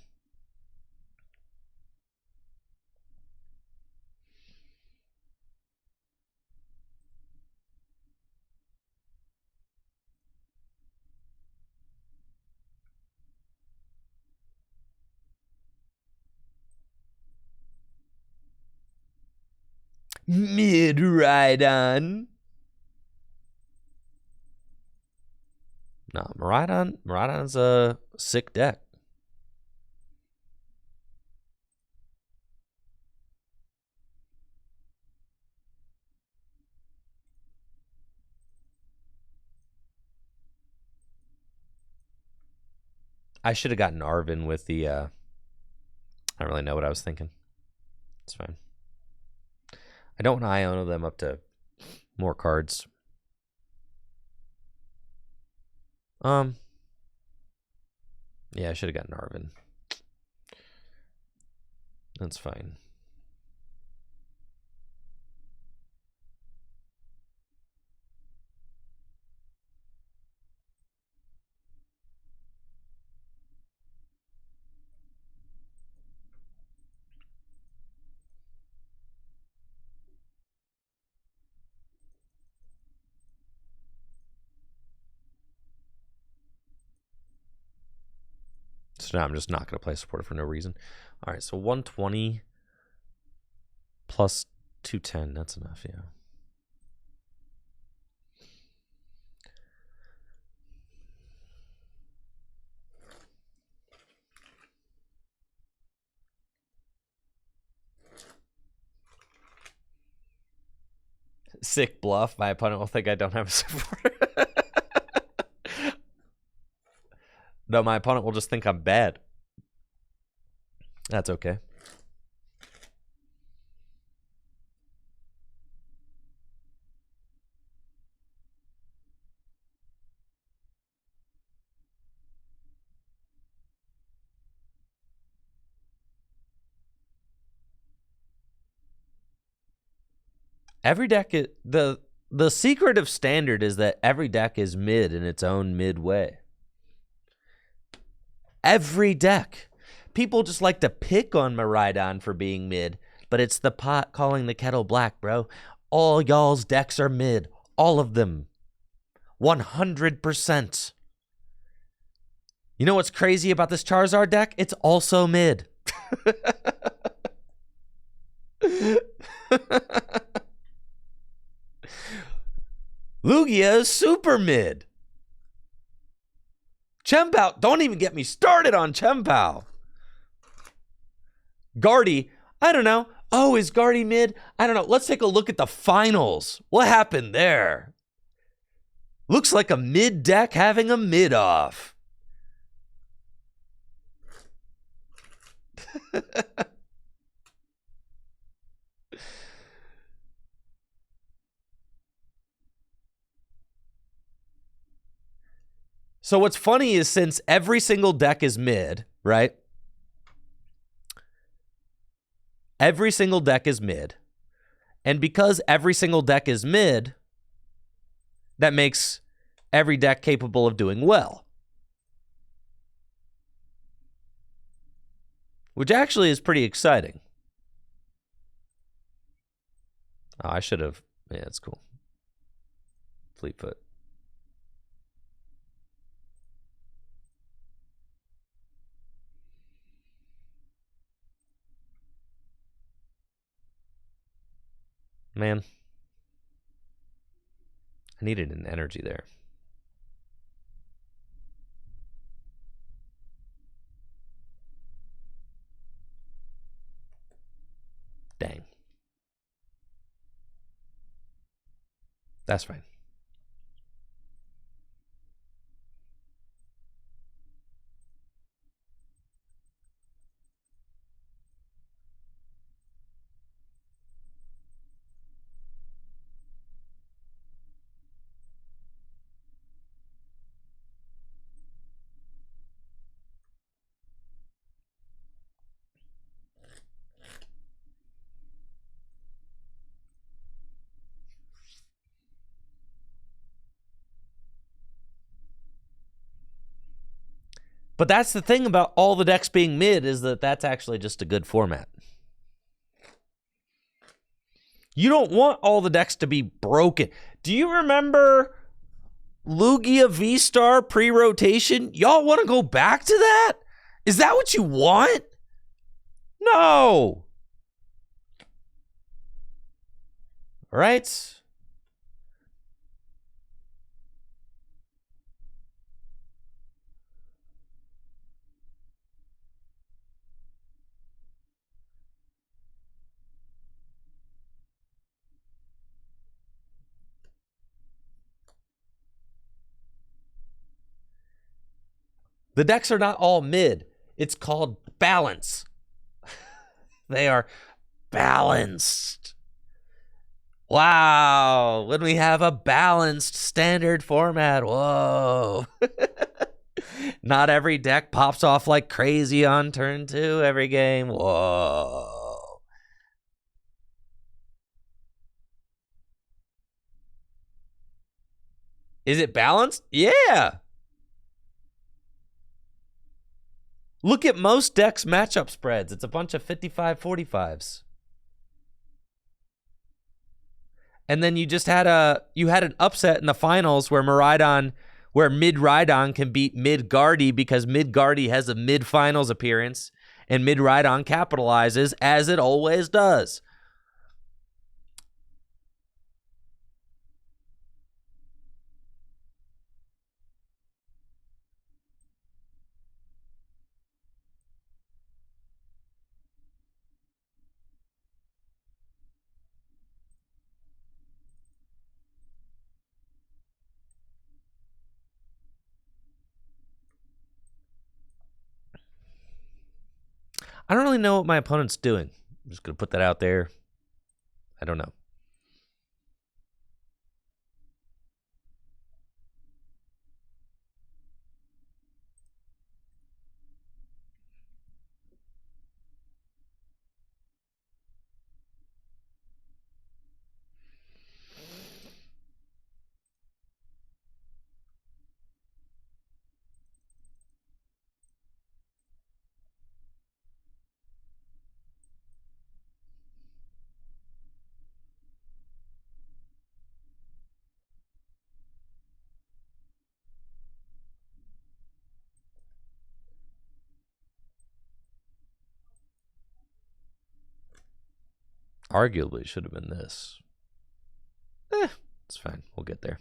Miraidon. No, Miraidon's a sick deck. I should have gotten Arvin with the I don't really know what I was thinking. It's fine. I don't want to Iono them up to more cards. Yeah, I should have gotten Arvin. That's fine. So now I'm just not going to play supporter for no reason. All right, so 120 plus 210. That's enough, yeah. Sick bluff. My opponent will think I don't have a supporter. No, my opponent will just think I'm bad. That's okay. Every deck is the secret of standard is that every deck is mid in its own mid way. Every deck. People just like to pick on Miraidon for being mid, but it's the pot calling the kettle black, bro. All y'all's decks are mid. All of them. 100%. You know what's crazy about this Charizard deck? It's also mid. Lugia is super mid. Chempao, don't even get me started on Chempao. Guardy, I don't know. Oh, is Guardy mid? I don't know. Let's take a look at the finals. What happened there? Looks like a mid deck having a mid off. So what's funny is since every single deck is mid, right? Every single deck is mid. And because every single deck is mid, that makes every deck capable of doing well. Which actually is pretty exciting. Oh, I should have. Yeah, it's cool. Fleetfoot. Man, I needed an energy there. Dang. That's fine. But that's the thing about all the decks being mid is that that's actually just a good format. You don't want all the decks to be broken. Do you remember Lugia V-Star pre-rotation? Y'all want to go back to that? Is that what you want? No. All right. The decks are not all mid. It's called balance. They are balanced. Wow, when we have a balanced standard format. Whoa. Not every deck pops off like crazy on turn 2 every game. Whoa. Is it balanced? Yeah. Look at most decks' matchup spreads. It's a bunch of 55-45s. And then you just had an upset in the finals where Miraidon can beat Midgardy because Midgardy has a mid-finals appearance and Miraidon capitalizes as it always does. I don't really know what my opponent's doing. I'm just going to put that out there. I don't know. Arguably should have been this. It's fine. We'll get there.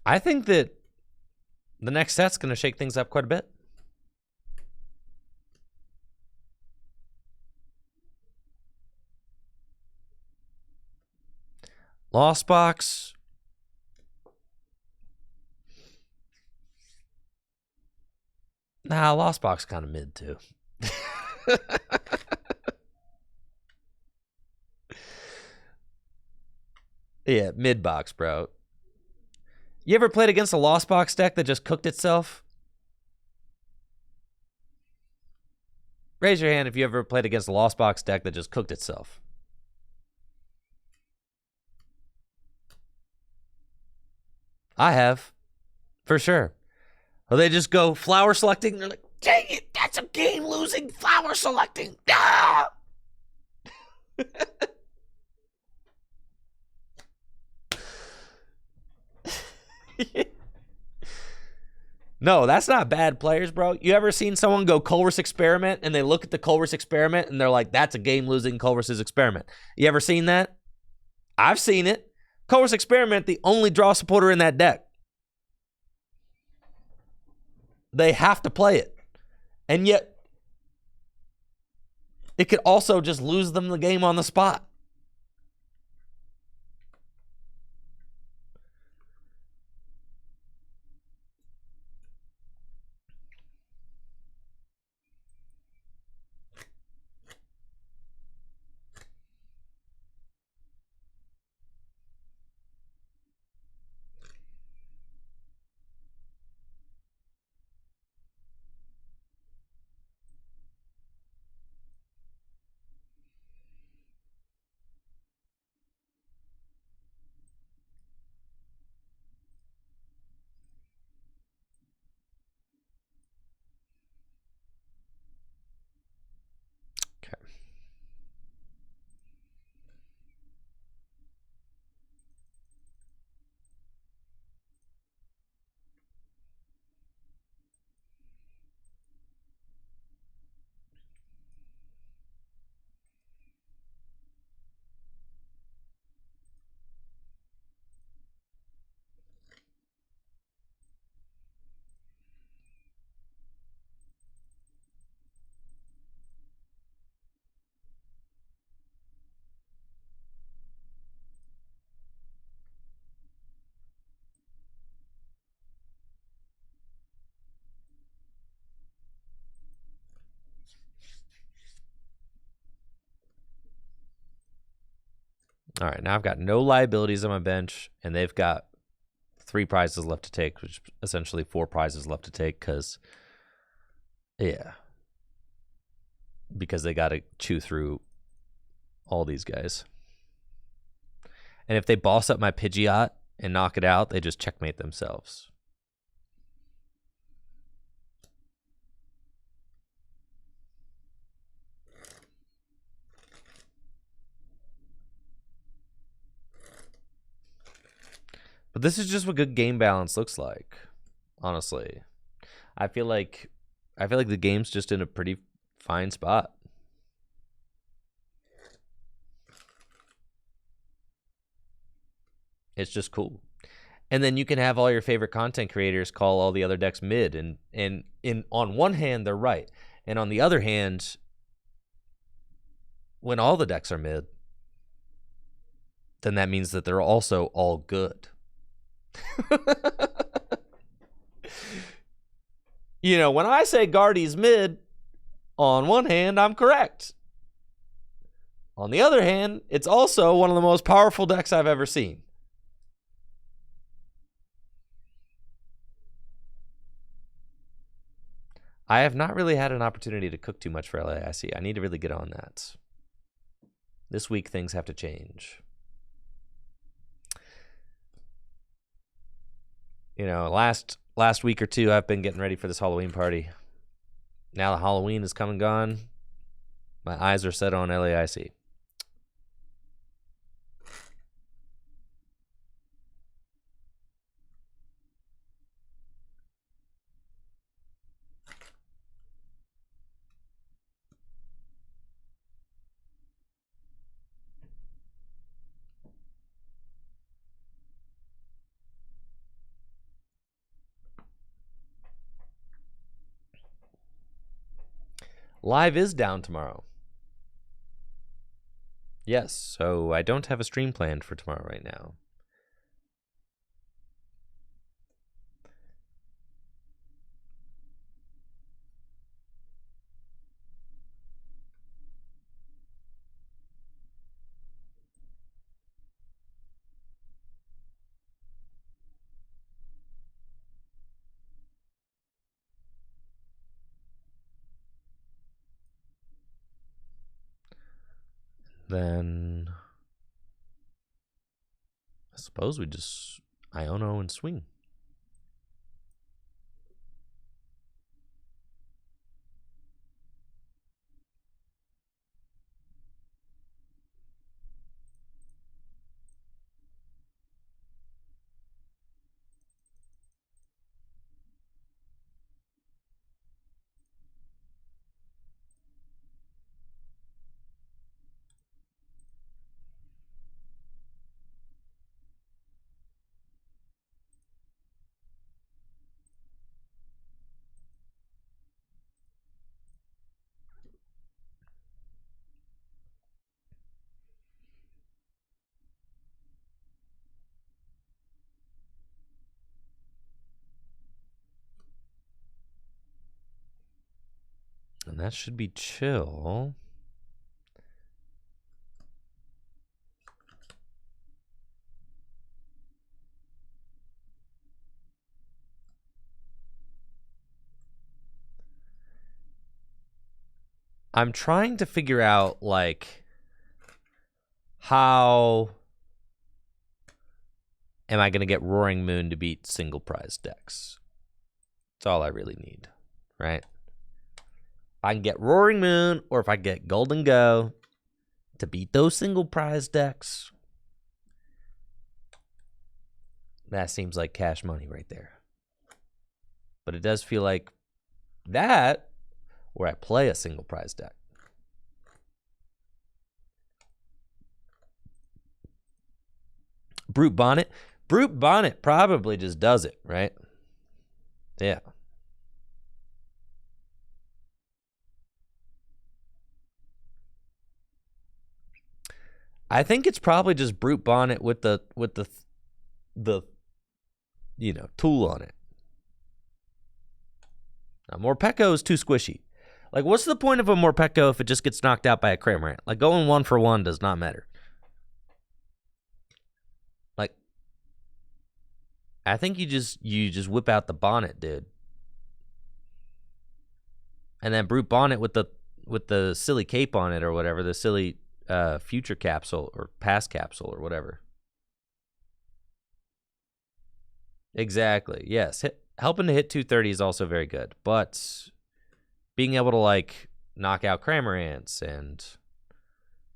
I think that the next set's going to shake things up quite a bit. Lost Box. Nah, Lost Box kind of mid too. Yeah, mid box, bro. You ever played against a Lost Box deck that just cooked itself? Raise your hand if you ever played against a Lost Box deck that just cooked itself. I have, for sure. Or they just go flower selecting, and they're like, dang it, that's a game-losing flower selecting. Ah! No, that's not bad players, bro. You ever seen someone go Culver's Experiment and they look at the Culver's Experiment and they're like, that's a game-losing Culver's Experiment. You ever seen that? I've seen it. Culver's Experiment, the only draw supporter in that deck. They have to play it. And yet, it could also just lose them the game on the spot. All right, now I've got no liabilities on my bench, and they've got 3 prizes left to take, which is essentially 4 prizes left to take because, yeah. Because they got to chew through all these guys. And if they boss up my Pidgeot and knock it out, they just checkmate themselves. But this is just what good game balance looks like, honestly. I feel like the game's just in a pretty fine spot. It's just cool. And then you can have all your favorite content creators call all the other decks mid, and on one hand they're right, and on the other hand, when all the decks are mid, then that means that they're also all good. You know, when I say Guardy's mid, on one hand, I'm correct. On the other hand, it's also one of the most powerful decks I've ever seen. I have not really had an opportunity to cook too much for LAIC. I need to really get on that. This week, things have to change. You know, last week or two, I've been getting ready for this Halloween party. Now that Halloween is come and gone, my eyes are set on LAIC. Live is down tomorrow. Yes, so I don't have a stream planned for tomorrow right now. Then I suppose we just Iono and swing. And that should be chill. I'm trying to figure out, like, how am I going to get Roaring Moon to beat single prize decks? That's all I really need, right? I can get Roaring Moon, or if I get Golden Go to beat those single prize decks, that seems like cash money right there. But it does feel like that, where I play a single prize deck. Brute Bonnet. Brute Bonnet probably just does it, right? Yeah. I think it's probably just Brute Bonnet with the you know, tool on it. Now, Morpeko is too squishy. Like, what's the point of a Morpeko if it just gets knocked out by a Cramorant? Like, going 1 for 1 does not matter. I think you just whip out the bonnet, dude. And then Brute Bonnet with the silly cape on it or whatever, the silly future capsule or past capsule or whatever. Exactly. Yes. Helping to hit 230 is also very good, but being able to like knock out Cramorants and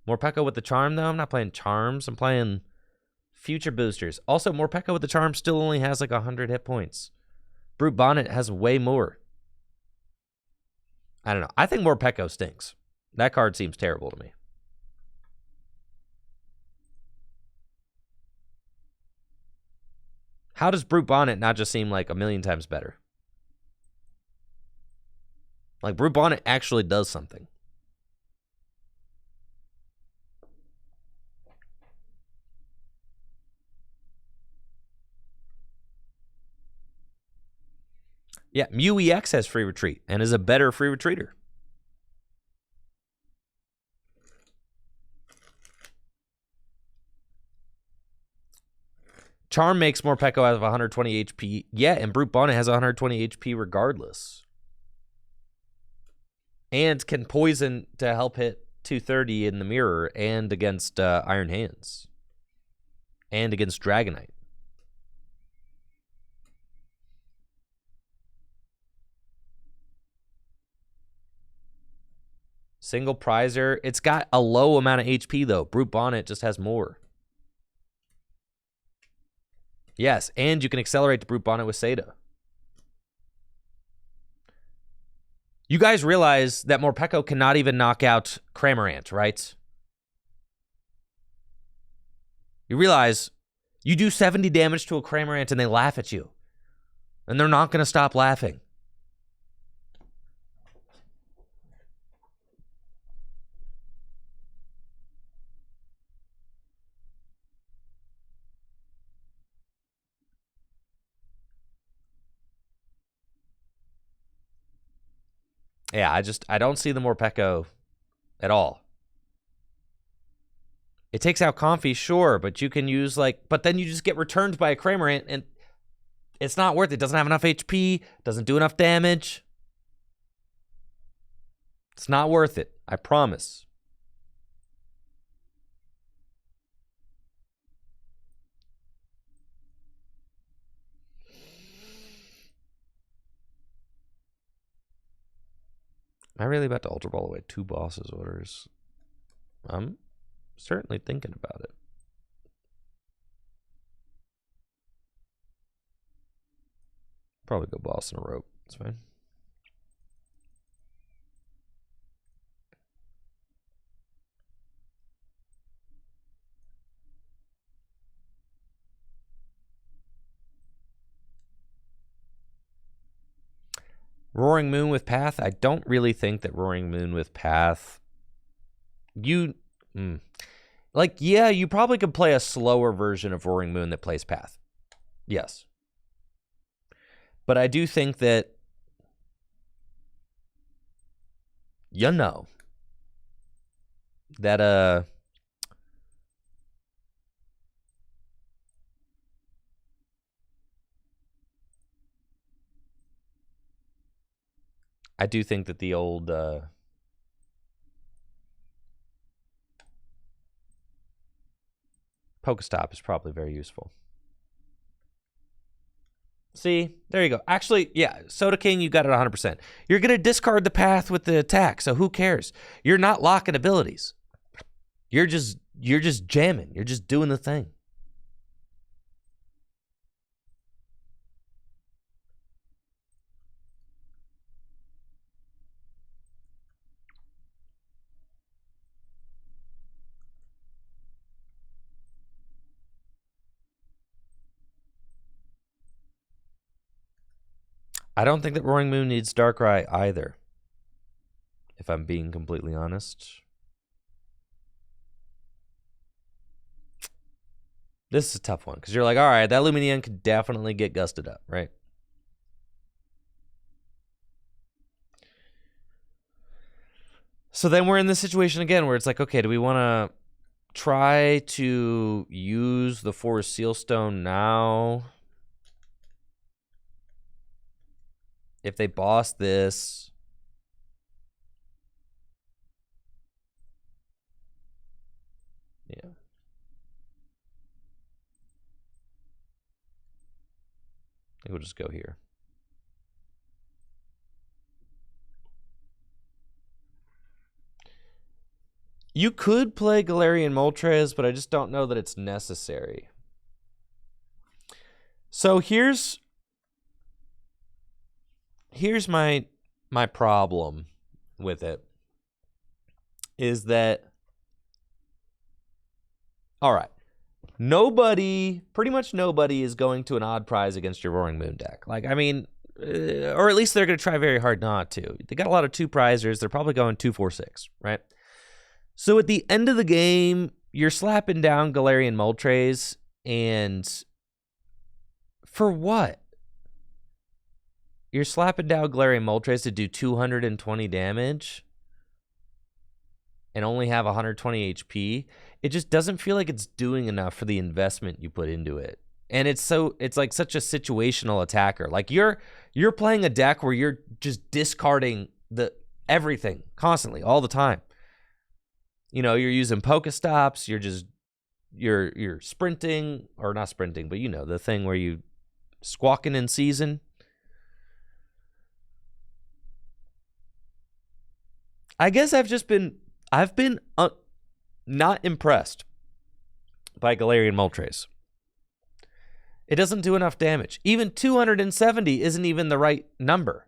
Morpeko with the charm, though. I'm not playing charms. I'm playing future boosters. Also, Morpeko with the charm still only has like 100 hit points. Brute Bonnet has way more. I don't know. I think Morpeko stinks. That card seems terrible to me. How does Brute Bonnet not just seem like a million times better? Like, Brute Bonnet actually does something. Yeah, Mew EX has free retreat and is a better free retreater. Charm makes Morpeko out of 120 HP. Yeah, and Brute Bonnet has 120 HP regardless. And can poison to help hit 230 in the mirror and against Iron Hands. And against Dragonite. Single prizer. It's got a low amount of HP, though. Brute Bonnet just has more. Yes, and you can accelerate the Brute Bonnet with Seda. You guys realize that Morpeko cannot even knock out Cramorant, right? You realize you do 70 damage to a Cramorant and they laugh at you. And they're not going to stop laughing. Yeah, I don't see the Morpeko at all. It takes out Comfy, sure, but you can use but then you just get returned by a Cramorant and it's not worth it. It doesn't have enough HP, doesn't do enough damage. It's not worth it, I promise. Am I really about to Ultra Ball away 2 bosses orders? I'm certainly thinking about it. Probably go boss in a rope. It's fine. Roaring Moon with Path. I don't really think that Roaring Moon with Path. Yeah, you probably could play a slower version of Roaring Moon that plays Path. Yes. But I do think that, that I do think that the old Pokestop is probably very useful. See, there you go. Actually, yeah, Soda King, you got it 100%. You're going to discard the path with the attack, so who cares? You're not locking abilities. You're just jamming. You're just doing the thing. I don't think that Roaring Moon needs Darkrai either, if I'm being completely honest. This is a tough one, because you're like, all right, that Lumineon could definitely get gusted up, right? So then we're in this situation again where it's like, okay, do we want to try to use the Forest Sealstone now if they boss this, yeah. I think we'll just go here. You could play Galarian Moltres, but I just don't know that it's necessary. So here's my problem with it. Is that, all right, pretty much nobody is going to an odd prize against your Roaring Moon deck. Like, I mean, or at least they're going to try very hard not to. They got a lot of 2-prizers. They're probably going 2-4-6, right? So at the end of the game, you're slapping down Galarian Moltres, and for what? You're slapping down Galarian Moltres to do 220 damage and only have 120 HP. It just doesn't feel like it's doing enough for the investment you put into it. And it's like such a situational attacker. Like you're playing a deck where you're just discarding everything constantly all the time. You know, you're using Pokestops, you're sprinting, or not sprinting, but you know, the thing where you squawking in season. I guess I've been not impressed by Galarian Moltres. It doesn't do enough damage. Even 270 isn't even the right number.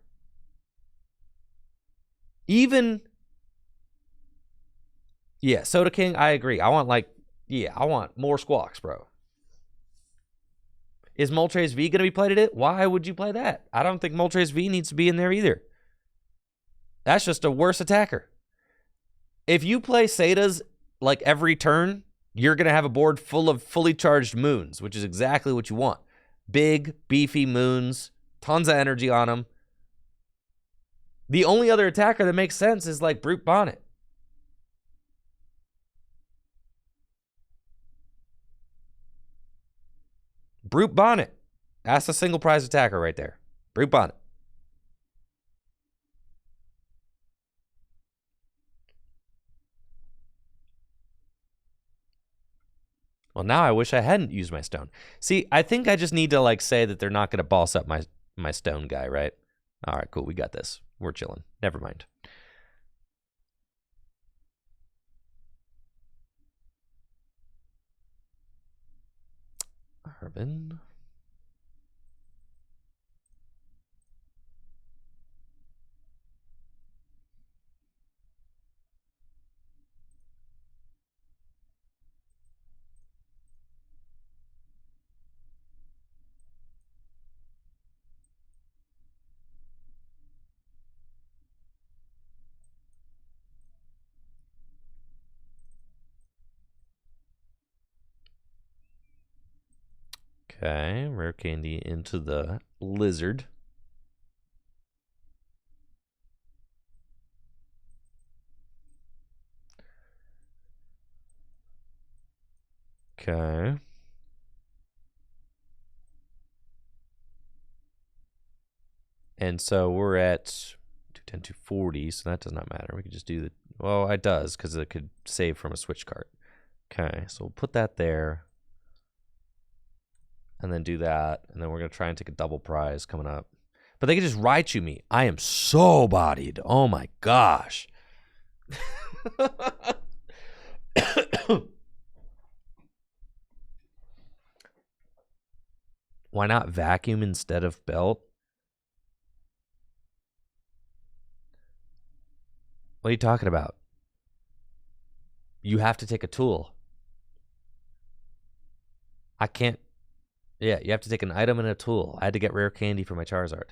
Yeah, Soda King, I agree. I want more squawks, bro. Is Moltres V going to be played at it? Why would you play that? I don't think Moltres V needs to be in there either. That's just a worse attacker. If you play Setas like every turn, you're going to have a board full of fully charged moons, which is exactly what you want. Big, beefy moons, tons of energy on them. The only other attacker that makes sense is like Brute Bonnet. Brute Bonnet. That's a single prize attacker right there. Brute Bonnet. Well, now I wish I hadn't used my stone. See, I think I just need to like say that they're not going to boss up my stone guy, right? All right, cool. We got this. We're chilling. Never mind. Urban. Okay, rare candy into the lizard. Okay. And so we're at 210, 240, so that does not matter. We could just do the, well, it does, because it could save from a switch card. Okay, so we'll put that there. And then do that. And then we're going to try and take a double prize coming up. But they can just Raichu me. I am so bodied. Oh my gosh. Why not vacuum instead of belt? What are you talking about? You have to take a tool. I can't. Yeah, you have to take an item and a tool. I had to get rare candy for my Charizard.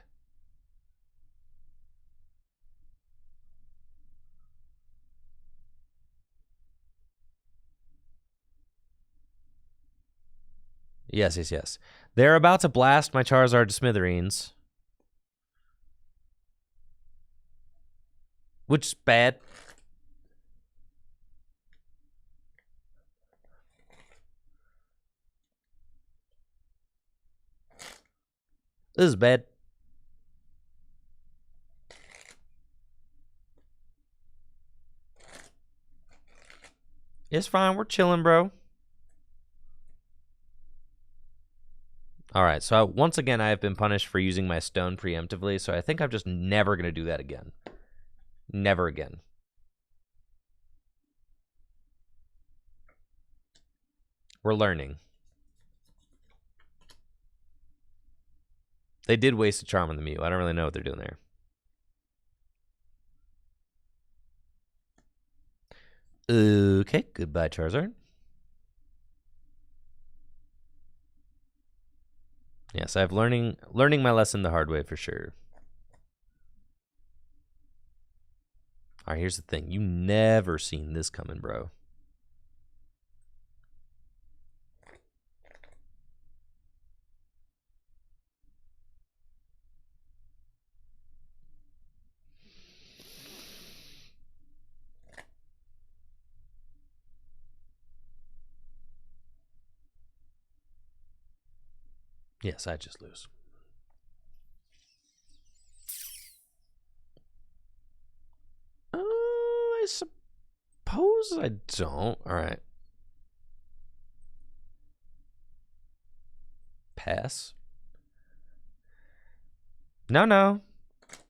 Yes. They're about to blast my Charizard to smithereens. Which is bad. This is bad. It's fine. We're chilling, bro. All right. So once again, I have been punished for using my stone preemptively. So I think I'm just never going to do that again. Never again. We're learning. They did waste a charm on the Mew. I don't really know what they're doing there. Okay, goodbye, Charizard. Yes, I've learning my lesson the hard way for sure. All right, here's the thing. You never seen this coming, bro. Yes, I just lose. I suppose I don't. All right. Pass. No.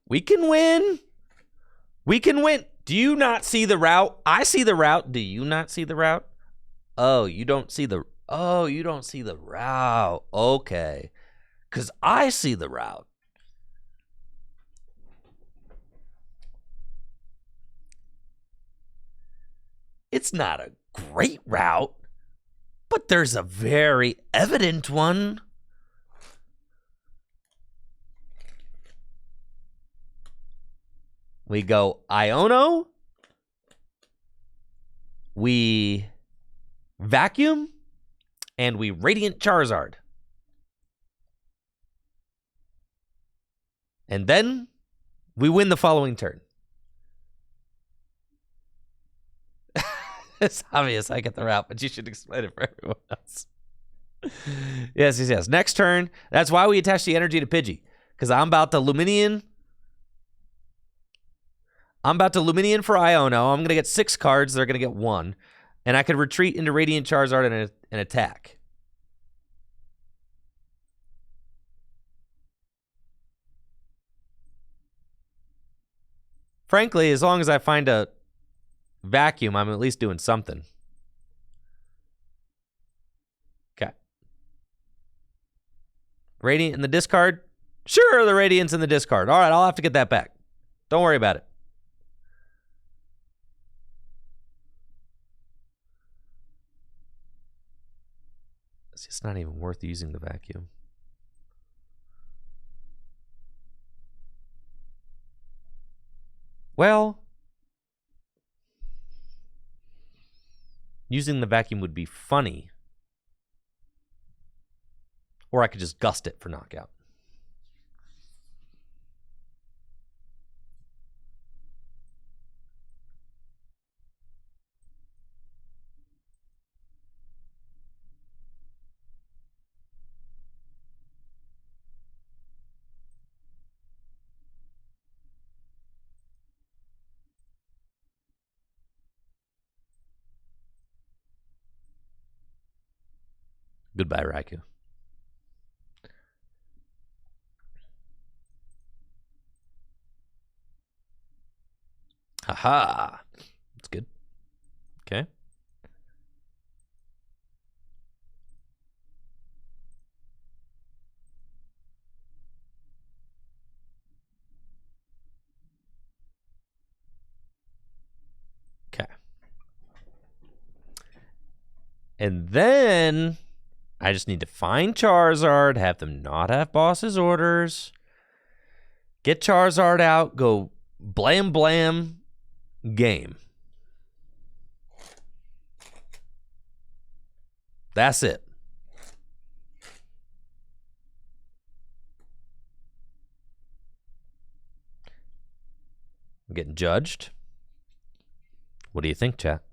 We can win. We can win. Do you not see the route? I see the route. Do you not see the route? Oh, you don't see the... Oh, you don't see the route. Okay. Because I see the route. It's not a great route, but there's a very evident one. We go Iono. We vacuum. And we Radiant Charizard. And then we win the following turn. It's obvious I get the route, but you should explain it for everyone else. Yes. Next turn. That's why we attach the energy to Pidgey. Because I'm about to Luminion. For Iono. I'm going to get 6 cards. They're going to get 1. And I could retreat into Radiant Charizard and attack. Frankly, as long as I find a vacuum, I'm at least doing something. Okay. Radiant in the discard? Sure, the Radiant's in the discard. All right, I'll have to get that back. Don't worry about it. It's just not even worth using the vacuum. Well, using the vacuum would be funny. Or I could just gust it for knockout. Goodbye, Raikou. Haha. That's good. Okay. Okay. And then I just need to find Charizard, have them not have boss's orders, get Charizard out, go blam blam, game. That's it. I'm getting judged. What do you think, chat?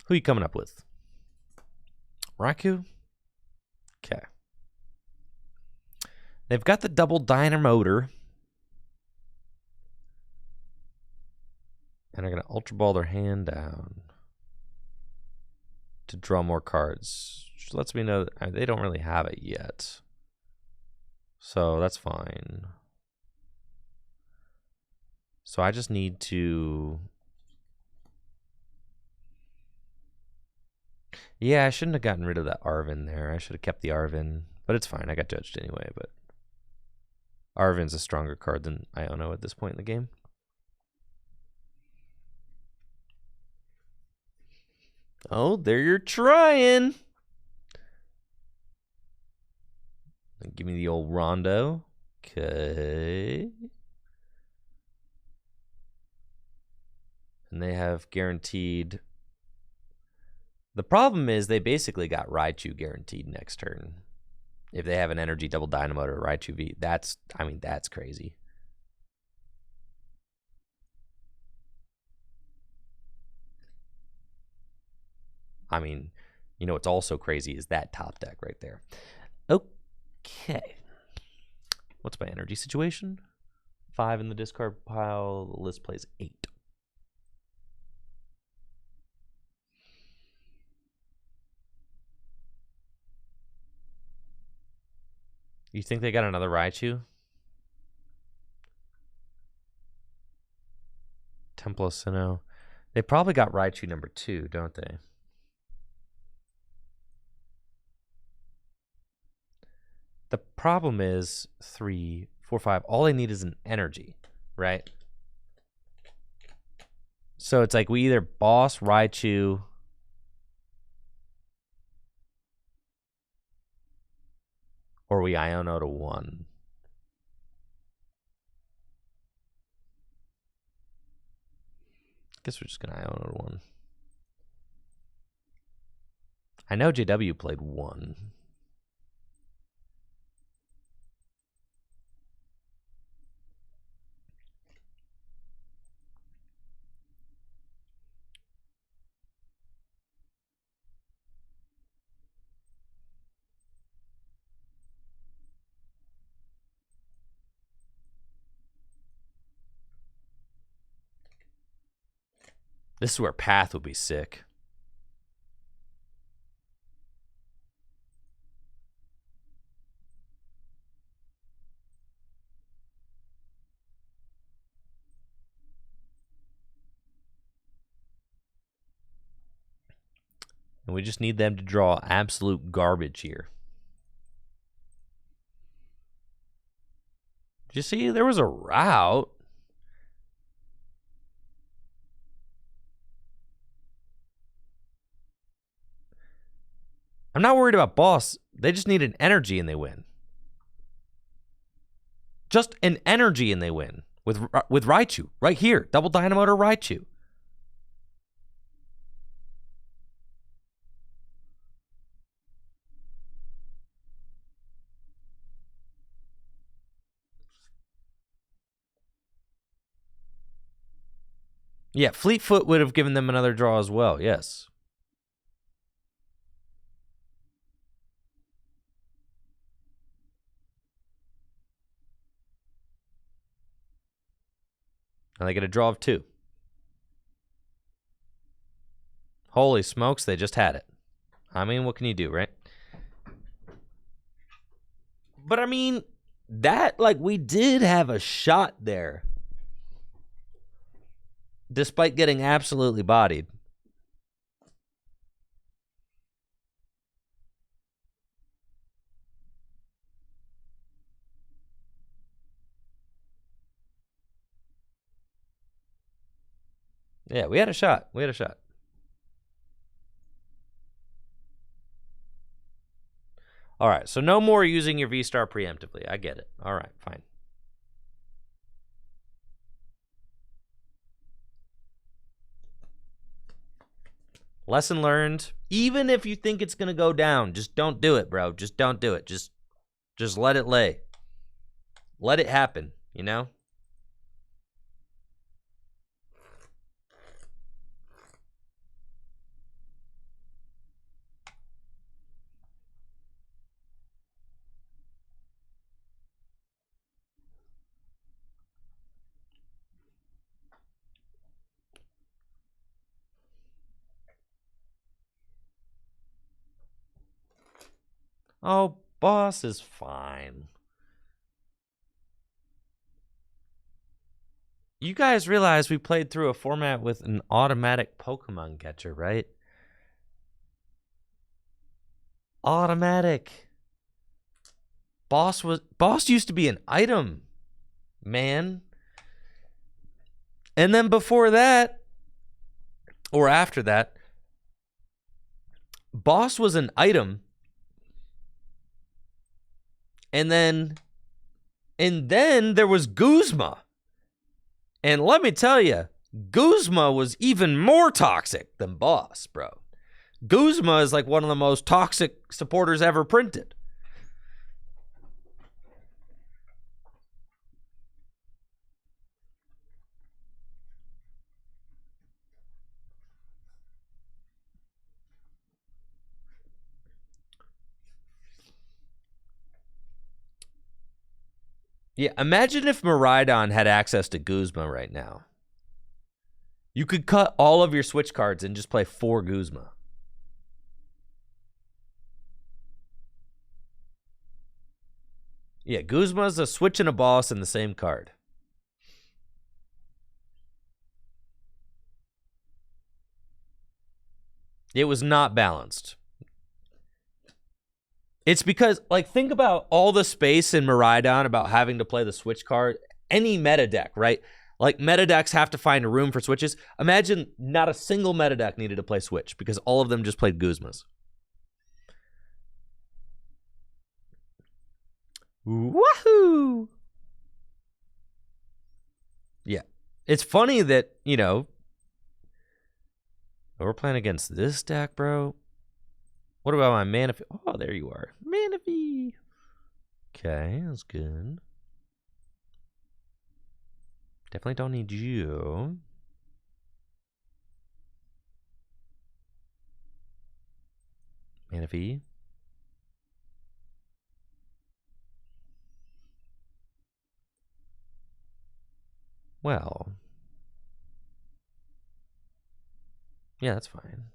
Who you coming up with? Raikou? Okay. They've got the double Dynamotor. And are going to Ultra Ball their hand down to draw more cards. Which lets me know that they don't really have it yet. So that's fine. So I just need to... Yeah, I shouldn't have gotten rid of that Arven there. I should have kept the Arven. But it's fine. I got judged anyway. But Arven's a stronger card than Iono at this point in the game. Oh, there you're trying. Give me the old Rondo. Okay. And they have guaranteed. The problem is they basically got Raichu guaranteed next turn. If they have an energy double Dynamotor or Raichu V, that's crazy. I mean, you know what's also crazy is that top deck right there. Okay. What's my energy situation? 5 in the discard pile. The list plays 8. You think they got another Raichu? Temple of Sinnoh. They probably got Raichu number 2, don't they? The problem is 3, 4, 5. All they need is an energy, right? So it's like we either boss Raichu or we Iono to 1. Guess we're just gonna Iono to 1. I know JW played 1. This is where Path would be sick. And we just need them to draw absolute garbage here. Did you see? There was a route. I'm not worried about boss. They just need an energy and they win. Just an energy and they win. With Raichu. Right here. Double Dynamotor Raichu. Yeah, Fleetfoot would have given them another draw as well, yes. And they get a draw of 2. Holy smokes, they just had it. I mean, what can you do, right? But I mean, that, like, we did have a shot there. Despite getting absolutely bodied. Yeah, we had a shot. We had a shot. All right, so no more using your V-Star preemptively. I get it. All right, fine. Lesson learned. Even if you think it's going to go down, just don't do it, bro. Just don't do it. Just let it lay. Let it happen, you know? Oh, boss is fine. You guys realize we played through a format with an automatic Pokemon catcher, right? Automatic. Boss used to be an item, man. And then before that, or after that, boss was an item. And then there was Guzma. And let me tell you, Guzma was even more toxic than boss, bro. Guzma is like one of the most toxic supporters ever printed. Yeah, imagine if Miraidon had access to Guzma right now. You could cut all of your switch cards and just play 4 Guzma. Yeah, Guzma's a switch and a boss in the same card. It was not balanced. It's because, like, think about all the space in Miraidon about having to play the switch card. Any meta deck, right? Like, meta decks have to find a room for switches. Imagine not a single meta deck needed to play switch because all of them just played Guzmas. Woohoo! Yeah. It's funny that, you know, we're playing against this deck, bro. What about my Manaphy? Oh, there you are. Manaphy. Okay, that's good. Definitely don't need you. Manaphy. Well. Yeah, that's fine.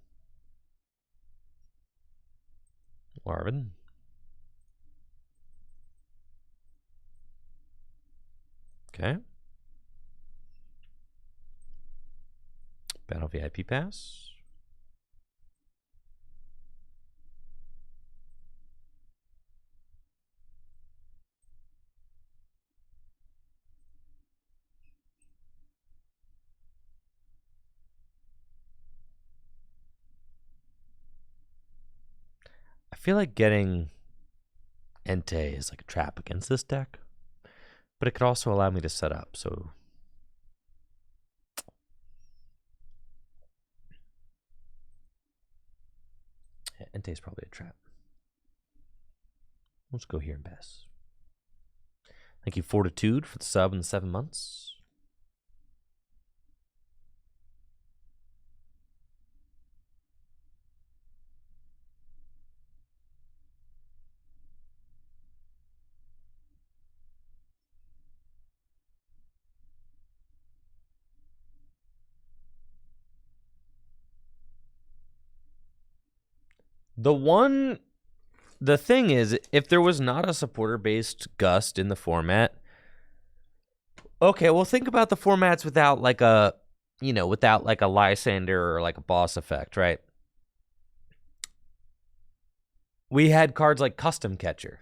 Marvin. Okay. Battle VIP pass. I feel like getting Entei is like a trap against this deck, but it could also allow me to set up, so... Yeah, Entei is probably a trap. Let's go here and pass. Thank you, Fortitude, for the sub and the 7 months. The thing is, if there was not a supporter-based Gust in the format, okay, well, think about the formats without like a, you know, without like a Lysander or like a boss effect, right? We had cards like Custom Catcher.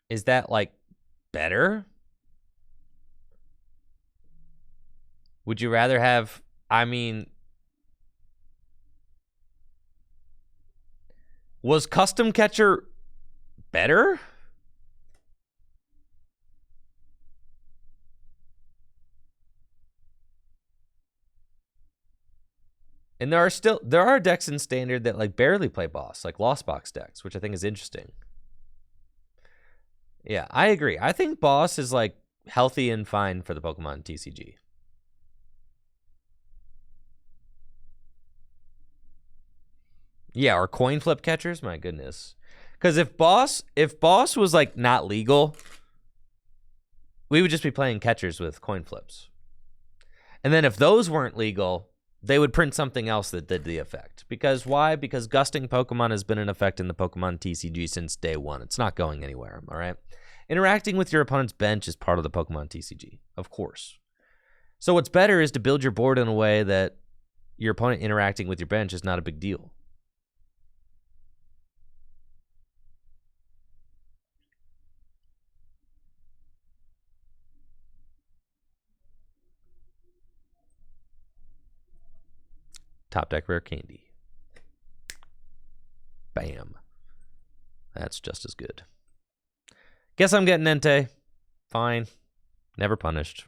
Is that like better? Would you rather have, I mean... Was Custom Catcher better? And there are decks in Standard that like barely play boss, like Lost Box decks, which I think is interesting. Yeah, I agree. I think boss is like healthy and fine for the Pokemon TCG. Yeah, or coin flip catchers, my goodness. Because if boss was like not legal, we would just be playing catchers with coin flips. And then if those weren't legal, they would print something else that did the effect. Because why? Because gusting Pokemon has been an effect in the Pokemon TCG since day one. It's not going anywhere, all right? Interacting with your opponent's bench is part of the Pokemon TCG, of course. So what's better is to build your board in a way that your opponent interacting with your bench is not a big deal. Top deck rare candy. Bam. That's just as good. Guess I'm getting Entei. Fine. Never punished.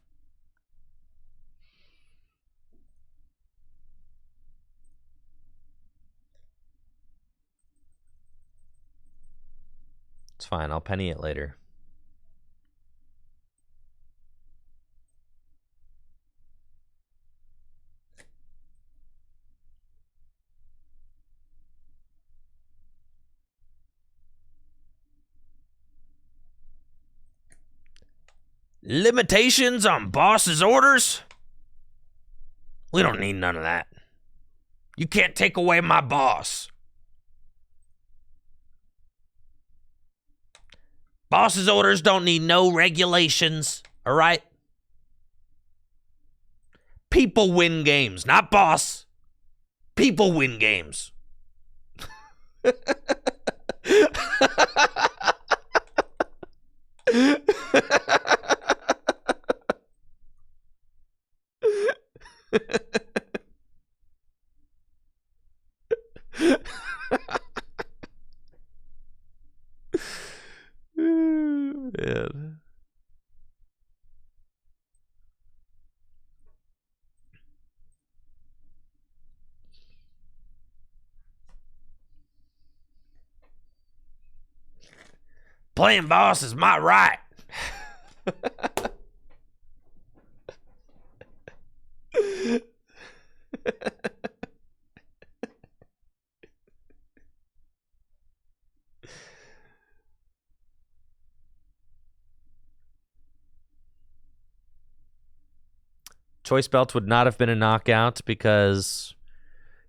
It's fine. I'll penny it later. Limitations on boss's orders? We don't need none of that. You can't take away my boss. Boss's orders don't need no regulations, all right? People win games, not boss. People win games. Man. Playing boss is my right. Choice Belt would not have been a knockout because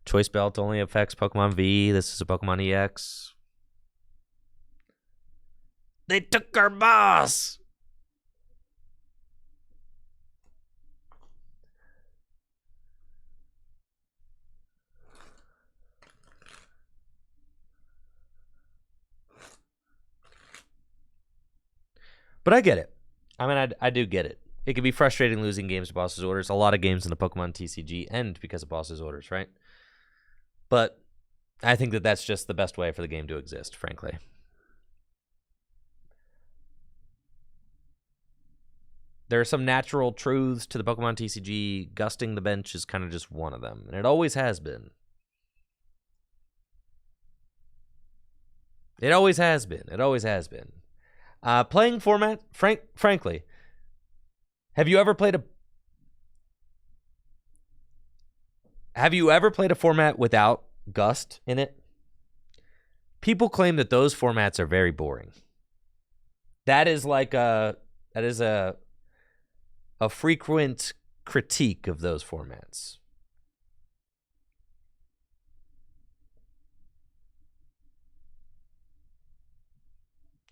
Choice Belt only affects Pokemon V. This is a Pokemon EX. They took our boss. But I get it. I mean, I do get it. It can be frustrating losing games to boss's orders. A lot of games in the Pokemon TCG end because of boss's orders, right? But I think that that's just the best way for the game to exist, frankly. There are some natural truths to the Pokemon TCG. Gusting the bench is kind of just one of them, and it always has been. It always has been. It always has been. Playing format, frankly, have you ever played a format without Gust in it? People claim that those formats are very boring. That is a frequent critique of those formats.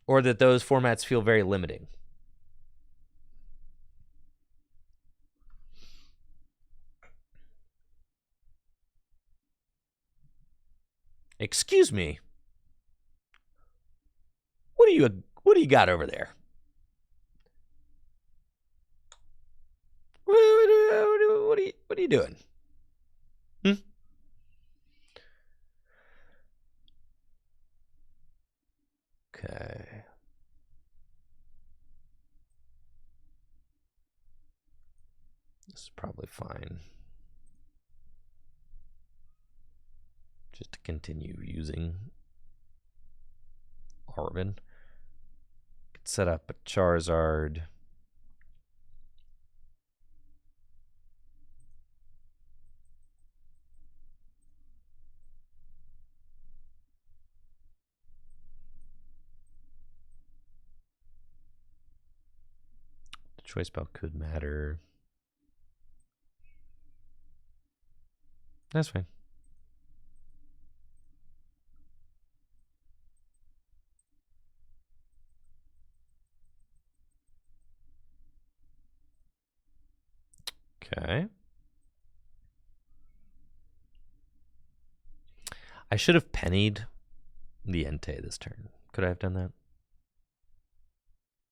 Or that those formats feel very limiting. Excuse me. What do you got over there? What are you doing? Okay. This is probably fine. Just to continue using Arvin. Could set up a Charizard. The choice belt could matter. That's fine. Okay. I should have pennied the Entei this turn. Could I have done that?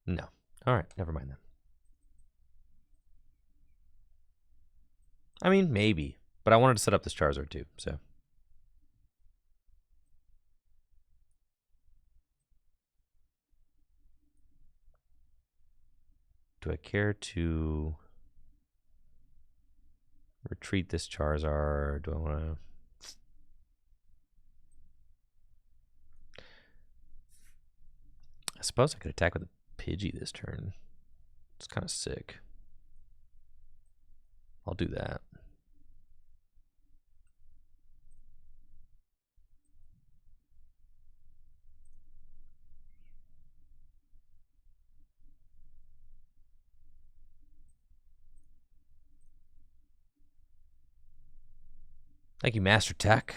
No. All right, never mind then. I mean, maybe. But I wanted to set up this Charizard too, so. Do I care to retreat this Charizard? Do I want to... I suppose I could attack with a Pidgey this turn. It's kind of sick. I'll do that. Thank you, Master Tech.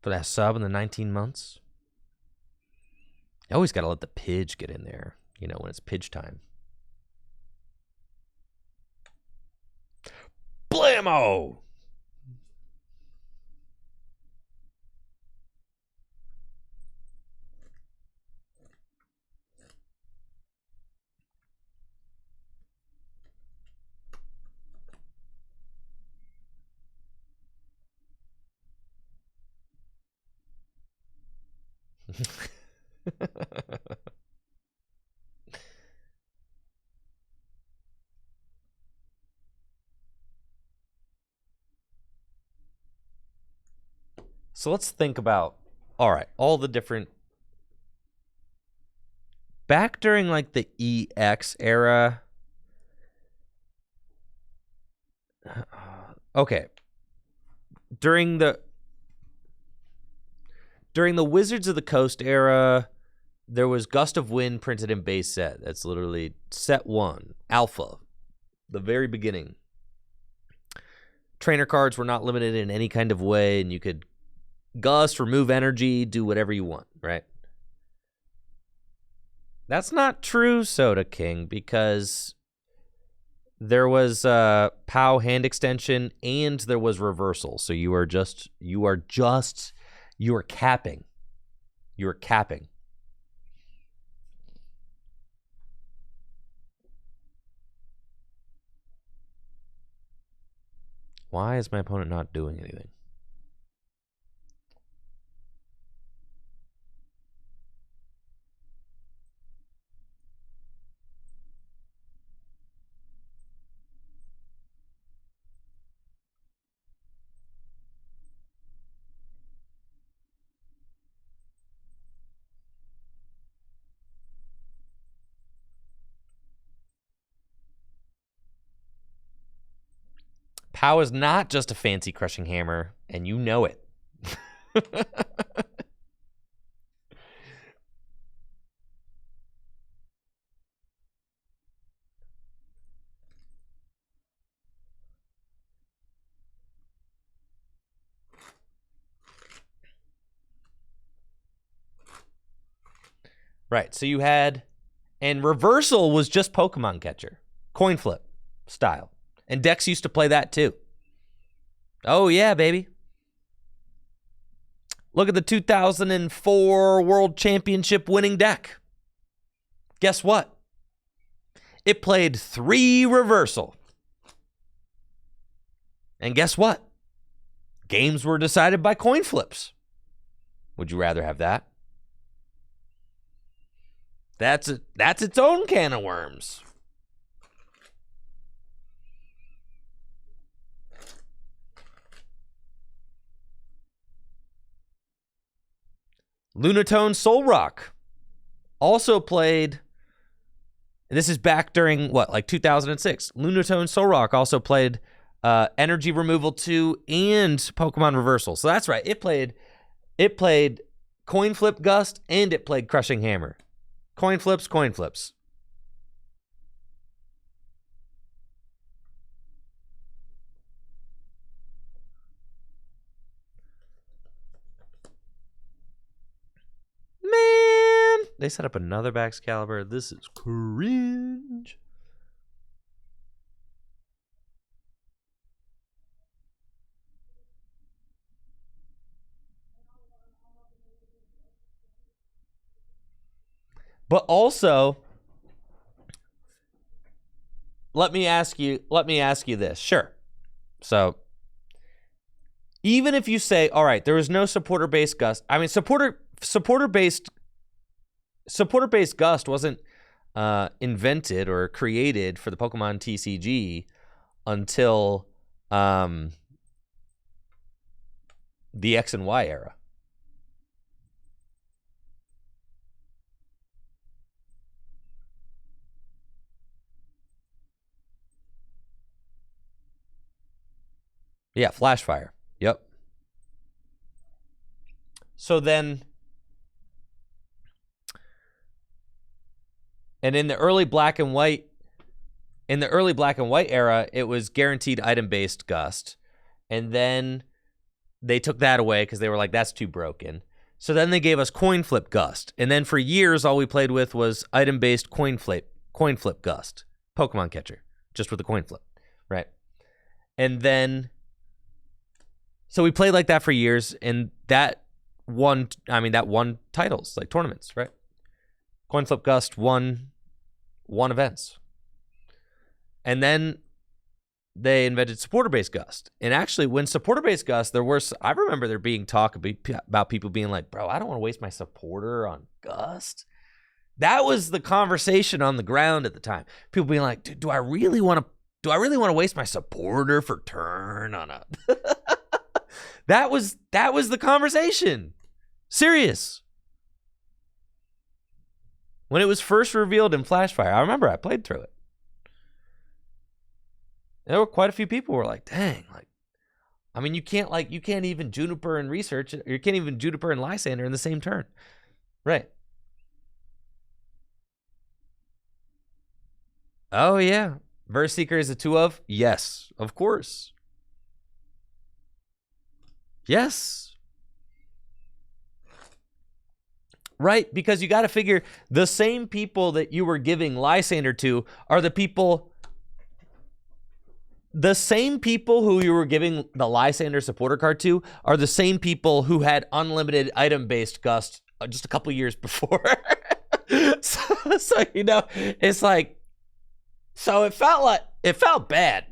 For that sub in the 19 months. You always got to let the Pidge get in there, you know, when it's Pidge time. Blammo! So let's think about, all right, all the different, back during like the EX era. Okay. During the Wizards of the Coast era, there was Gust of Wind printed in base set. That's literally set 1, alpha, the very beginning. Trainer cards were not limited in any kind of way, and you could gust, remove energy, do whatever you want, right? That's not true, Soda King, because there was POW hand extension and there was reversal. So you are capping. You are capping. Why is my opponent not doing anything? POW is not just a fancy crushing hammer, and you know it. Right, so you had, and reversal was just Pokemon Catcher. Coin flip style. And decks used to play that too. Oh yeah, baby. Look at the 2004 World Championship winning deck. Guess what? It played 3 reversal. And guess what? Games were decided by coin flips. Would you rather have that? That's its own can of worms. Lunatone Soul Rock also played, and this is back during what, like 2006. Lunatone Soul Rock also played Energy Removal 2 and Pokemon Reversal. So that's right. It played Coin Flip Gust and it played Crushing Hammer. Coin flips, coin flips. They set up another Baxcalibur. This is cringe. But also, let me ask you this. Sure. So, even if you say, all right, there was no supporter-based gust. I mean, supporter-based gust wasn't invented or created for the Pokemon TCG until the X and Y era. Yeah, Flashfire. Yep. So then, and in the early black and white era, it was guaranteed item-based gust. And then they took that away because they were like, that's too broken. So then they gave us coin flip gust. And then for years, all we played with was item-based coin flip gust. Pokemon catcher, just with the coin flip, right? And then, so we played like that for years, and that won titles, like tournaments, right? Coin flip gust won events. And then they invented supporter-based gust. And actually, when supporter-based gust, I remember there being talk about people being like, bro, I don't want to waste my supporter on gust. That was the conversation on the ground at the time. People being like, dude, do I really want to waste my supporter for turn on a... That was the conversation. Serious. When it was first revealed in Flashfire, I remember I played through it. There were quite a few people who were like, dang, like, I mean, you can't even Juniper and Research, or you can't even Juniper and Lysander in the same turn. Right. Oh, yeah. Verse Seeker is a 2 of? Yes, of course. Yes. Right, because you got to figure the same people that you were giving Lysander to are the same people who you were giving the Lysander supporter card to are the same people who had unlimited item-based gust just a couple years before. so you know, it's like, so it felt bad.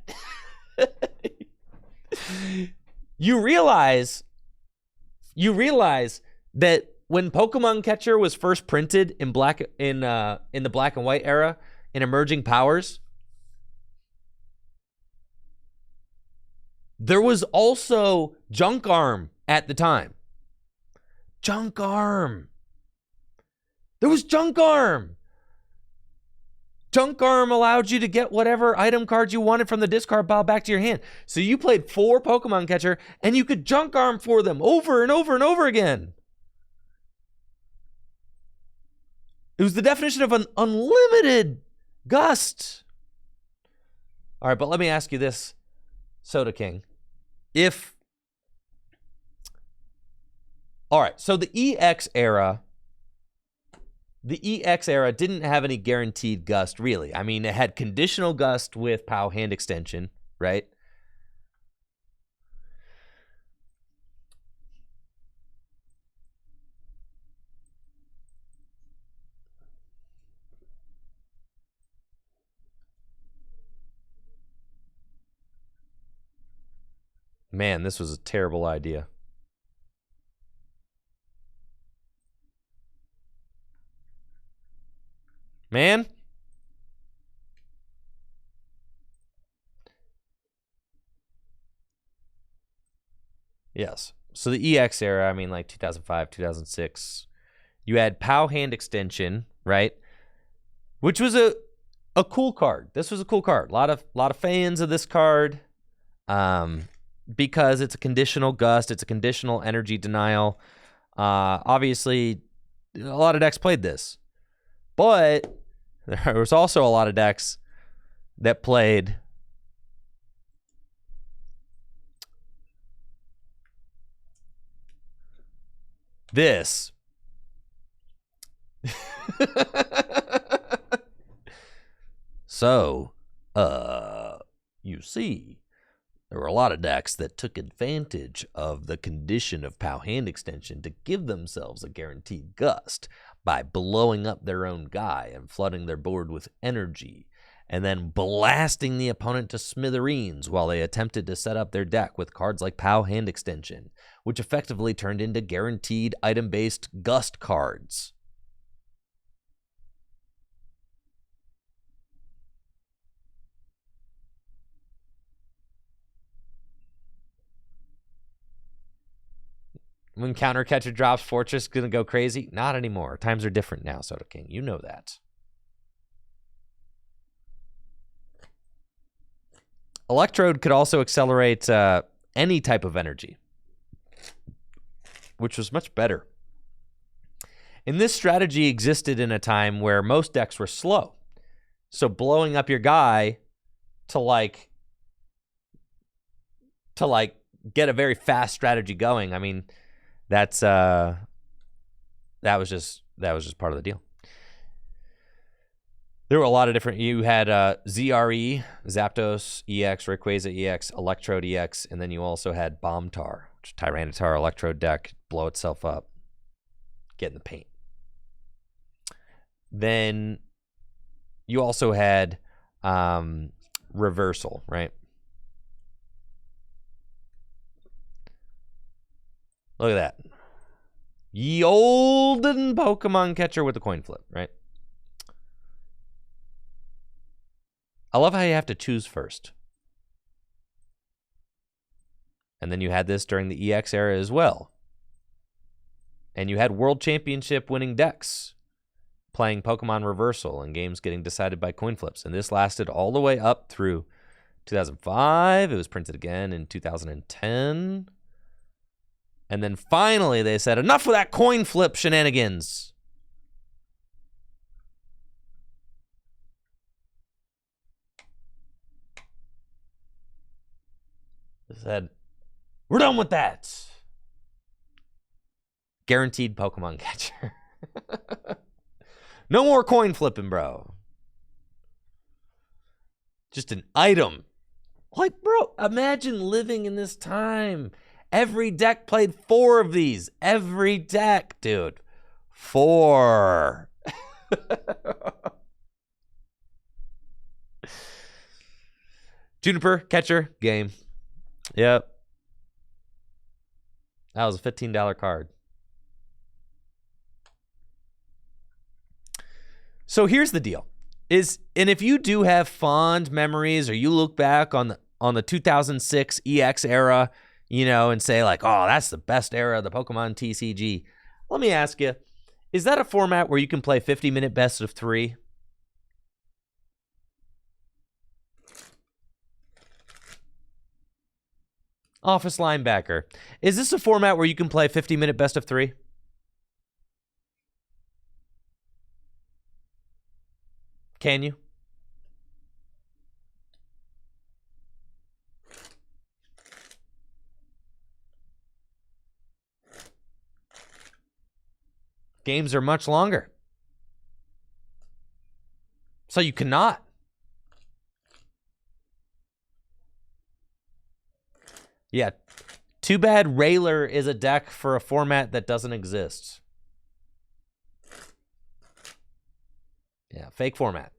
You realize that when Pokemon Catcher was first printed in the black and white era in Emerging Powers, there was also Junk Arm at the time. Junk Arm. There was Junk Arm. Junk Arm allowed you to get whatever item cards you wanted from the discard pile back to your hand. So you played 4 Pokemon Catcher, and you could Junk Arm for them over and over and over again. It was the definition of an unlimited gust. All right, but let me ask you this, Soda King. All right, so the EX era didn't have any guaranteed gust, really. I mean, it had conditional gust with POW hand extension, right? Man, this was a terrible idea. Man. Yes. So the EX era, I mean, like 2005, 2006, you had POW hand extension, right? Which was a cool card. This was a cool card. A lot of fans of this card, because it's a conditional gust, it's a conditional energy denial. Obviously, a lot of decks played this, but there was also a lot of decks that played this. So, you see, there were a lot of decks that took advantage of the condition of POW hand extension to give themselves a guaranteed gust by blowing up their own guy and flooding their board with energy, and then blasting the opponent to smithereens while they attempted to set up their deck with cards like POW hand extension, which effectively turned into guaranteed item-based gust cards. When counter catcher drops, Fortress gonna go crazy? Not anymore. Times are different now, Soda King. You know that. Electrode could also accelerate any type of energy, which was much better. And this strategy existed in a time where most decks were slow. So blowing up your guy to get a very fast strategy going, I mean, that was just part of the deal. There were a lot of different. You had ZRE, Zapdos EX, Rayquaza EX, Electrode EX, and then you also had Bombtar, which is Tyranitar Electrode deck, blow itself up, get in the paint. Then you also had Reversal, right? Look at that. Ye olden Pokemon catcher with a coin flip, right? I love how you have to choose first. And then you had this during the EX era as well. And you had World Championship winning decks playing Pokemon Reversal and games getting decided by coin flips. And this lasted all the way up through 2005. It was printed again in 2010. And then finally they said, enough of that coin flip shenanigans. They said, we're done with that. Guaranteed Pokemon catcher. No more coin flipping, bro. Just an item. Like, bro, imagine living in this time. Every deck played 4 of these. Every deck, dude. 4. Juniper, catcher, game. Yep. That was a $15 card. So here's the deal. And if you do have fond memories or you look back on the 2006 EX era, you know, and say like, oh, that's the best era of the Pokemon TCG. Let me ask you, is that a format where you can play 50-minute best of 3? Office linebacker. Is this a format where you can play 50-minute best of 3? Can you? Games are much longer. So you cannot. Yeah. Too bad Railer is a deck for a format that doesn't exist. Yeah, fake format.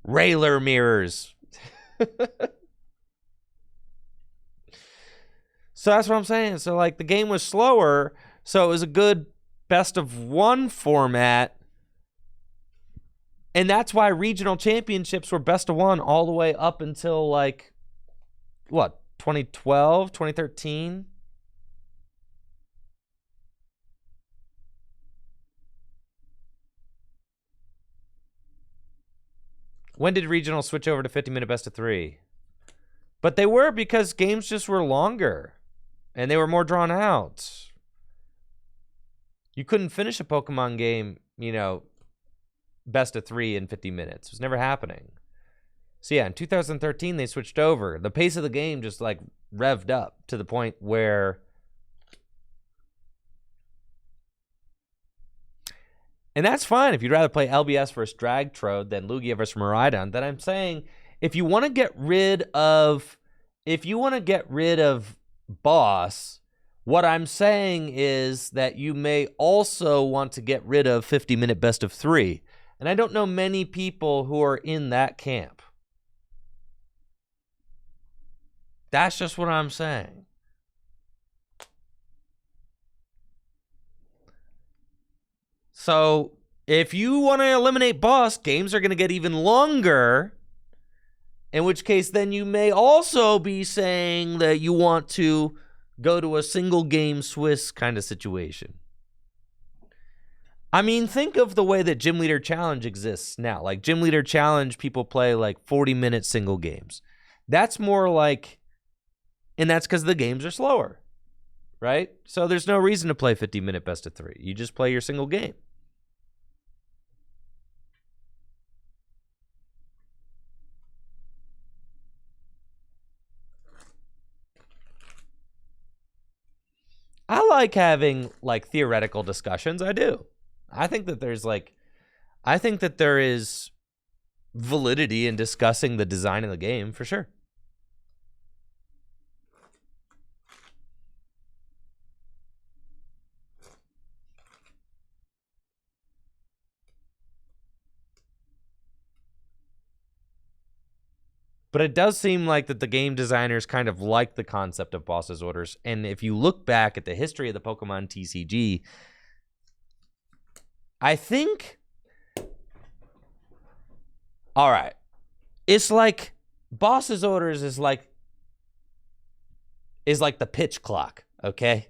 Railer mirrors. So that's what I'm saying. So, like, the game was slower, so it was a good best of 1 format. And that's why regional championships were best of 1 all the way up until, like, what, 2012, 2013? When did regional switch over to 50-minute best of 3? But they were because games just were longer. And they were more drawn out. You couldn't finish a Pokemon game, you know, best of 3 in 50 minutes. It was never happening. So yeah, in 2013, they switched over. The pace of the game just, like, revved up to the point where, and that's fine if you'd rather play LBS versus Dragtrode than Lugia versus Miraidon. Then I'm saying if you want to get rid of Boss, what I'm saying is that you may also want to get rid of 50-minute best of 3. And I don't know many people who are in that camp. That's just what I'm saying. So if you want to eliminate Boss, games are going to get even longer. In which case, then you may also be saying that you want to go to a single game Swiss kind of situation. I mean, think of the way that Gym Leader Challenge exists now. Like Gym Leader Challenge, people play like 40-minute single games. That's more like, and that's because the games are slower, right? So there's no reason to play 50-minute best of 3. You just play your single game. I like having like theoretical discussions. I do. I think that there is validity in discussing the design of the game for sure. But it does seem like that the game designers kind of like the concept of boss's orders. And if you look back at the history of the Pokemon TCG, I think, all right, it's like boss's orders is like the pitch clock, okay?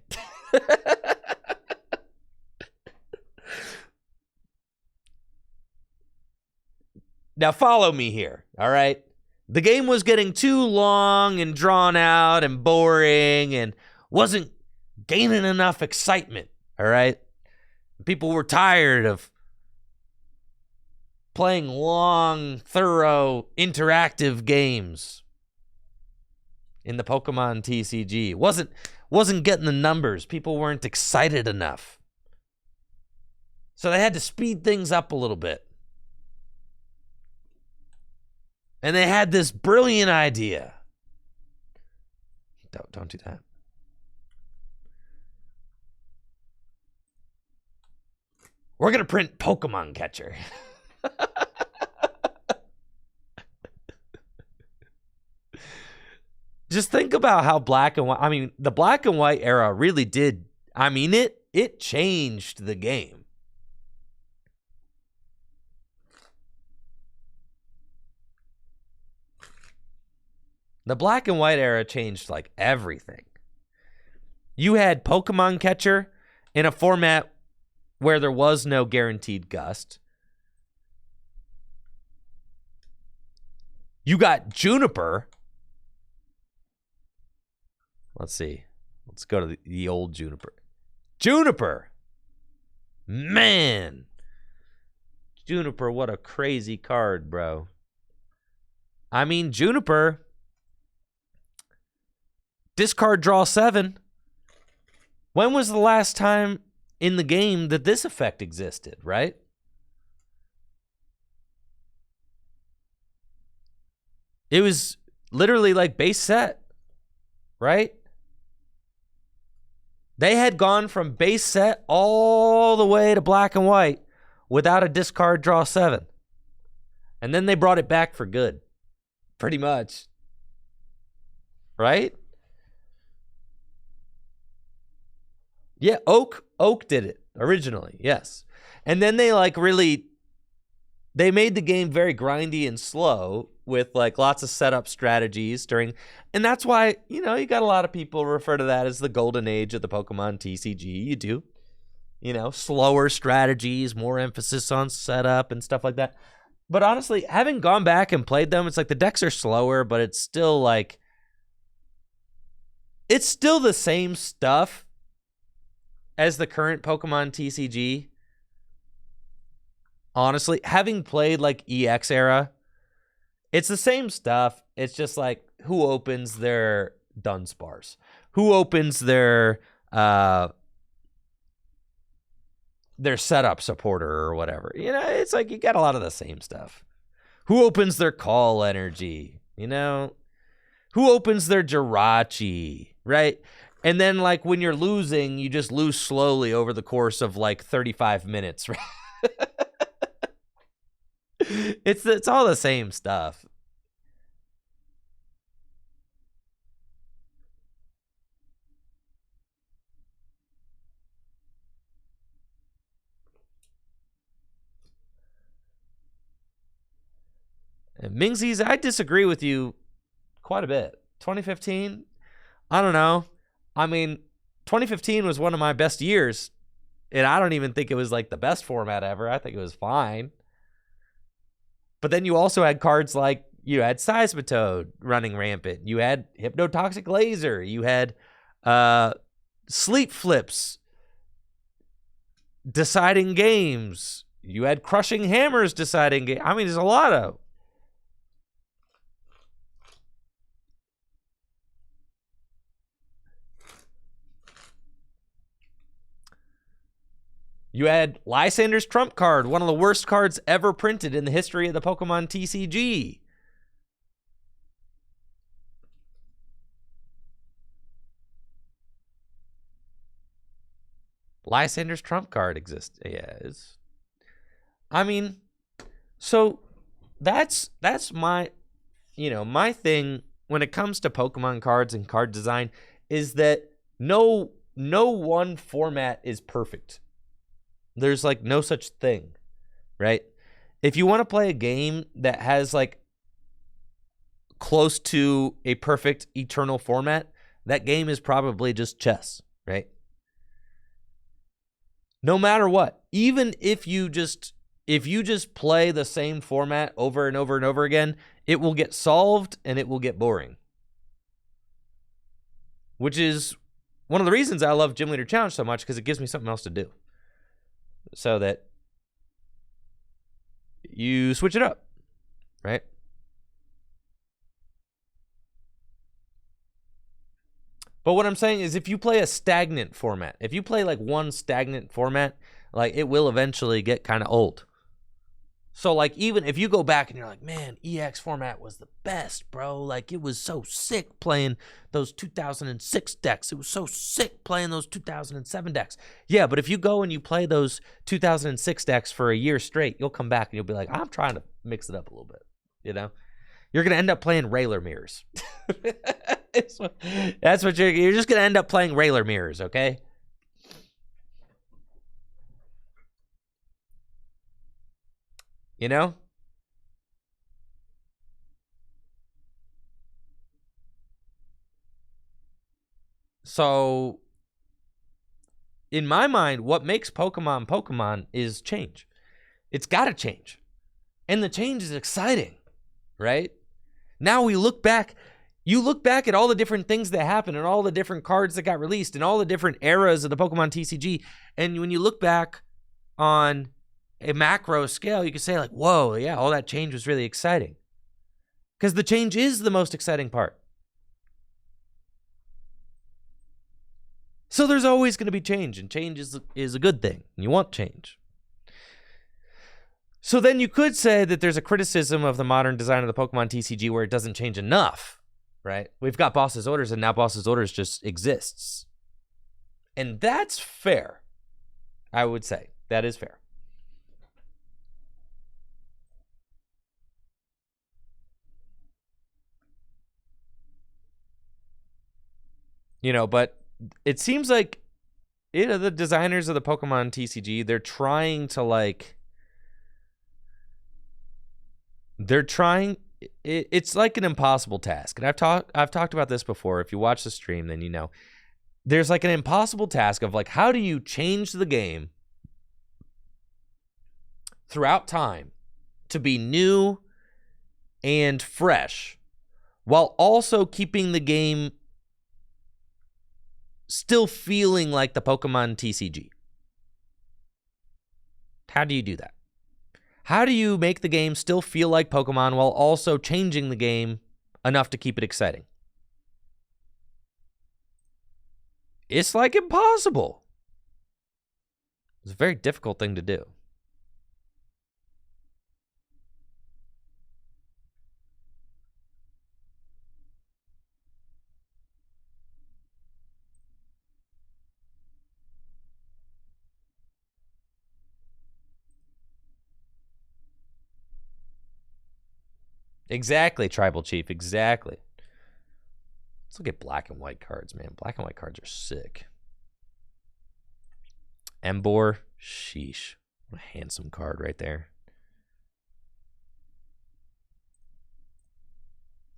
Now follow me here, all right? The game was getting too long and drawn out and boring and wasn't gaining enough excitement, all right? People were tired of playing long, thorough, interactive games in the Pokemon TCG. Wasn't getting the numbers. People weren't excited enough. So they had to speed things up a little bit. And they had this brilliant idea. Don't do that. We're going to print Pokemon Catcher. Just think about how black and white, I mean, the black and white era really did, I mean, it changed the game. The black and white era changed like everything. You had Pokemon Catcher in a format where there was no guaranteed gust. You got Juniper. Let's see. Let's go to the old Juniper. Juniper. Man. Juniper, what a crazy card, bro. I mean, Juniper. Discard, draw 7. When was the last time in the game that this effect existed, right? It was literally like base set, right? They had gone from base set all the way to black and white without a discard, draw 7. And then they brought it back for good. Pretty much. Right? Yeah, Oak did it originally, yes. And then they they made the game very grindy and slow with like lots of setup strategies and that's why, you got a lot of people refer to that as the golden age of the Pokemon TCG. You do, slower strategies, more emphasis on setup and stuff like that. But honestly, having gone back and played them, it's like the decks are slower, but it's still the same stuff as the current Pokemon TCG. Honestly, having played like EX era, it's the same stuff. It's just like who opens their Dunsparce? Who opens their setup supporter or whatever? You know, it's like you got a lot of the same stuff. Who opens their call energy? You know, who opens their Jirachi, right? And then, like, when you're losing, you just lose slowly over the course of, like, 35 minutes, right? It's all the same stuff. And Mingsies, I disagree with you quite a bit. 2015, I don't know. I mean, 2015 was one of my best years, and I don't even think it was like the best format ever. I think it was fine. But then you also had cards like, you had Seismitoad running rampant. You had Hypnotoxic Laser. You had Sleep Flips deciding games. You had Crushing Hammers deciding games. I mean, there's a lot of... You had Lysander's Trump card, one of the worst cards ever printed in the history of the Pokemon TCG. Lysander's Trump card exists. Yeah, I mean, so that's my, my thing when it comes to Pokemon cards and card design is that no one format is perfect. There's like no such thing, right? If you want to play a game that has like close to a perfect eternal format, that game is probably just chess, right? No matter what, even if you just play the same format over and over and over again, it will get solved and it will get boring. Which is one of the reasons I love Gym Leader Challenge so much, because it gives me something else to do. So that you switch it up, right? But what I'm saying is, if you play a stagnant format, if you play like one stagnant format, like it will eventually get kind of old. So like even if you go back and you're like, man, EX format was the best, bro. Like it was so sick playing those 2006 decks. It was so sick playing those 2007 decks. Yeah, but if you go and you play those 2006 decks for a year straight, you'll come back and you'll be like, I'm trying to mix it up a little bit, You're going to end up playing Railer Mirrors. That's what you're just going to end up playing Railer Mirrors, okay? So, in my mind, what makes Pokemon is change. It's got to change. And the change is exciting, right? Now we look back, you look back at all the different things that happened and all the different cards that got released and all the different eras of the Pokemon TCG. And when you look back on a macro scale, you can say like, whoa, yeah, all that change was really exciting. Because the change is the most exciting part. So there's always going to be change, and change is a good thing. You want change. So then you could say that there's a criticism of the modern design of the Pokemon TCG where it doesn't change enough, right? We've got Boss's Orders, and now Boss's Orders just exists. And that's fair, I would say. That is fair. But it seems like, the designers of the Pokemon TCG, they're trying to it's like an impossible task. And I've talked about this before. If you watch the stream, then there's like an impossible task of like, how do you change the game throughout time to be new and fresh while also keeping the game still feeling like the Pokemon TCG? How do you do that? How do you make the game still feel like Pokemon while also changing the game enough to keep it exciting? it's like impossible. It's a very difficult thing to do. Exactly, Tribal Chief. Exactly. Let's look at black and white cards, man. Black and white cards are sick. Embor. Sheesh. What a handsome card right there.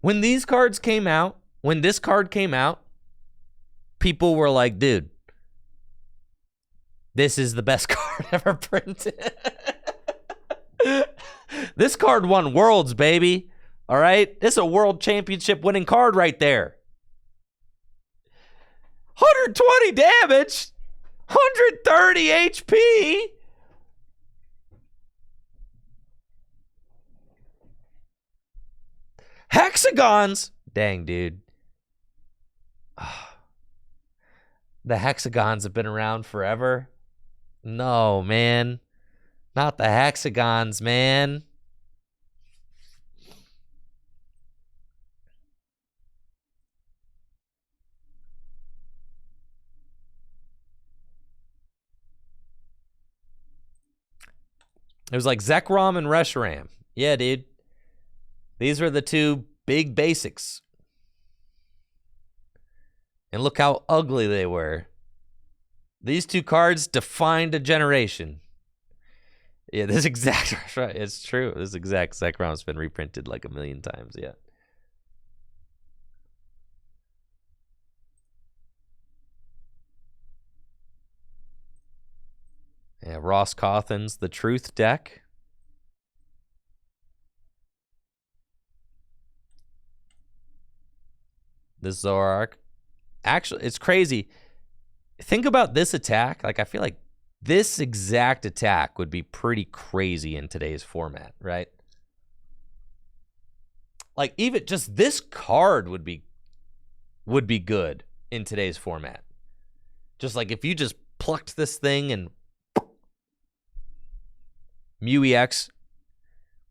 When these cards came out, when this card came out, people were like, dude, this is the best card ever printed. This card won worlds, baby. All right? This is a world championship winning card right there. 120 damage. 130 HP. Hexagons. Dang, dude. The hexagons have been around forever. No, man. Not the hexagons, man. It was like Zekrom and Reshiram. Yeah, dude. These were the two big basics. And look how ugly they were. These two cards defined a generation. Yeah, this exact, right, it's true. This exact Zekrom's been reprinted like 1,000,000 times, yeah. Yeah, Ross Cawthon's The Truth deck. This Zoroark. Actually, it's crazy. Think about this attack. Like, I feel like this exact attack would be pretty crazy in today's format, right? Like, even just this card would be good in today's format. Just like if you just plucked this thing and Mew EX.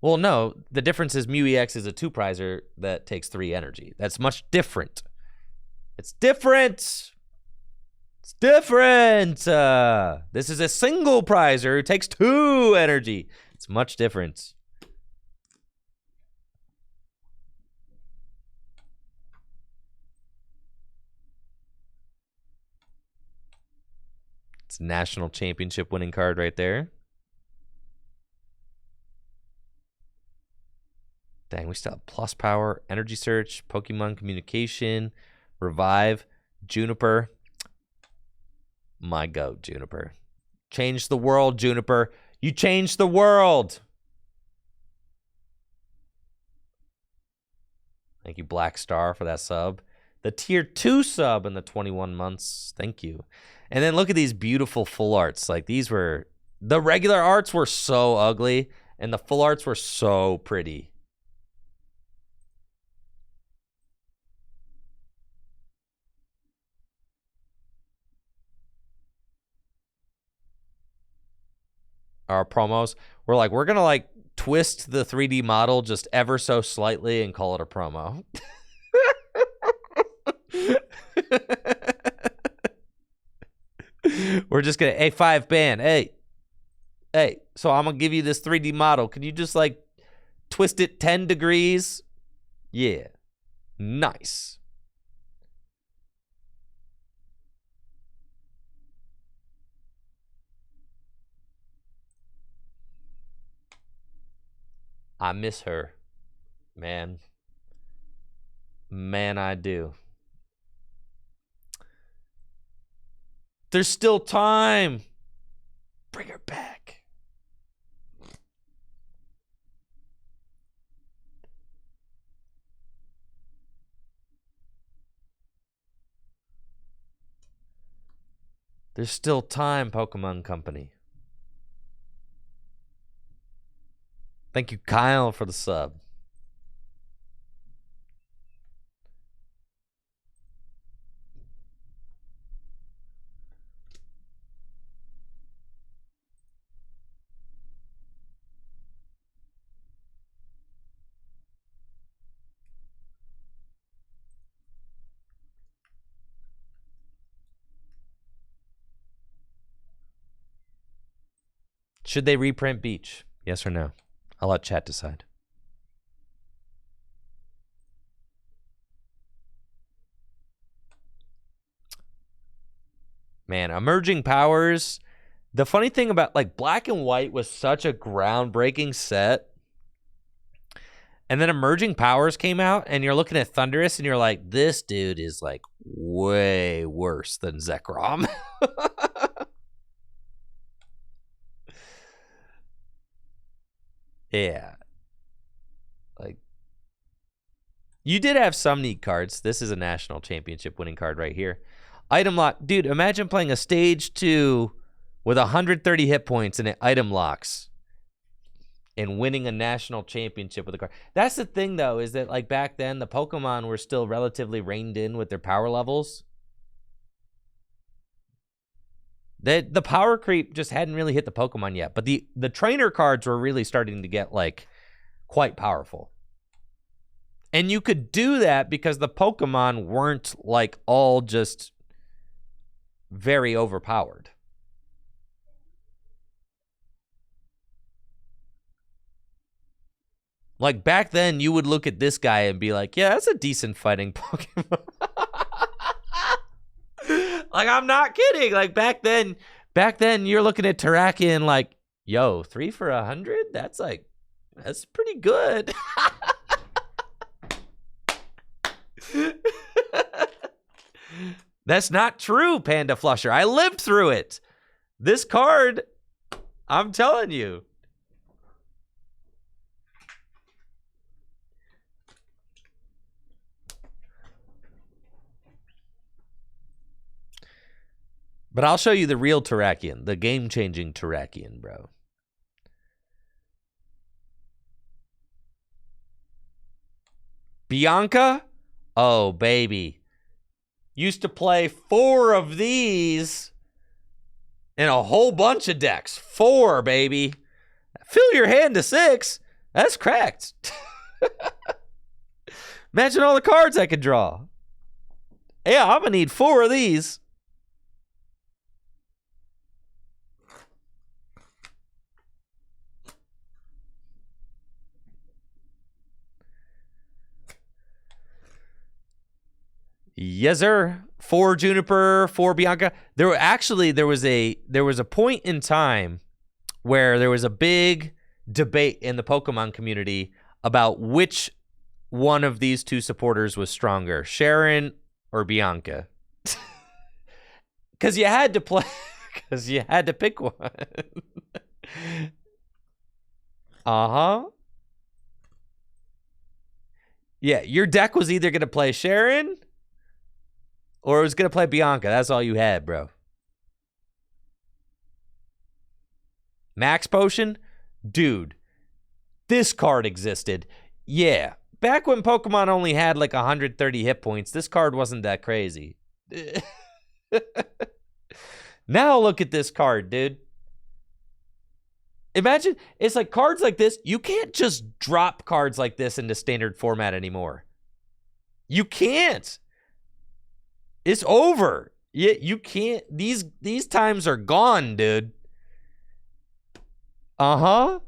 Well, no, the difference is Mew EX is a 2-prizer that takes 3 energy. That's much different. It's different. It's different. This is a single prizer who takes 2 energy. It's much different. It's a national championship winning card right there. Dang, we still have Plus Power, Energy Search, Pokemon Communication, Revive, Juniper. My goat, Juniper. Change the world, Juniper. You changed the world. Thank you, Black Star, for that sub. The tier 2 sub in the 21 months. Thank you. And then look at these beautiful full arts. Like, these were... The regular arts were so ugly, and the full arts were so pretty. Our promos, we're like, we're gonna like twist the 3D model just ever so slightly and call it a promo. We're just gonna A5 ban. Hey, so I'm gonna give you this 3D model. Can you just like twist it 10 degrees? Yeah, nice. I miss her, man. Man, I do. There's still time. Bring her back. There's still time, Pokemon Company. Thank you, Kyle, for the sub. Should they reprint Beach? Yes or no? I'll let chat decide. Man, Emerging Powers. The funny thing about, like, Black and White was such a groundbreaking set. And then Emerging Powers came out, and you're looking at Thundurus, and you're like, this dude is, like, way worse than Zekrom. Yeah. Like, you did have some neat cards. This is a national championship winning card right here. Item lock. Dude, imagine playing a stage 2 with 130 hit points and it item locks and winning a national championship with a card. That's the thing, though, is that, like, back then, the Pokemon were still relatively reined in with their power levels. The power creep just hadn't really hit the Pokemon yet, but the trainer cards were really starting to get, like, quite powerful. And you could do that because the Pokemon weren't, like, all just very overpowered. Like, back then, you would look at this guy and be like, yeah, that's a decent fighting Pokemon. Like, I'm not kidding. Like, back then, you're looking at Terrakion like, yo, 3 for 100? That's pretty good. That's not true, Panda Flusher. I lived through it. This card, I'm telling you. But I'll show you the real Terrakion, the game-changing Terrakion, bro. Bianca? Oh, baby. Used to play 4 of these in a whole bunch of decks. 4, baby. Fill your hand to 6. That's cracked. Imagine all the cards I could draw. Yeah, I'm going to need 4 of these. Yes, sir. 4 Juniper, 4 Bianca. There was a point in time where there was a big debate in the Pokemon community about which one of these two supporters was stronger, Sharon or Bianca. Because you had to play, because you had to pick one. Uh-huh. Yeah, your deck was either going to play Sharon or it was going to play Bianca. That's all you had, bro. Max Potion? Dude, this card existed. Yeah. Back when Pokemon only had like 130 hit points, this card wasn't that crazy. Now look at this card, dude. Imagine, it's like cards like this. You can't just drop cards like this into standard format anymore. You can't. It's over. You can't. These times are gone, dude. Uh-huh.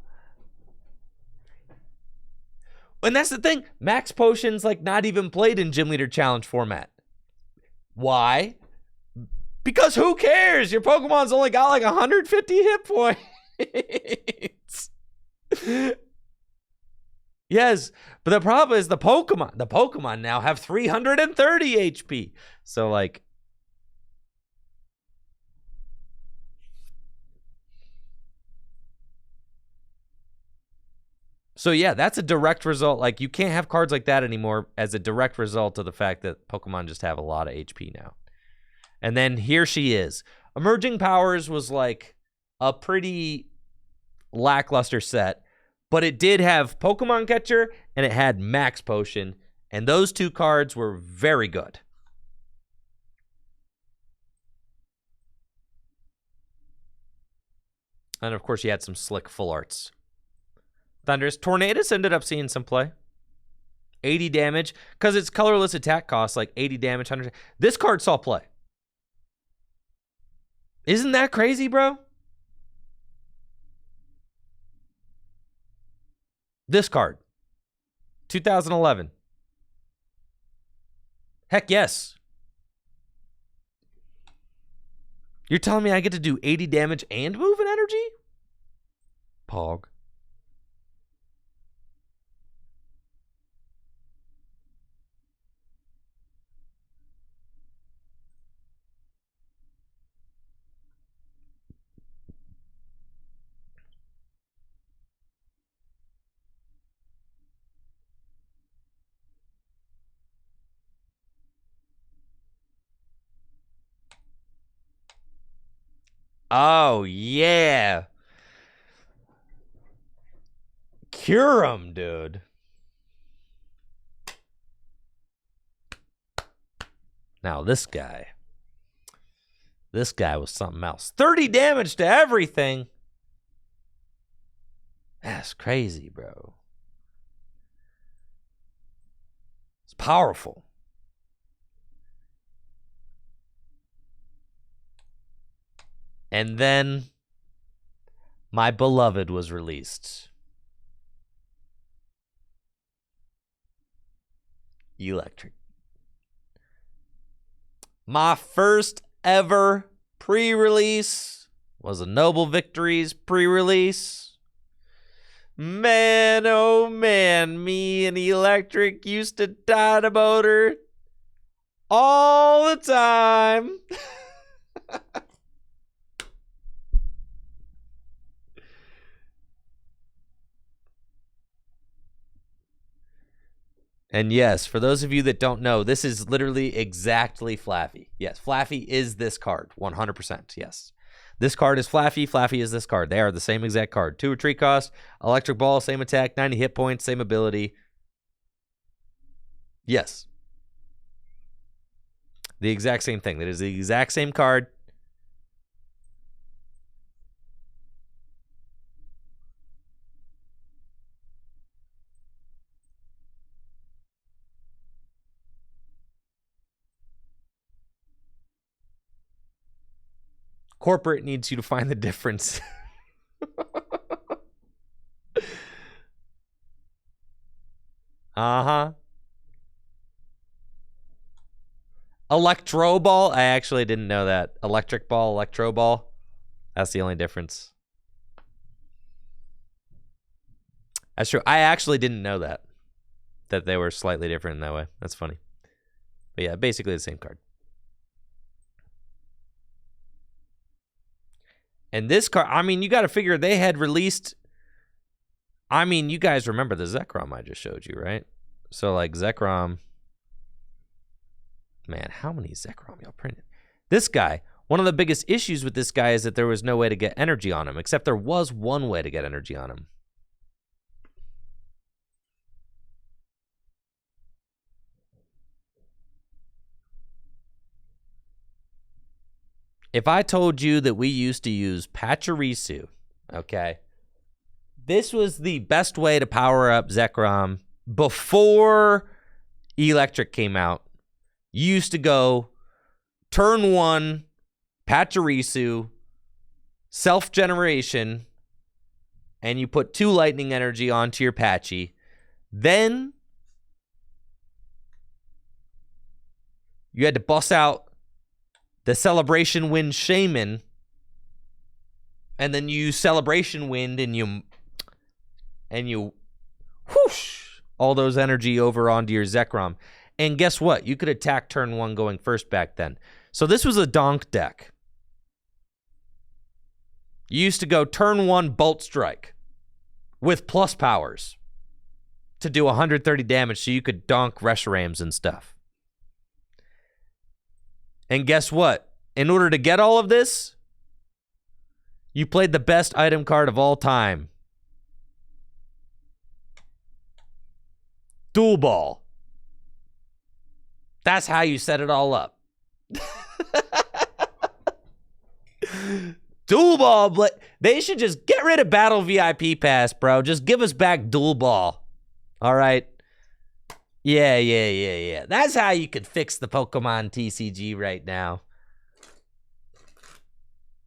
And that's the thing. Max Potion's like not even played in Gym Leader Challenge format. Why? Because who cares? Your Pokemon's only got like 150 hit points. Yes, but the problem is the Pokemon now have 330 HP. So like, so yeah, that's a direct result. Like, you can't have cards like that anymore as a direct result of the fact that Pokemon just have a lot of HP now. And then here she is. Emerging Powers was like a pretty lackluster set, but it did have Pokemon Catcher and it had Max Potion, and those two cards were very good. And of course, you had some slick full arts. Thundurus. Tornadus ended up seeing some play. 80 damage, because it's colorless attack cost, like 80 damage, 100. This card saw play. Isn't that crazy, bro? This card. 2011. Heck yes. You're telling me I get to do 80 damage and move an energy? Pog. Oh, yeah. Cure 'em, dude. Now, this guy was something else. 30 damage to everything. That's crazy, bro. It's powerful. And then my beloved was released. Electric. My first ever pre-release was a Noble Victories pre-release. Man, oh man, me and Electric used to dynamo her all the time. And yes, for those of you that don't know, this is literally exactly Flaffy. Yes, Flaffy is this card, 100%, yes. This card is Flaffy, Flaffy is this card. They are the same exact card. 2 retreat cost, electric ball, same attack, 90 hit points, same ability. Yes. The exact same thing. That is the exact same card. Corporate needs you to find the difference. Uh-huh. Electro ball? I actually didn't know that. Electric ball, electro ball. That's the only difference. That's true. I actually didn't know that. That they were slightly different in that way. That's funny. But yeah, basically the same card. And this card, I mean, you got to figure they had released. I mean, you guys remember the Zekrom I just showed you, right? So, like, Zekrom. Man, how many Zekrom y'all printed? This guy, one of the biggest issues with this guy is that there was no way to get energy on him, except there was one way to get energy on him. If I told you that we used to use Pachirisu, okay, this was the best way to power up Zekrom before Electric came out. You used to go turn 1, Pachirisu, self-generation, and you put 2 lightning energy onto your Patchy. Then you had to bust out the Celebration Wind Shaman, and then you use Celebration Wind and you whoosh all those energy over onto your Zekrom. And guess what? You could attack turn 1 going first back then. So this was a donk deck. You used to go turn 1 Bolt Strike with plus powers to do 130 damage so you could donk Reshiram's and stuff. And guess what? In order to get all of this, you played the best item card of all time. Dual Ball. That's how you set it all up. Dual Ball. They should just get rid of Battle VIP Pass, bro. Just give us back Dual Ball. All right? Yeah. That's how you could fix the Pokemon TCG right now.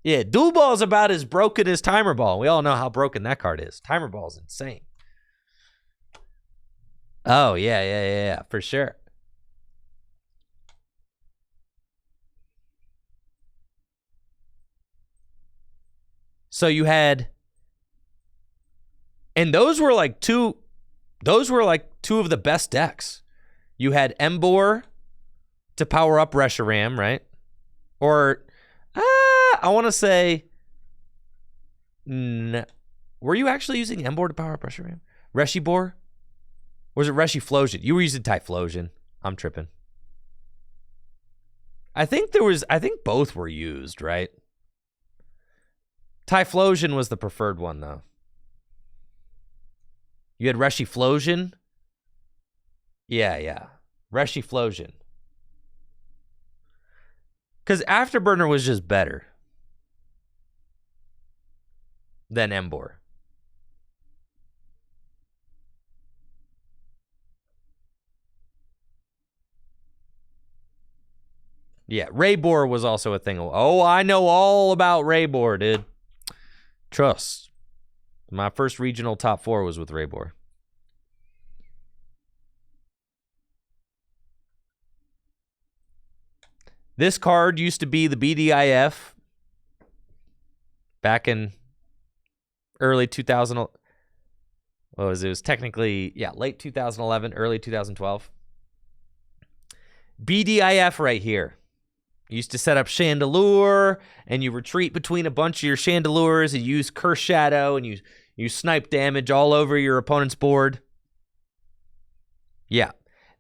Yeah, Dual Ball is about as broken as Timer Ball. We all know how broken that card is. Timer Ball is insane. Oh, yeah, for sure. So you had, and those were like two of the best decks. You had Embor to power up Reshiram, right? Or, I want to say, were you actually using Embor to power up Reshiram? Reshibor? Or was it Reshiflosion? You were using Typhlosion. I'm tripping. I think both were used, right? Typhlosion was the preferred one, though. You had Reshiflosion? Yeah. Reshiflosion. Because Afterburner was just better than Embor. Yeah, Raybor was also a thing. Oh, I know all about Raybor, dude. Trust. My first regional top 4 was with Raybor. This card used to be the BDIF back in early 2000. What was it? It was technically, late 2011, early 2012. BDIF right here. You used to set up Chandelure, and you retreat between a bunch of your Chandelures, and use Curse Shadow, and you snipe damage all over your opponent's board. Yeah.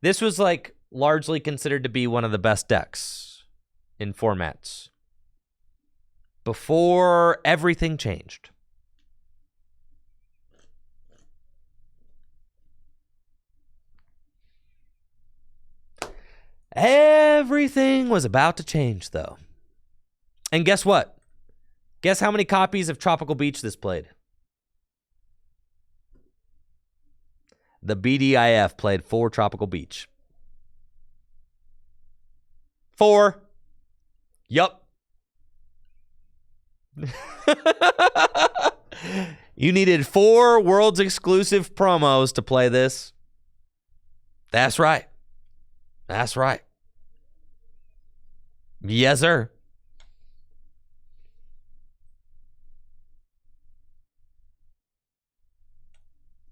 This was like largely considered to be one of the best decks in formats before everything changed. Everything was about to change, though. And guess what? Guess how many copies of Tropical Beach this played? The BDIF played 4 Tropical Beach. 4. Yup. You needed 4 Worlds exclusive promos to play this. That's right. That's right. Yes, sir.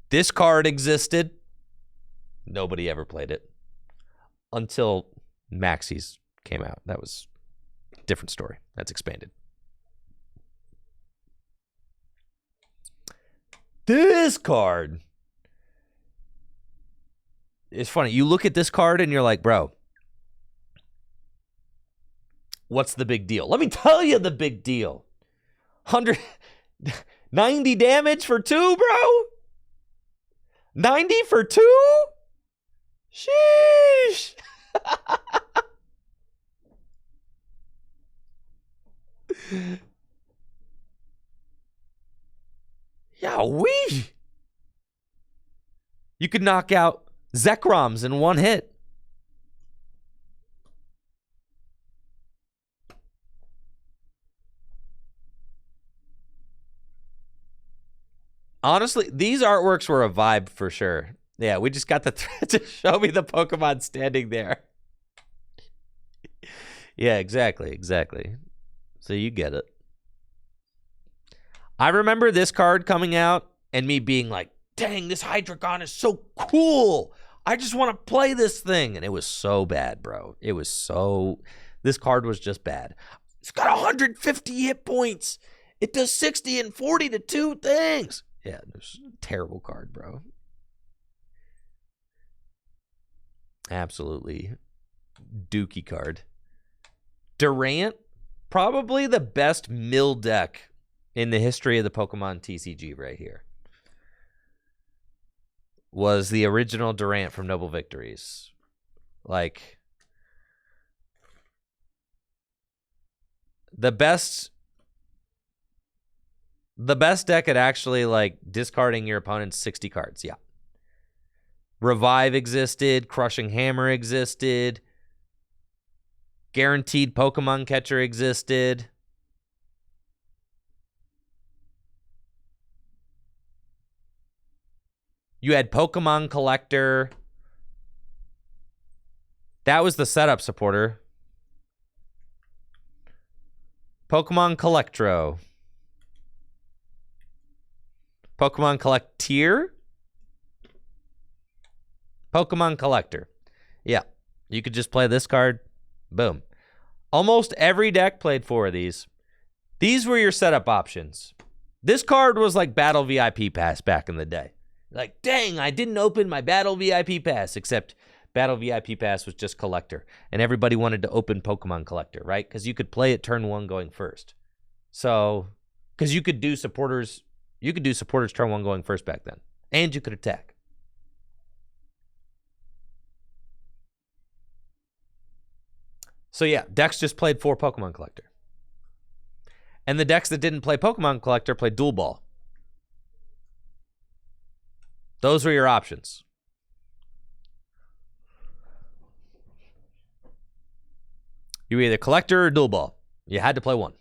This card existed. Nobody ever played it until Maxis came out. That was a different story. That's expanded. This card is funny. You look at this card and you're like, bro, what's the big deal? Let me tell you the big deal. 190 damage for 2, bro? 90 for 2? Sheesh. Yowee. You could knock out Zekroms in one hit. Honestly, these artworks were a vibe for sure. Yeah, we just got the thread to show me the Pokemon standing there. Yeah, exactly. So you get it. I remember this card coming out and me being like, dang, this Hydreigon is so cool. I just want to play this thing. And it was so bad, bro. This card was just bad. It's got 150 hit points. It does 60 and 40 to 2 things. Yeah, it's a terrible card, bro. Absolutely dookie card. Durant, probably the best mill deck in the history of the Pokemon TCG right here. Was the original Durant from Noble Victories. Like, the best deck at actually, like, discarding your opponent's 60 cards, yeah. Revive existed, Crushing Hammer existed, Guaranteed Pokemon Catcher existed. You had Pokemon Collector, That was the setup supporter. Pokemon Collectro. Pokemon Collectier. Pokemon Collector. Yeah. You could just play this card. Boom. Almost every deck played 4 of these. These were your setup options. This card was like Battle VIP Pass back in the day. Like, dang, I didn't open my Battle VIP Pass, except Battle VIP Pass was just Collector, and everybody wanted to open Pokemon Collector, right? Because you could play it turn 1 going first. So, because you could do supporters turn 1 going first back then, and you could attack. So yeah, decks just played 4 Pokemon Collector. And the decks that didn't play Pokemon Collector played Dual Ball. Those were your options. You were either Collector or Dual Ball. You had to play one.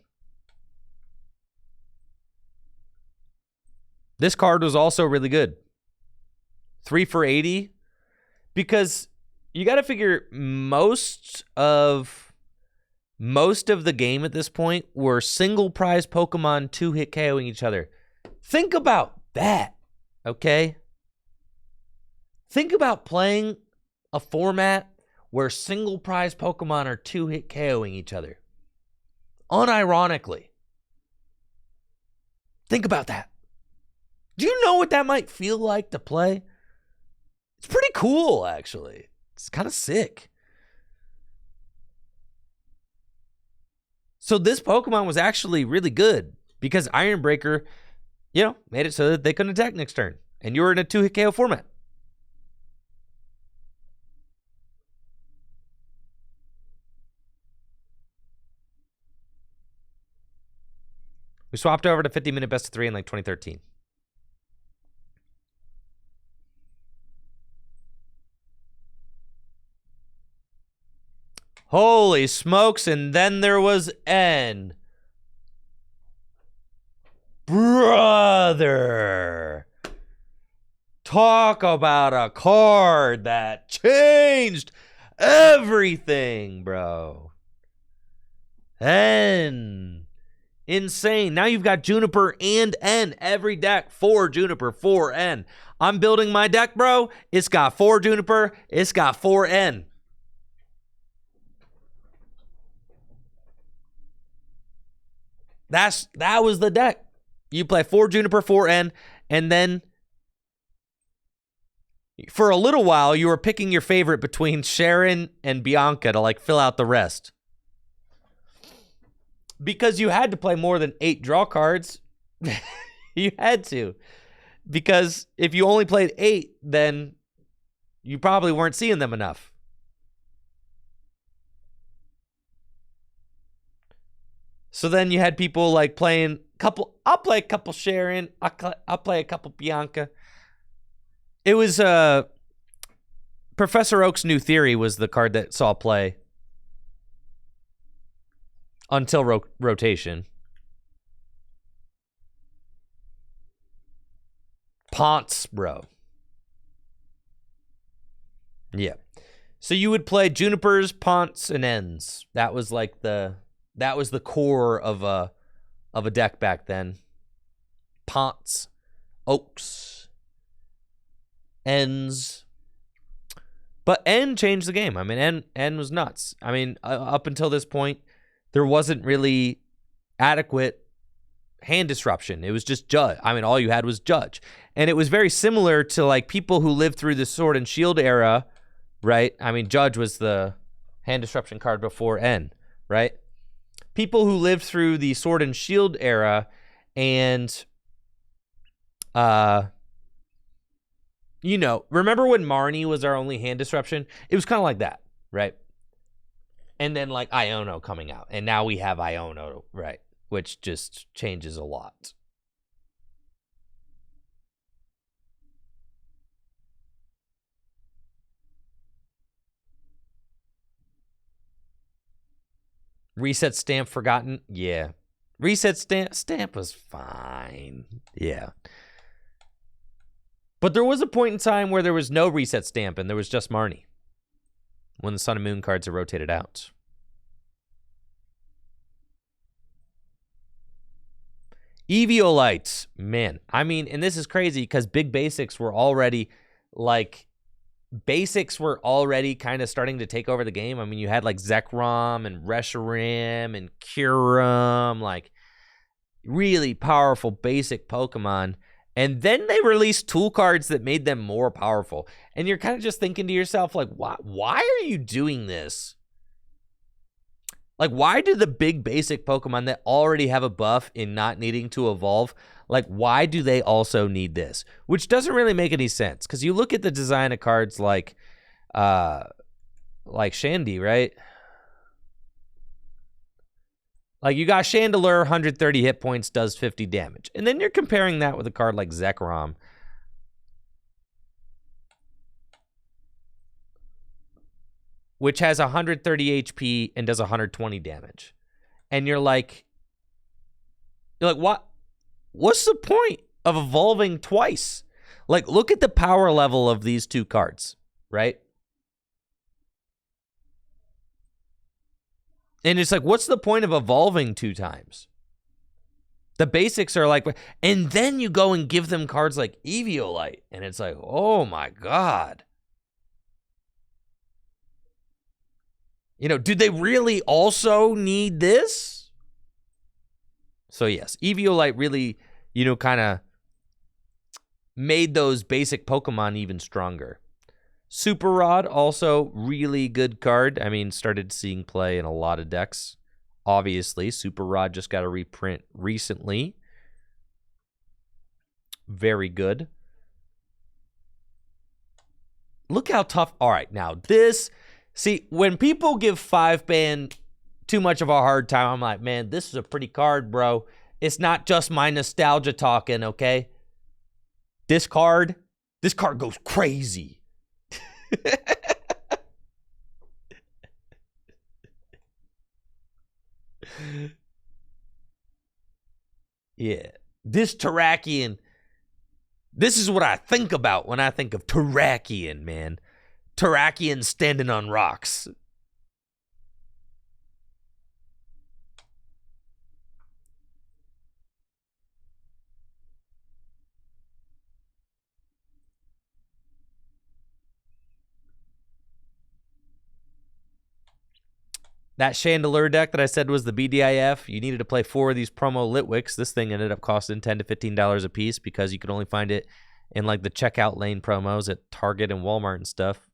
This card was also really good. 3 for 80. Because you got to figure most of the game at this point were single prize Pokemon 2-hit KOing each other. Think about that, okay? Think about playing a format where single prize Pokemon are 2-hit KOing each other. Unironically. Think about that. Do you know what that might feel like to play? It's pretty cool, actually. It's kind of sick. So this Pokemon was actually really good because Iron Breaker, made it so that they couldn't attack next turn. And you were in a 2-hit KO format. We swapped over to 50-minute best of 3 in like 2013. Holy smokes, and then there was N. Brother. Talk about a card that changed everything, bro. N. Insane. Now you've got Juniper and N. Every deck, 4 Juniper, 4 N. I'm building my deck, bro. It's got 4 Juniper. It's got 4 N. That was the deck. You play 4 Juniper, 4 N, and then for a little while you were picking your favorite between Sharon and Bianca to like fill out the rest. Because you had to play more than 8 draw cards. You had to. Because if you only played 8, then you probably weren't seeing them enough. So then you had people like playing I'll play a couple Sharon. I'll play a couple Bianca. It was Professor Oak's New Theory was the card that saw play until rotation. Ponce, bro. Yeah. So you would play Junipers, Ponce, and Ends. That was like the core of a deck back then. Ponce, Oaks, Ends. But N changed the game. I mean, N was nuts. I mean, up until this point, there wasn't really adequate hand disruption. It was just Judge. I mean, all you had was Judge. And it was very similar to like people who lived through the Sword and Shield era, right? I mean, Judge was the hand disruption card before N, right? People who lived through the Sword and Shield era and, remember when Marnie was our only hand disruption? It was kind of like that, right? And then like Iono coming out. And now we have Iono, right? Which just changes a lot. Reset stamp forgotten? Yeah. Reset stamp was fine. Yeah. But there was a point in time where there was no reset stamp and there was just Marnie. when the Sun and Moon cards are rotated out. Eviolites, man. I mean, and this is crazy because big basics were already like kind of starting to take over the game. I mean, you had like Zekrom and Reshiram and Kyurem, like really powerful basic Pokemon. And then they released tool cards that made them more powerful. And you're kind of just thinking to yourself, like, why are you doing this? Like, why do the big basic Pokemon that already have a buff in not needing to evolve, like, why do they also need this? Which doesn't really make any sense. Because you look at the design of cards like Shandy, right? Like, you got Chandelure, 130 hit points, does 50 damage. And then you're comparing that with a card like Zekrom, which has 130 HP and does 120 damage. And you're like, what? What's the point of evolving twice? Like, look at the power level of these two cards, right? And it's like, what's the point of evolving 2 times? The basics are like, and then you go and give them cards like Eviolite, and it's like, oh my God. You know, do they really also need this? So yes, Eviolite really, you know, kind of made those basic Pokemon even stronger. Super Rod, also really good card. I mean, started seeing play in a lot of decks. Obviously, Super Rod just got a reprint recently. Very good. Look how tough. All right, now this... See, when people give 5-band too much of a hard time, I'm like, man, this is a pretty card, bro. It's not just my nostalgia talking, okay? This card goes crazy. Yeah. This Terrakion, this is what I think about when I think of Terrakion, man. Terrakion standing on rocks. That Chandelure deck that I said was the BDIF, you needed to play 4 of these promo Litwicks. This thing ended up costing $10 to $15 a piece because you could only find it in like the checkout lane promos at Target and Walmart and stuff.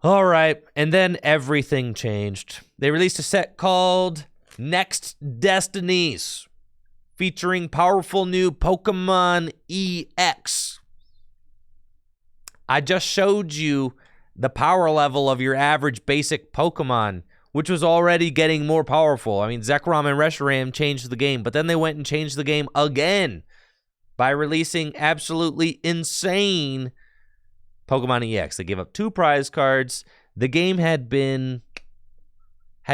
All right, and then everything changed. They released a set called Next Destinies, featuring powerful new Pokemon EX. I just showed you the power level of your average basic Pokemon, which was already getting more powerful. I mean, Zekrom and Reshiram changed the game, but then they went and changed the game again by releasing absolutely insane Pokemon EX. They gave up 2 prize cards. The game had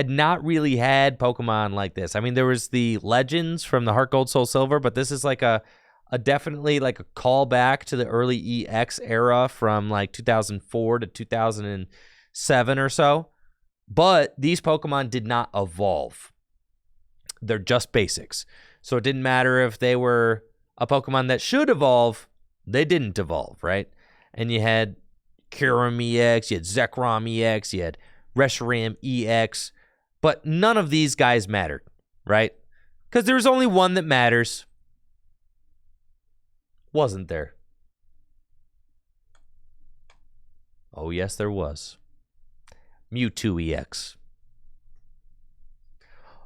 not really had Pokemon like this. I mean, there was the Legends from the Heart Gold Soul Silver, but this is like a definitely like a callback to the early EX era from like 2004 to 2007 or so. But these Pokemon did not evolve. They're just basics. So it didn't matter if they were a Pokemon that should evolve, they didn't evolve, right? And you had Kyurem EX, you had Zekrom EX, you had Reshiram EX, but none of these guys mattered, right? Because there's only one that matters. Wasn't there? Oh, yes, there was. Mewtwo EX.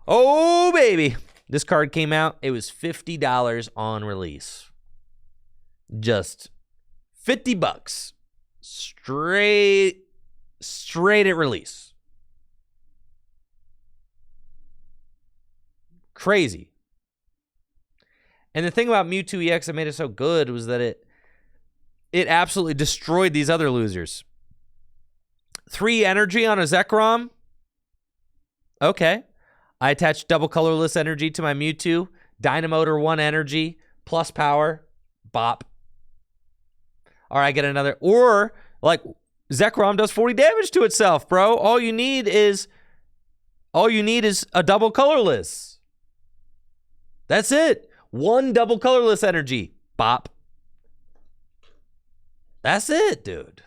Oh, baby. This card came out. It was $50 on release. Just $50. Straight at release. Crazy. And the thing about Mewtwo EX that made it so good was that it absolutely destroyed these other losers. 3 energy on a Zekrom. Okay. I attached double colorless energy to my Mewtwo. Dynamotor 1 energy plus power. Bop. Or I get another. Or, like, Zekrom does 40 damage to itself, bro. All you need is a double colorless. That's it. One double colorless energy. Bop. That's it, dude.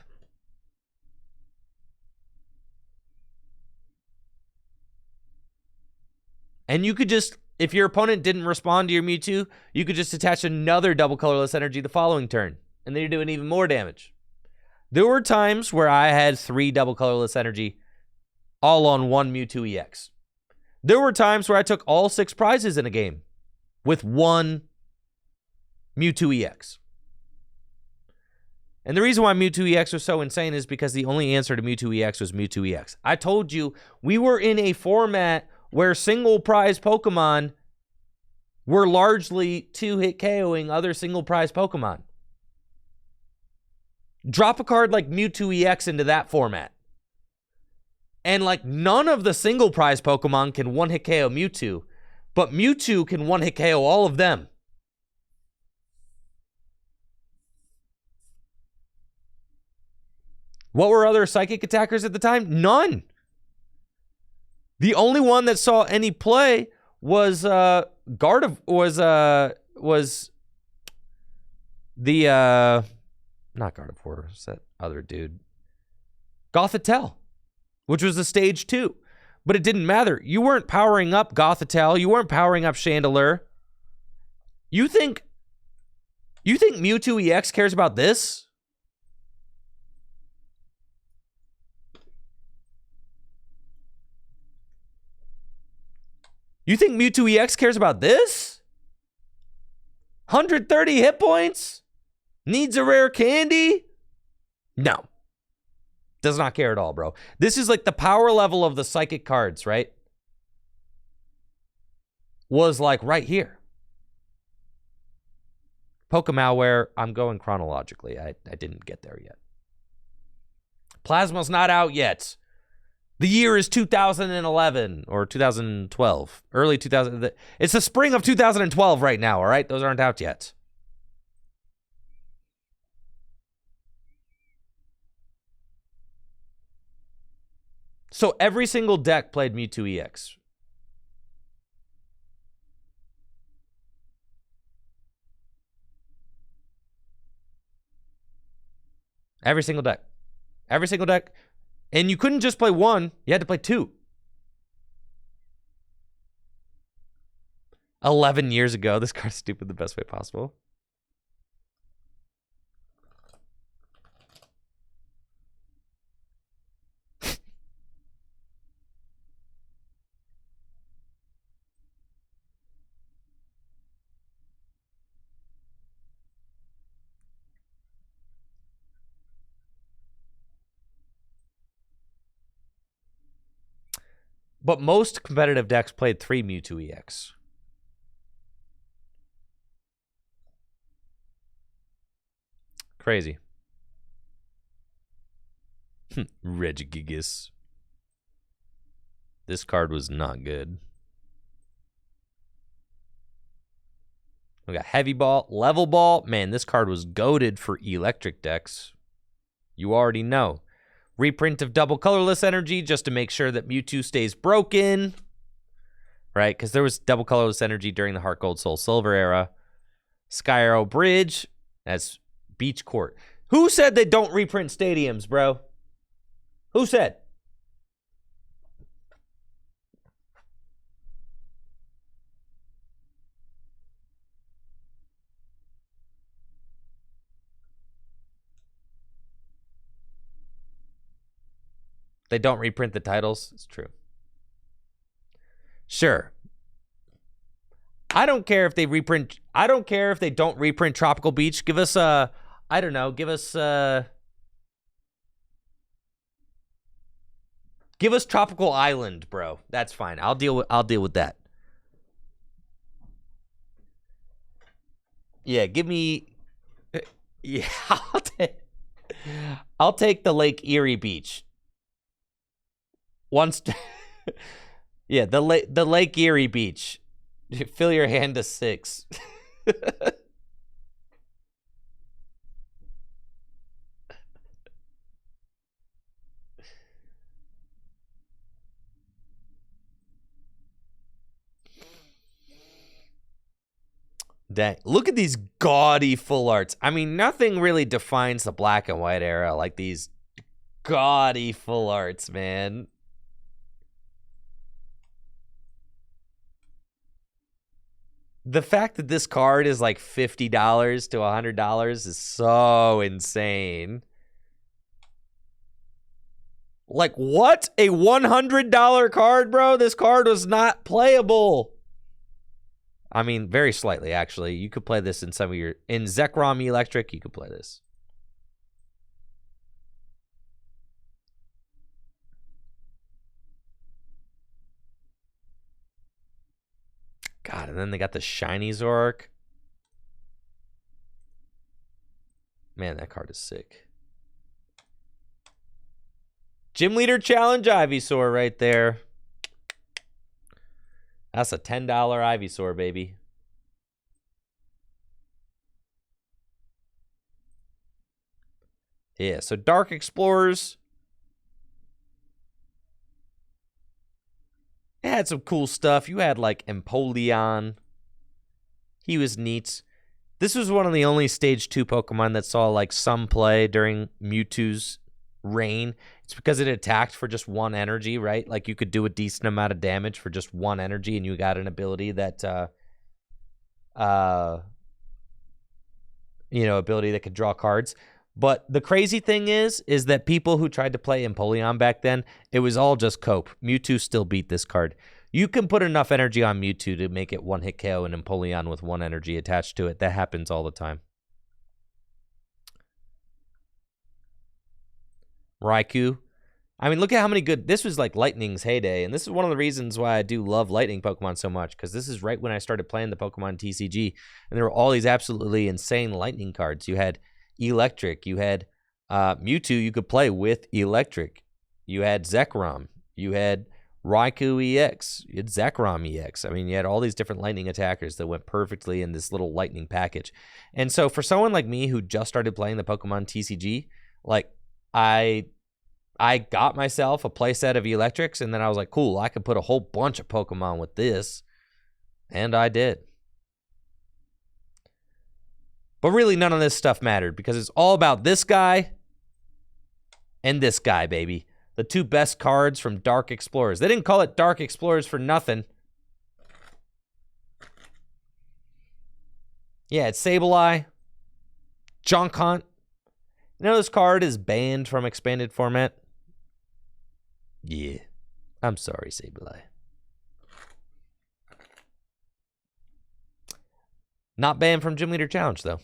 And you could just, if your opponent didn't respond to your Mewtwo, you could just attach another double colorless energy the following turn. And then you're doing even more damage. There were times where I had 3 double colorless energy all on one Mewtwo EX. There were times where I took all 6 prizes in a game with one Mewtwo EX. And the reason why Mewtwo EX was so insane is because the only answer to Mewtwo EX was Mewtwo EX. I told you, we were in a format where single prize Pokemon were largely 2-hit KOing other single prize Pokemon. Drop a card like Mewtwo EX into that format. And like none of the single prize Pokemon can 1-hit KO Mewtwo, but Mewtwo can 1-hit KO all of them. What were other psychic attackers at the time? None. The only one that saw any play was not Gardevoir, was that other dude? Gothitelle, which was a stage 2. But it didn't matter. You weren't powering up Gothitelle, you weren't powering up Chandelure. You think Mewtwo EX cares about this? You think Mewtwo EX cares about this? 130 hit points? Needs a rare candy? No. Does not care at all, bro. This is like the power level of the psychic cards, right? Was like right here. Pokemalware, I'm going chronologically. I didn't get there yet. Plasma's not out yet. The year is 2011 or 2012. Early 2000. It's the spring of 2012 right now, all right? Those aren't out yet. So every single deck played Mewtwo EX. Every single deck. Every single deck. And you couldn't just play one, you had to play 2. 11 years ago. This card's stupid the best way possible. But most competitive decks played 3 Mewtwo EX. Crazy. Regigigas. This card was not good. We got Heavy Ball, Level Ball. Man, this card was goated for electric decks. You already know. Reprint of double colorless energy just to make sure that Mewtwo stays broken. Right? Because there was double colorless energy during the Heart Gold Soul Silver era. Sky Arrow Bridge as Beach Court. Who said they don't reprint stadiums, bro? Who said? They don't reprint the titles. It's true. Sure. I don't care if they reprint. I don't care if they don't reprint Tropical Beach. Give us I don't know. Give us Tropical Island, bro. That's fine. I'll deal with that. Yeah, give me. Yeah, I'll take the Lake Erie Beach. Once, yeah, the Lake Erie Beach. Fill your hand to 6. Dang. Look at these gaudy full arts. I mean, nothing really defines the black and white era like these gaudy full arts, man. The fact that this card is like $50 to $100 is so insane. Like, what? A $100 card, bro? This card was not playable. I mean, very slightly, actually. You could play this in some of your... In Zekrom Electric, you could play this. God, and then they got the Shiny Zork. Man, that card is sick. Gym Leader Challenge Ivysaur right there. That's a $10 Ivysaur, baby. Yeah, so Dark Explorers. It had some cool stuff. You had like Empoleon. He was neat. This was one of the only Stage 2 Pokemon that saw like some play during Mewtwo's reign. It's because it attacked for just one energy, right? Like you could do a decent amount of damage for just one energy, and you got an ability that ability that could draw cards. But the crazy thing is that people who tried to play Empoleon back then, it was all just cope. Mewtwo still beat this card. You can put enough energy on Mewtwo to make it one-hit KO an Empoleon with one energy attached to it. That happens all the time. Raikou. I mean, look at how many good... This was like Lightning's heyday, and this is one of the reasons why I do love Lightning Pokemon so much, because this is right when I started playing the Pokemon TCG, and there were all these absolutely insane Lightning cards. You had Electric. You had Mewtwo you could play with Electric. You had Zekrom. You had Raikou EX. You had Zekrom EX. I mean, you had all these different Lightning attackers that went perfectly in this little Lightning package. And so for someone like me who just started playing the Pokemon TCG, like, I got myself a playset of Electrics, and then I was like, cool, I could put a whole bunch of Pokemon with this. And I did. But really, none of this stuff mattered because it's all about this guy and this guy, baby. The two best cards from Dark Explorers. They didn't call it Dark Explorers for nothing. Yeah, it's Sableye, Junkhunt. You know this card is banned from expanded format? Yeah. I'm sorry, Sableye. Not banned from Gym Leader Challenge, though.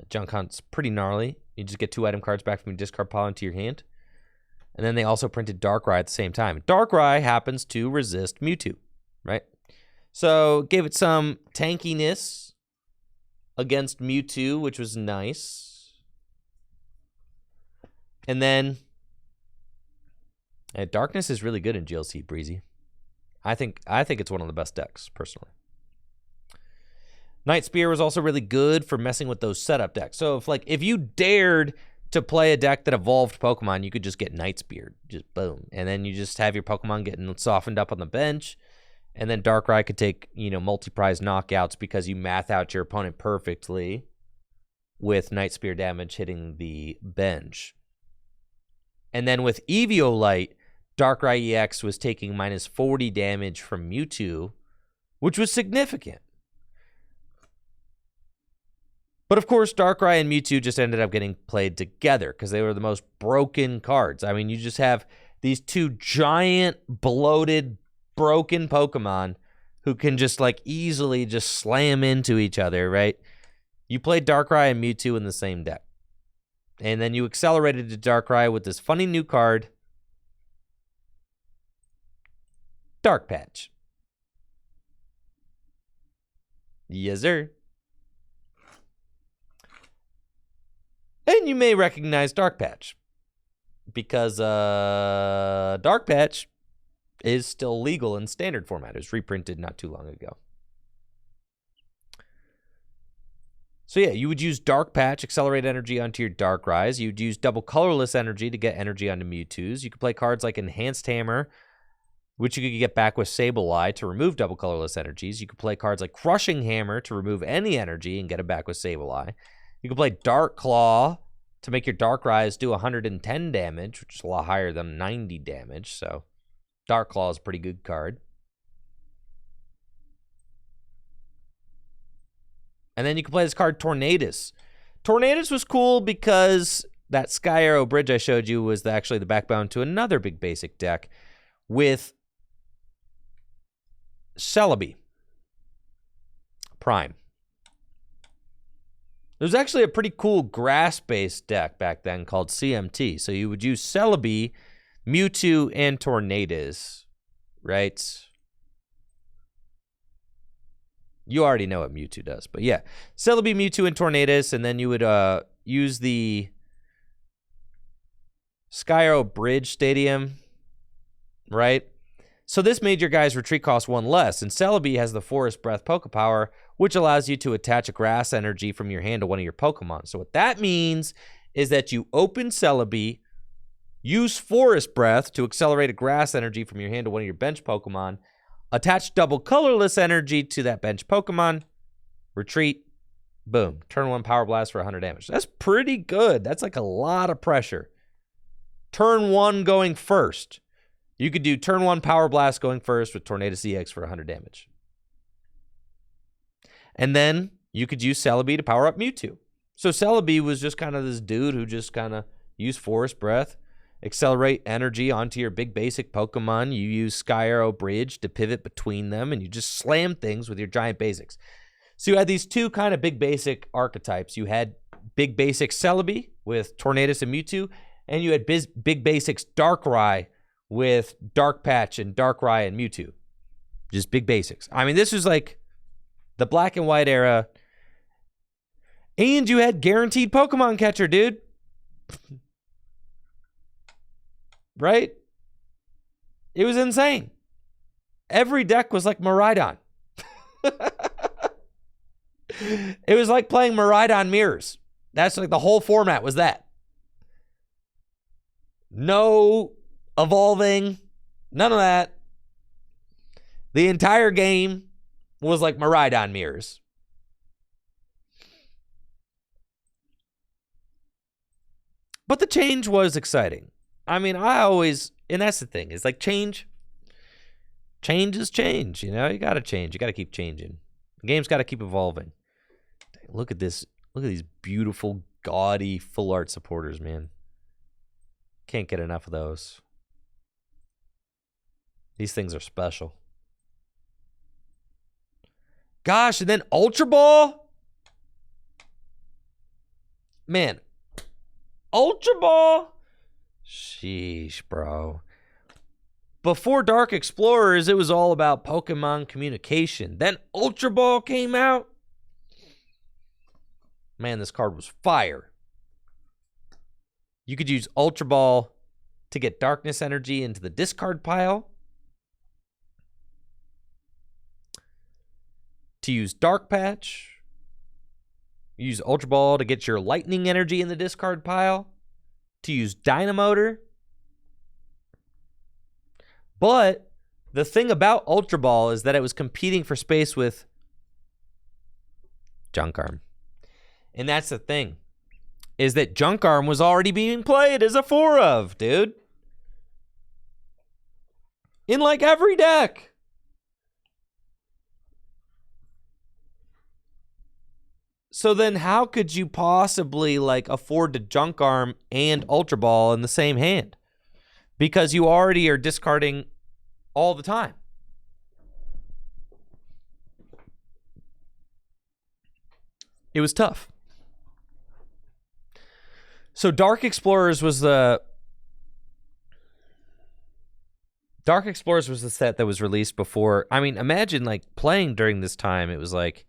Junkhunt's pretty gnarly. You just get 2 item cards back from your discard pile into your hand. And then they also printed Darkrai at the same time. Darkrai happens to resist Mewtwo, right? So gave it some tankiness against Mewtwo, which was nice. And then Darkness is really good in GLC, Breezy. I think it's one of the best decks, personally. Night Spear was also really good for messing with those setup decks. So if you dared to play a deck that evolved Pokemon, you could just get Night Spear, just boom, and then you just have your Pokemon getting softened up on the bench, and then Darkrai could take multi-prize knockouts because you math out your opponent perfectly with Night Spear damage hitting the bench. And then with Eviolite, Darkrai EX was taking minus 40 damage from Mewtwo, which was significant. But of course, Darkrai and Mewtwo just ended up getting played together because they were the most broken cards. I mean, you just have these two giant, bloated, broken Pokemon who can just easily just slam into each other, right? You played Darkrai and Mewtwo in the same deck. And then you accelerated to Darkrai with this funny new card, Dark Patch. Yes, sir. And you may recognize Dark Patch because Dark Patch is still legal in standard format. It was reprinted not too long ago. So yeah, you would use Dark Patch, accelerate energy onto your Darkrai's. You'd use double colorless energy to get energy onto Mewtwo's. You could play cards like Enhanced Hammer, which you could get back with Sableye to remove double colorless energies. You could play cards like Crushing Hammer to remove any energy and get it back with Sableye. You could play Dark Claw to make your Darkrai do 110 damage, which is a lot higher than 90 damage. So Dark Claw is a pretty good card. And then you can play this card, Tornadus. Tornadus was cool because that Sky Arrow Bridge I showed you was actually the backbone to another big basic deck with Celebi Prime. There was actually a pretty cool grass-based deck back then called CMT. So you would use Celebi, Mewtwo, and Tornadus, right? You already know what Mewtwo does, but yeah. Celebi, Mewtwo, and Tornadus, and then you would use the Sky Arrow Bridge Stadium, right? So this made your guys' retreat cost 1 less, and Celebi has the Forest Breath Pokepower, which allows you to attach a grass energy from your hand to one of your Pokemon. So what that means is that you open Celebi, use Forest Breath to accelerate a grass energy from your hand to one of your bench Pokemon, attach double colorless energy to that bench Pokemon, retreat, boom. Turn 1 Power Blast for 100 damage. That's pretty good. That's like a lot of pressure. Turn 1 going first. You could do turn 1 Power Blast going first with Tornadus EX for 100 damage. And then you could use Celebi to power up Mewtwo. So Celebi was just kind of this dude who just kind of used Forest Breath, accelerate energy onto your big basic Pokemon. You use Sky Arrow Bridge to pivot between them, and you just slam things with your giant basics. So you had these two kind of big basic archetypes. You had big basic Celebi with Tornadus and Mewtwo, and you had big basics Darkrai with Dark Patch and Darkrai and Mewtwo. Just big basics. I mean, this was like the black and white era. And you had guaranteed Pokemon catcher, dude. Right? It was insane. Every deck was like Miraidon. It was like playing Miraidon mirrors. That's like the whole format was that. No evolving, none of that. The entire game was like Miraidon mirrors. But the change was exciting. I mean, and that's the thing, is like change is change, you know? You got to change. You got to keep changing. The game's got to keep evolving. Look at this. Look at these beautiful, gaudy, full art supporters, man. Can't get enough of those. These things are special. Gosh, and then Ultra Ball? Man, Ultra Ball? Sheesh, bro. Before Dark Explorers, it was all about Pokemon communication. Then Ultra Ball came out. Man, this card was fire. You could use Ultra Ball to get Darkness Energy into the discard pile. To use Dark Patch. Use Ultra Ball to get your Lightning Energy in the discard pile. To use Dynamotor. But the thing about Ultra Ball is that it was competing for space with Junk Arm. And that's the thing, is that Junk Arm was already being played as a 4-of, dude. In like every deck. So then how could you possibly like afford to Junk Arm and Ultra Ball in the same hand? Because you already are discarding all the time. It was tough. So Dark Explorers was the set that was released before. I mean, imagine like playing during this time. It was like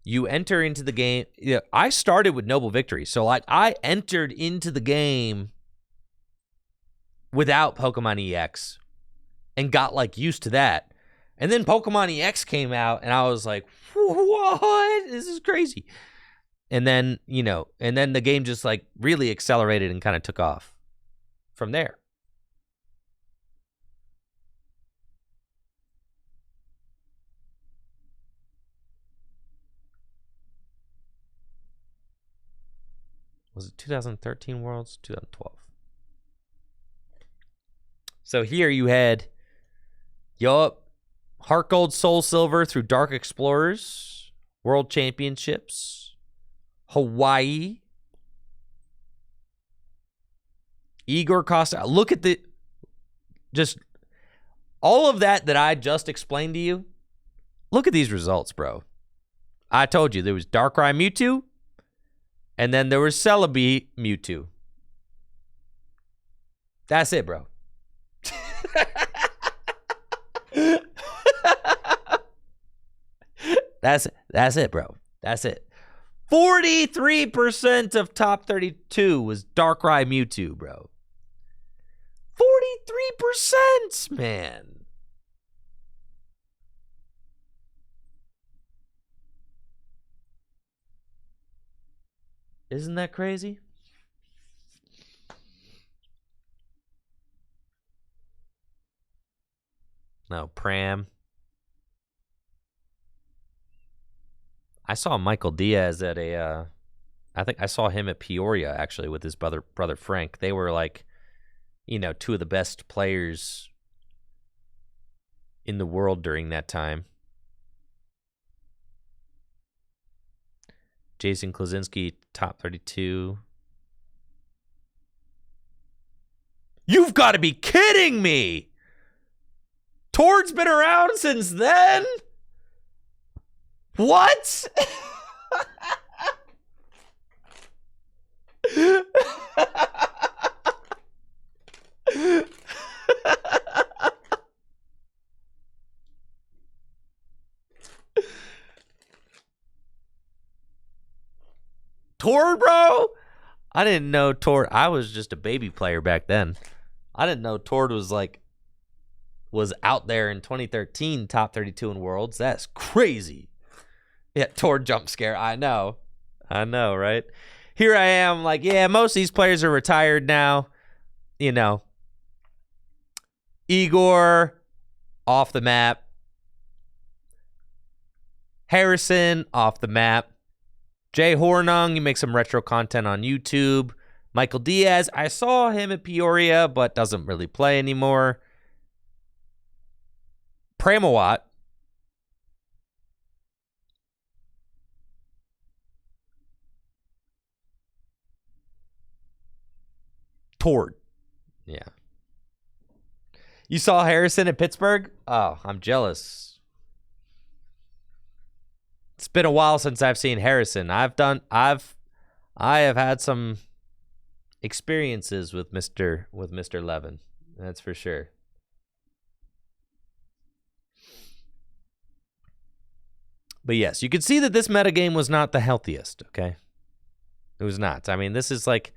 you enter into the game. Yeah, I started with Noble Victory. So like I entered into the game without Pokemon EX and got like used to that. And then Pokemon EX came out and I was like, what? This is crazy. And then, you know, and then the game just like really accelerated and kind of took off from there. Was it 2013 Worlds? 2012. So here you had, Heart Gold, Soul Silver through Dark Explorers, World Championships, Hawaii, Igor Costa. Look at just all of that I just explained to you. Look at these results, bro. I told you there was Darkrai Mewtwo, and then there was Celebi Mewtwo. That's it, bro. That's it, bro. That's it. 43% of top 32 was Darkrai Mewtwo, bro. 43%, man. Isn't that crazy? No, Pram. I saw Michael Diaz at I think I saw him at Peoria, actually, with his brother Frank. They were like, two of the best players in the world during that time. Jason Klaczynski, top 32. You've got to be kidding me! Tord's been around since then? What? Tord, bro? I didn't know Tord. I was just a baby player back then. I didn't know Tord was out there in 2013, top 32 in Worlds. That's crazy. Yeah, Tord jump scare. I know, right? Here I am, like, yeah, most of these players are retired now. Igor, off the map. Harrison, off the map. Jay Hornung, you make some retro content on YouTube. Michael Diaz, I saw him at Peoria, but doesn't really play anymore. Pramawat. Tord. Yeah. You saw Harrison at Pittsburgh? Oh, I'm jealous. It's been a while since I've seen Harrison. I have had some experiences with Mr. Levin. That's for sure. But yes, you could see that this metagame was not the healthiest, okay? It was not. I mean, this is like,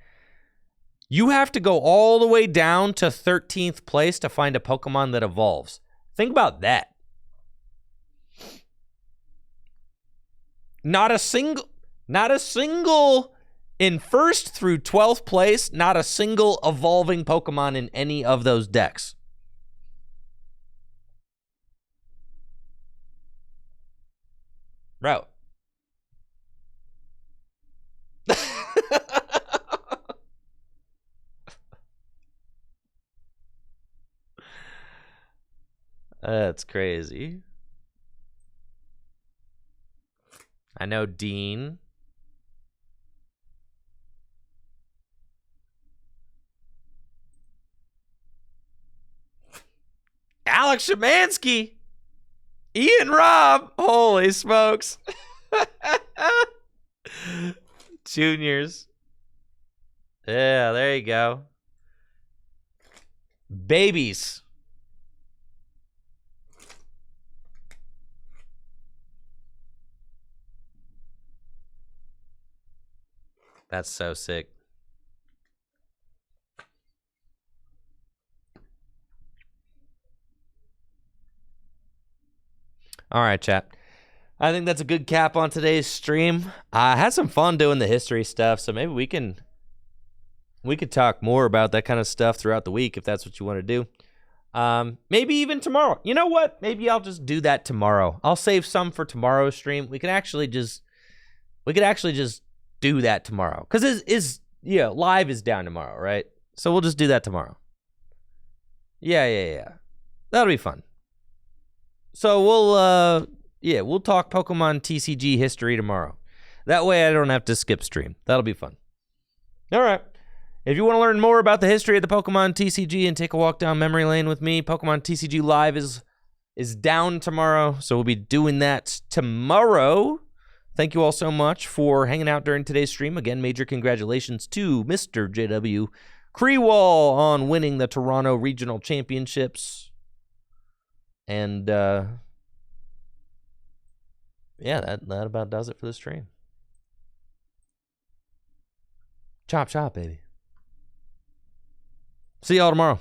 you have to go all the way down to 13th place to find a Pokemon that evolves. Think about that. Not a single in 1st through 12th place, not a single evolving Pokemon in any of those decks. Bro. That's crazy. I know Dean. Alex Szymanski. Ian Robb. Holy smokes. Juniors. Yeah, there you go. Babies. That's so sick. All right, chat. I think that's a good cap on today's stream. I had some fun doing the history stuff, so maybe we could talk more about that kind of stuff throughout the week if that's what you want to do. Maybe even tomorrow. You know what? Maybe I'll just do that tomorrow. I'll save some for tomorrow's stream. We could actually just do that tomorrow. Because yeah, live is down tomorrow, right? So we'll just do that tomorrow. Yeah. That'll be fun. So we'll talk Pokemon TCG history tomorrow. That way I don't have to skip stream. That'll be fun. All right. If you want to learn more about the history of the Pokemon TCG and take a walk down memory lane with me, Pokemon TCG Live is down tomorrow, so we'll be doing that tomorrow. Thank you all so much for hanging out during today's stream. Again, major congratulations to Mr. JW Kriewall on winning the Toronto Regional Championships. And, yeah, that about does it for the stream. Chop, chop, baby. See y'all tomorrow.